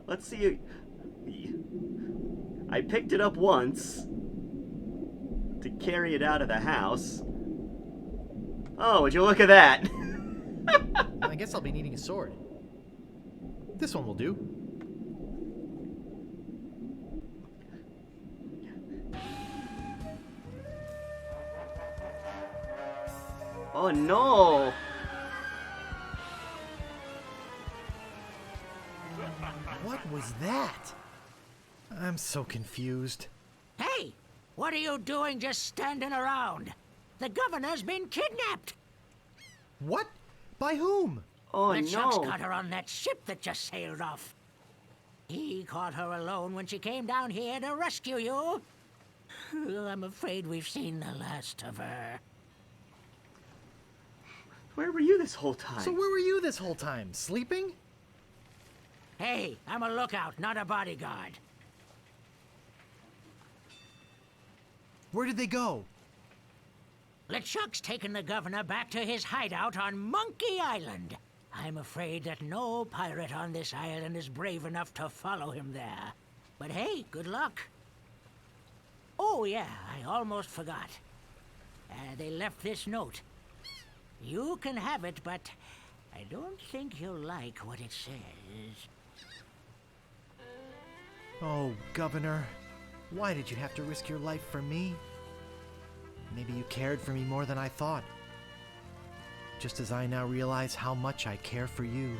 Let's see. I picked it up once to carry it out of the house. Oh, would you look at that? I guess I'll be needing a sword. This one will do. Oh no! What was that? I'm so confused. Hey, what are you doing just standing around? The governor's been kidnapped. What? By whom? Oh The Chuck's no! got her on that ship that just sailed off. He caught her alone when she came down here to rescue you. I'm afraid we've seen the last of her. Where were you this whole time? So where were you this whole time? Sleeping? Hey, I'm a lookout, not a bodyguard. Where did they go? LeChuck's taken the governor back to his hideout on Monkey Island. I'm afraid that no pirate on this island is brave enough to follow him there. But hey, good luck. Oh, yeah, I almost forgot. They left this note. You can have it, but I don't think you'll like what it says. Oh, Governor, why did you have to risk your life for me? Maybe you cared for me more than I thought. Just as I now realize how much I care for you.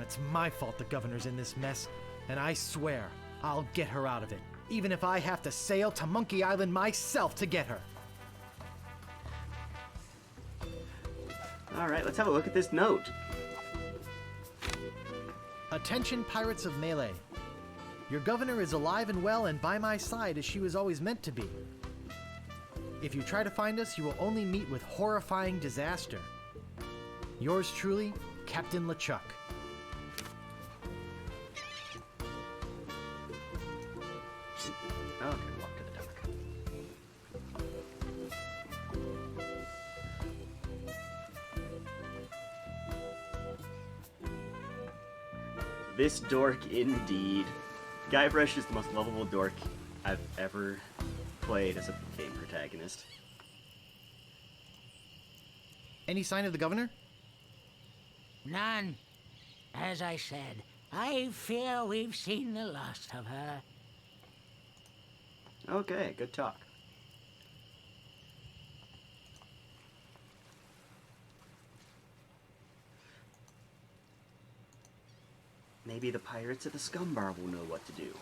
It's my fault the Governor's in this mess, and I swear I'll get her out of it, even if I have to sail to Monkey Island myself to get her. Alright, let's have a look at this note. Attention, Pirates of Melee. Your Governor is alive and well and by my side as she was always meant to be. If you try to find us, you will only meet with horrifying disaster. Yours truly, Captain LeChuck. Okay, walk to the dock. This dork indeed. Guybrush is the most lovable dork I've ever played as a game protagonist. Any sign of the Governor? None. As I said, I fear we've seen the last of her. Okay, good talk. Maybe the pirates at the Scum Bar will know what to do.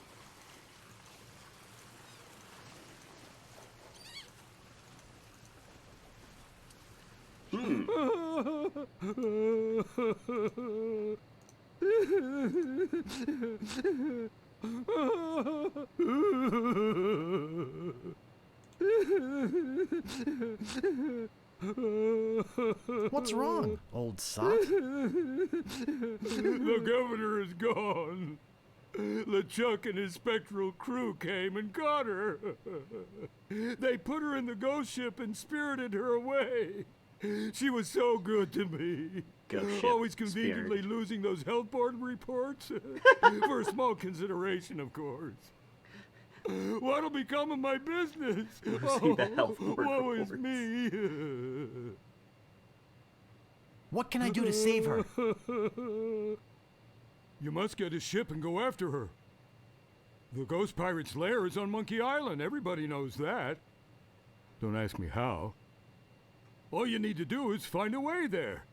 What's wrong, old sock? The Governor is gone. LeChuck and his spectral crew came and got her. They put her in the ghost ship and spirited her away. She was so good to me. Ghost ship Always conveniently losing those health board reports. For a small consideration, of course. What'll become of my business? Losing the health board woe is reports. me. What can I do to save her? You must get a ship and go after her. The Ghost Pirate's lair is on Monkey Island. Everybody knows that. Don't ask me how. All you need to do is find a way there.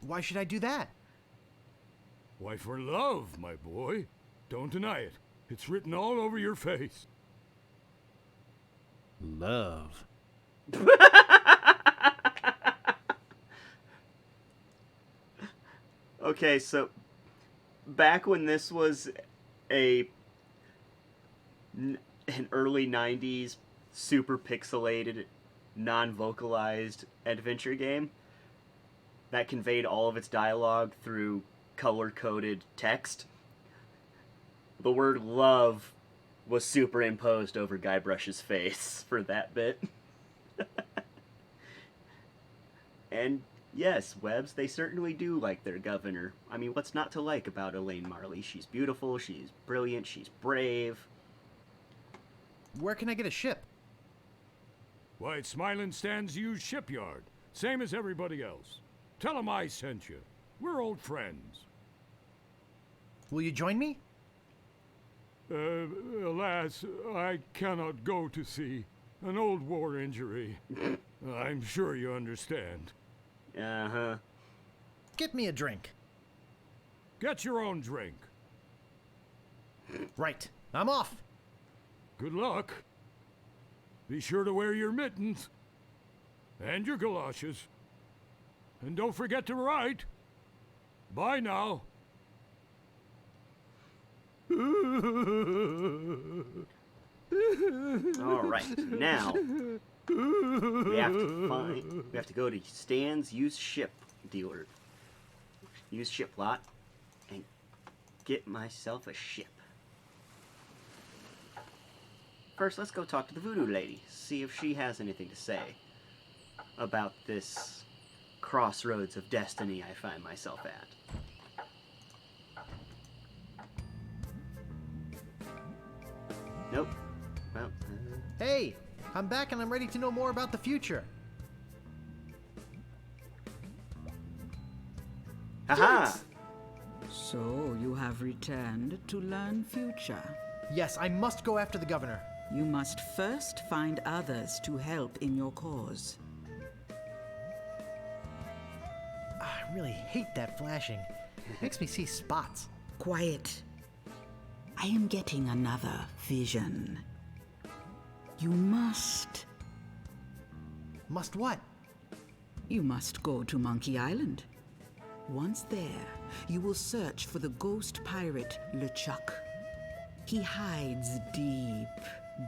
Why should I do that? Why, for love, my boy. Don't deny it. It's written all over your face. Love. Okay, so back when this was an early 90s super pixelated, non-vocalized adventure game that conveyed all of its dialogue through color-coded text, the word love was superimposed over Guybrush's face for that bit. And yes, Webbs, they certainly do like their governor. I mean, what's not to like about Elaine Marley? She's beautiful, she's brilliant, she's brave. Where can I get a ship? Why, it's Smiling Stan's used shipyard. Same as everybody else. Tell 'em I sent you. We're old friends. Will you join me? Alas, I cannot go to sea. An old war injury. I'm sure you understand. Uh-huh. Get me a drink. Get your own drink. Right. I'm off. Good luck. Be sure to wear your mittens. And your galoshes. And don't forget to write. Bye now. Alright, now we have to go to Stan's used ship dealer. Used ship lot and get myself a ship. First, let's go talk to the voodoo lady, see if she has anything to say about this crossroads of destiny I find myself at. Hey, I'm back and I'm ready to know more about the future. Haha! So you have returned to learn future. Yes, I must go after the governor. You must first find others to help in your cause. I really hate that flashing. Makes me see spots. Quiet. I am getting another vision. You must... Must what? You must go to Monkey Island. Once there, you will search for the ghost pirate LeChuck. He hides deep,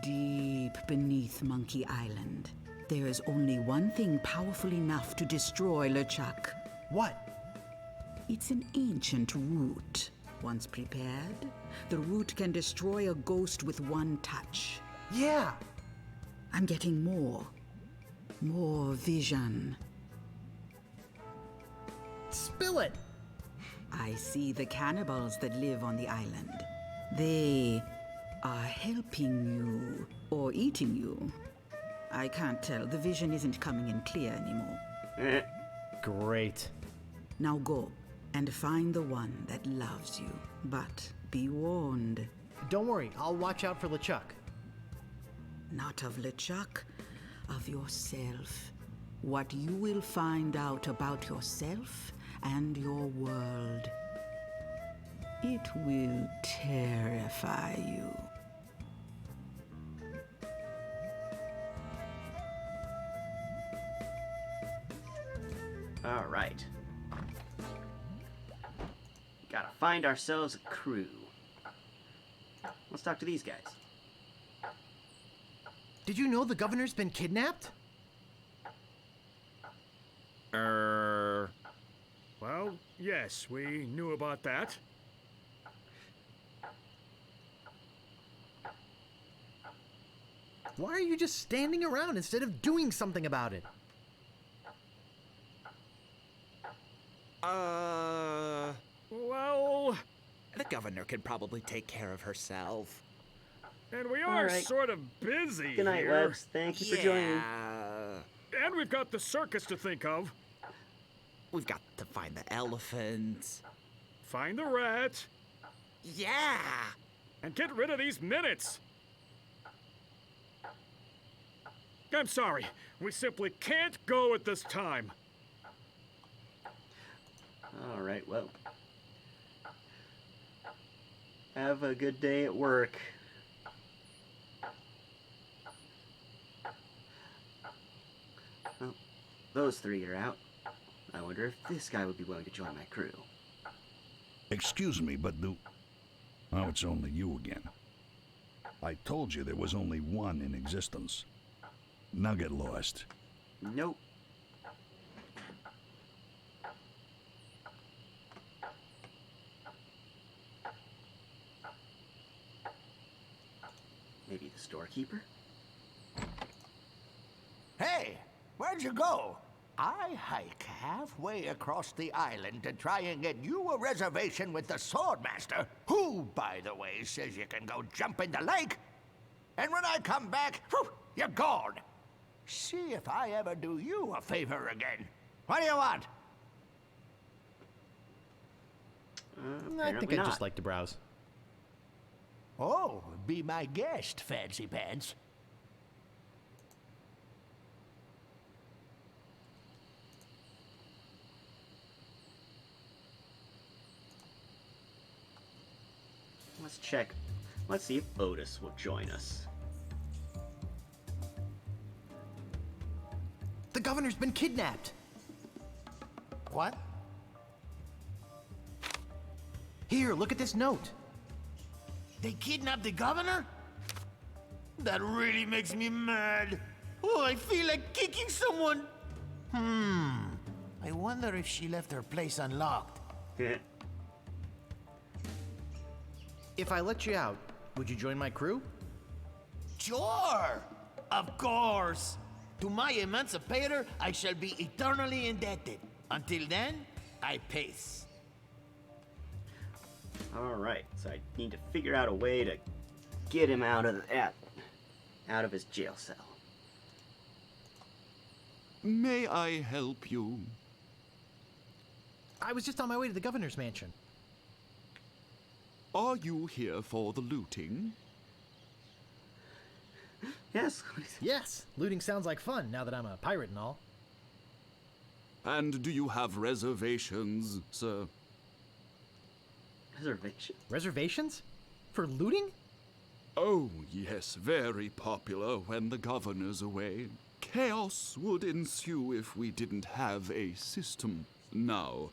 deep beneath Monkey Island. There is only one thing powerful enough to destroy LeChuck. What? It's an ancient root. Once prepared, the root can destroy a ghost with one touch. Yeah! I'm getting more. More vision. Spill it! I see the cannibals that live on the island. They are helping you or eating you. I can't tell. The vision isn't coming in clear anymore. Great. Now go and find the one that loves you. But be warned. Don't worry, I'll watch out for LeChuck. Not of LeChuck, of yourself. What you will find out about yourself and your world. It will terrify you. All right. Gotta find ourselves a crew. Let's talk to these guys. Did you know the governor's been kidnapped? Well, yes, we knew about that. Why are you just standing around instead of doing something about it? Well... The governor can probably take care of herself. And we are right. sort of busy Good night, here. Webs. Thank you for joining. And we've got the circus to think of. We've got to find the elephant. Find the rat. Yeah! And get rid of these minutes. I'm sorry. We simply can't go at this time. All right, well. Have a good day at work. Well, those three are out. I wonder if this guy would be willing to join my crew. Excuse me, but oh, it's only you again. I told you there was only one in existence. Now get lost. Nope. Maybe the storekeeper? Hey, where'd you go? I hike halfway across the island to try and get you a reservation with the Swordmaster, who, by the way, says you can go jump in the lake. And when I come back, whew, you're gone. See if I ever do you a favor again. What do you want? I think I'd just like to browse. Oh, be my guest, Fancy Pants. Let's check. Let's see if Otis will join us. The governor's been kidnapped. What? Here, look at this note. They kidnapped the governor? That really makes me mad. Oh, I feel like kicking someone. I wonder if she left her place unlocked. If I let you out, would you join my crew? Sure! Of course! To my emancipator, I shall be eternally indebted. Until then, I pace. Alright, so I need to figure out a way to get him out of that out of his jail cell. May I help you? I was just on my way to the governor's mansion. Are you here for the looting? Yes. Yes, looting sounds like fun now that I'm a pirate and all. And do you have reservations, sir? Reservation? Reservations? For looting? Oh, yes, very popular when the governor's away. Chaos would ensue if we didn't have a system. Now,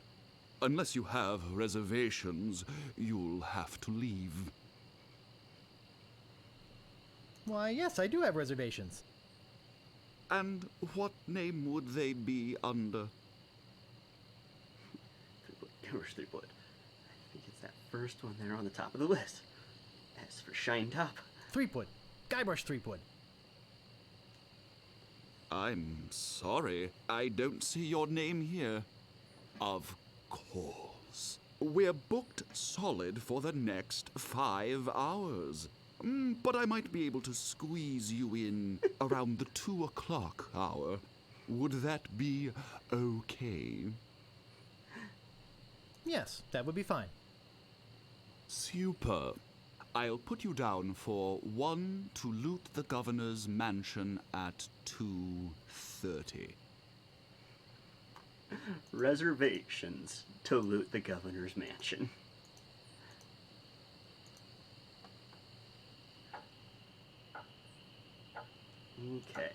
unless you have reservations, you'll have to leave. Why, yes, I do have reservations. And what name would they be under? Threepwood. I think it's that first one there on the top of the list. S for Shine Top. Threepwood. Guybrush Threepwood. I'm sorry, I don't see your name here. Of course. We're booked solid for the next 5 hours. But I might be able to squeeze you in around the 2 o'clock hour. Would that be okay? Yes, that would be fine. Super. I'll put you down for 1 to loot the governor's mansion at 2:30. Reservations to loot the governor's mansion. Okay.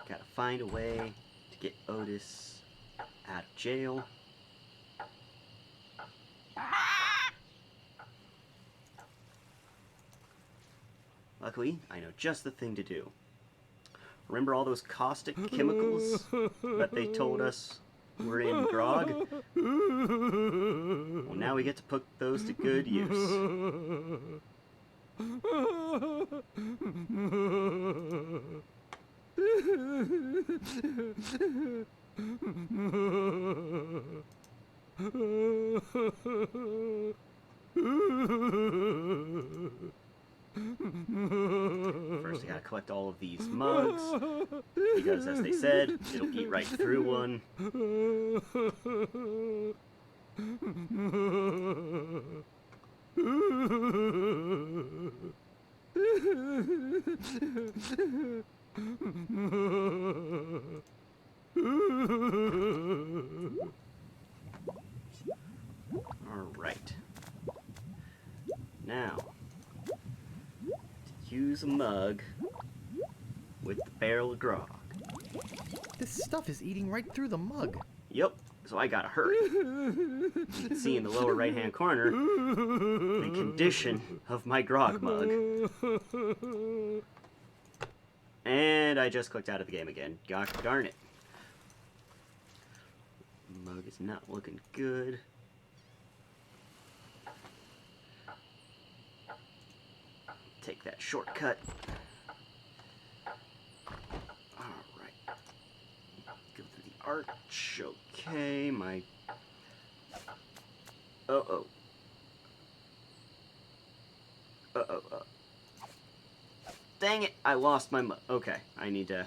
Gotta find a way to get Otis out of jail. Luckily, I know just the thing to do. Remember all those caustic chemicals that they told us were in grog? Well, now we get to put those to good use. First, I gotta collect all of these mugs, because as they said, it'll eat right through one. Alright. Now, to use a mug with the barrel of grog. This stuff is eating right through the mug. Yep, so I gotta hurry. You can see in the lower right-hand corner the condition of my grog mug. And I just clicked out of the game again. God darn it. Mug is not looking good. Take that shortcut. Alright. Go through the arch. Okay, my... Uh-oh. Uh-oh. Dang it, I lost my... Okay, I need to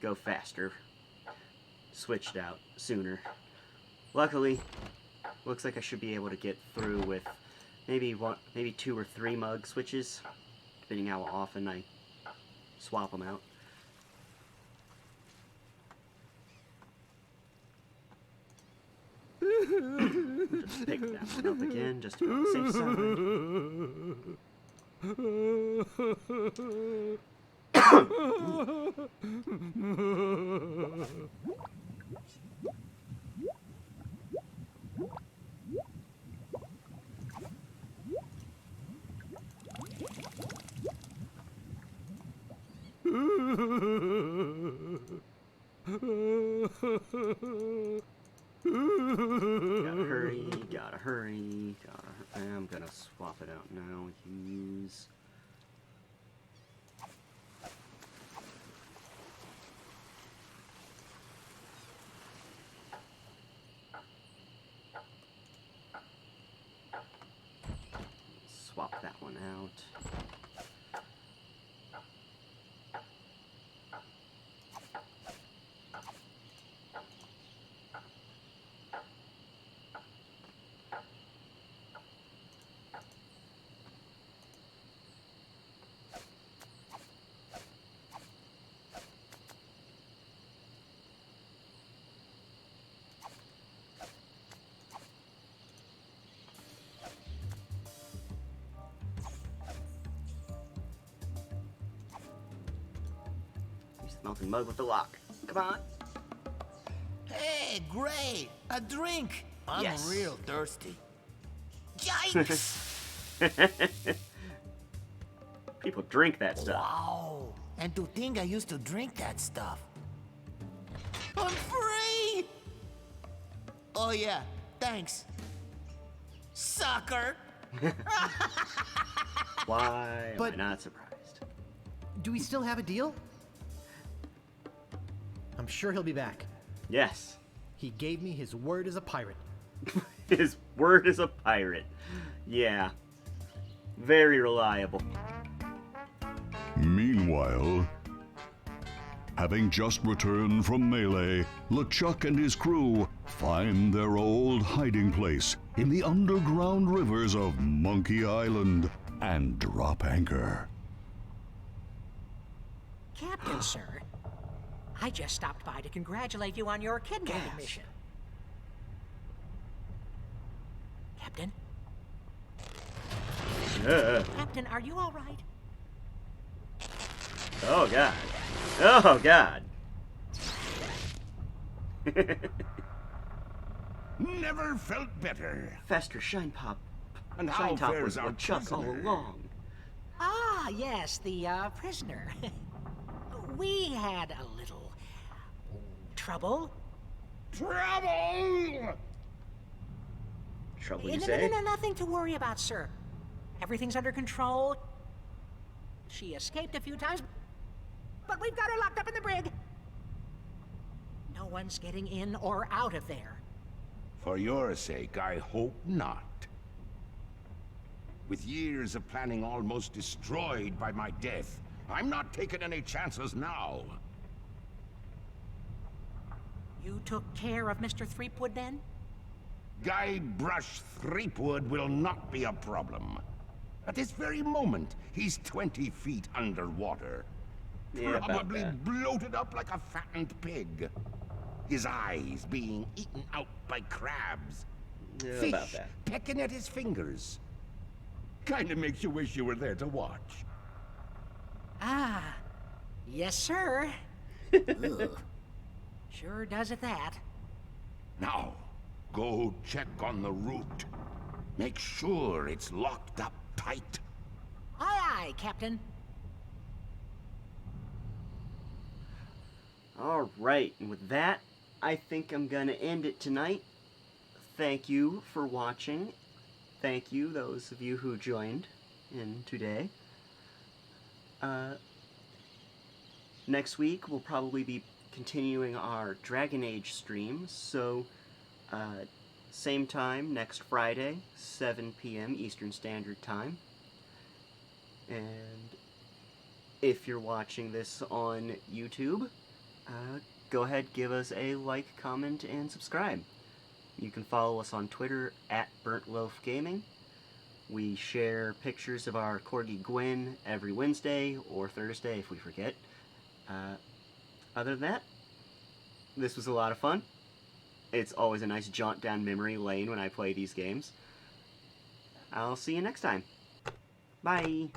go faster. Switched out sooner. Luckily, looks like I should be able to get through with maybe 2 or 3 mug switches, depending how often I swap them out. Just pick that one up again, just to be on the safe Gotta hurry. I'm gonna swap it out now. Use... swap that one out. Use the mountain mug with the lock. Come on. Hey, great! A drink! I'm Yes. real thirsty. Yikes! People drink that stuff. Wow! And to think I used to drink that stuff. I'm free! Oh yeah, thanks. Sucker! Why But- am I not surprised? Do we still have a deal? I'm sure he'll be back. Yes. He gave me his word as a pirate. His word is a pirate. Yeah. Very reliable. Meanwhile, having just returned from Melee, LeChuck and his crew find their old hiding place in the underground rivers of Monkey Island and drop anchor. Captain, sir, I just stopped by to congratulate you on your kidnapping mission. Captain? Captain, are you all right? Oh, God. Oh, God. Never felt better. Fester Shine Pop. And Shine how Top fares was our LeChuck all prisoner? along. Ah, yes, the prisoner. We had a little trouble. Trouble! Trouble, you No, say? nothing to worry about, sir. Everything's under control. She escaped a few times, but we've got her locked up in the brig. No one's getting in or out of there. For your sake, I hope not. With years of planning almost destroyed by my death, I'm not taking any chances now. You took care of Mr. Threepwood then? Guybrush Threepwood will not be a problem. At this very moment, he's 20 feet underwater. Yeah, about Probably that. bloated up like a fattened pig. His eyes being eaten out by crabs. Yeah, Fish about that. pecking at his fingers. Kinda makes you wish you were there to watch. Ah, yes, sir. Sure does at that. Now, go check on the route. Make sure it's locked up tight. Aye, aye, Captain. All right, and with that, I think I'm going to end it tonight. Thank you for watching. Thank you, those of you who joined in today. Next week, we'll probably be continuing our Dragon Age stream, so same time next Friday, 7 p.m. Eastern Standard Time. And if you're watching this on YouTube, go ahead, give us a like, comment, and subscribe. You can follow us on Twitter at BurntLoafGaming. We share pictures of our Corgi Gwen every Wednesday or Thursday if we forget. Other than that, this was a lot of fun. It's always a nice jaunt down memory lane when I play these games. I'll see you next time. Bye!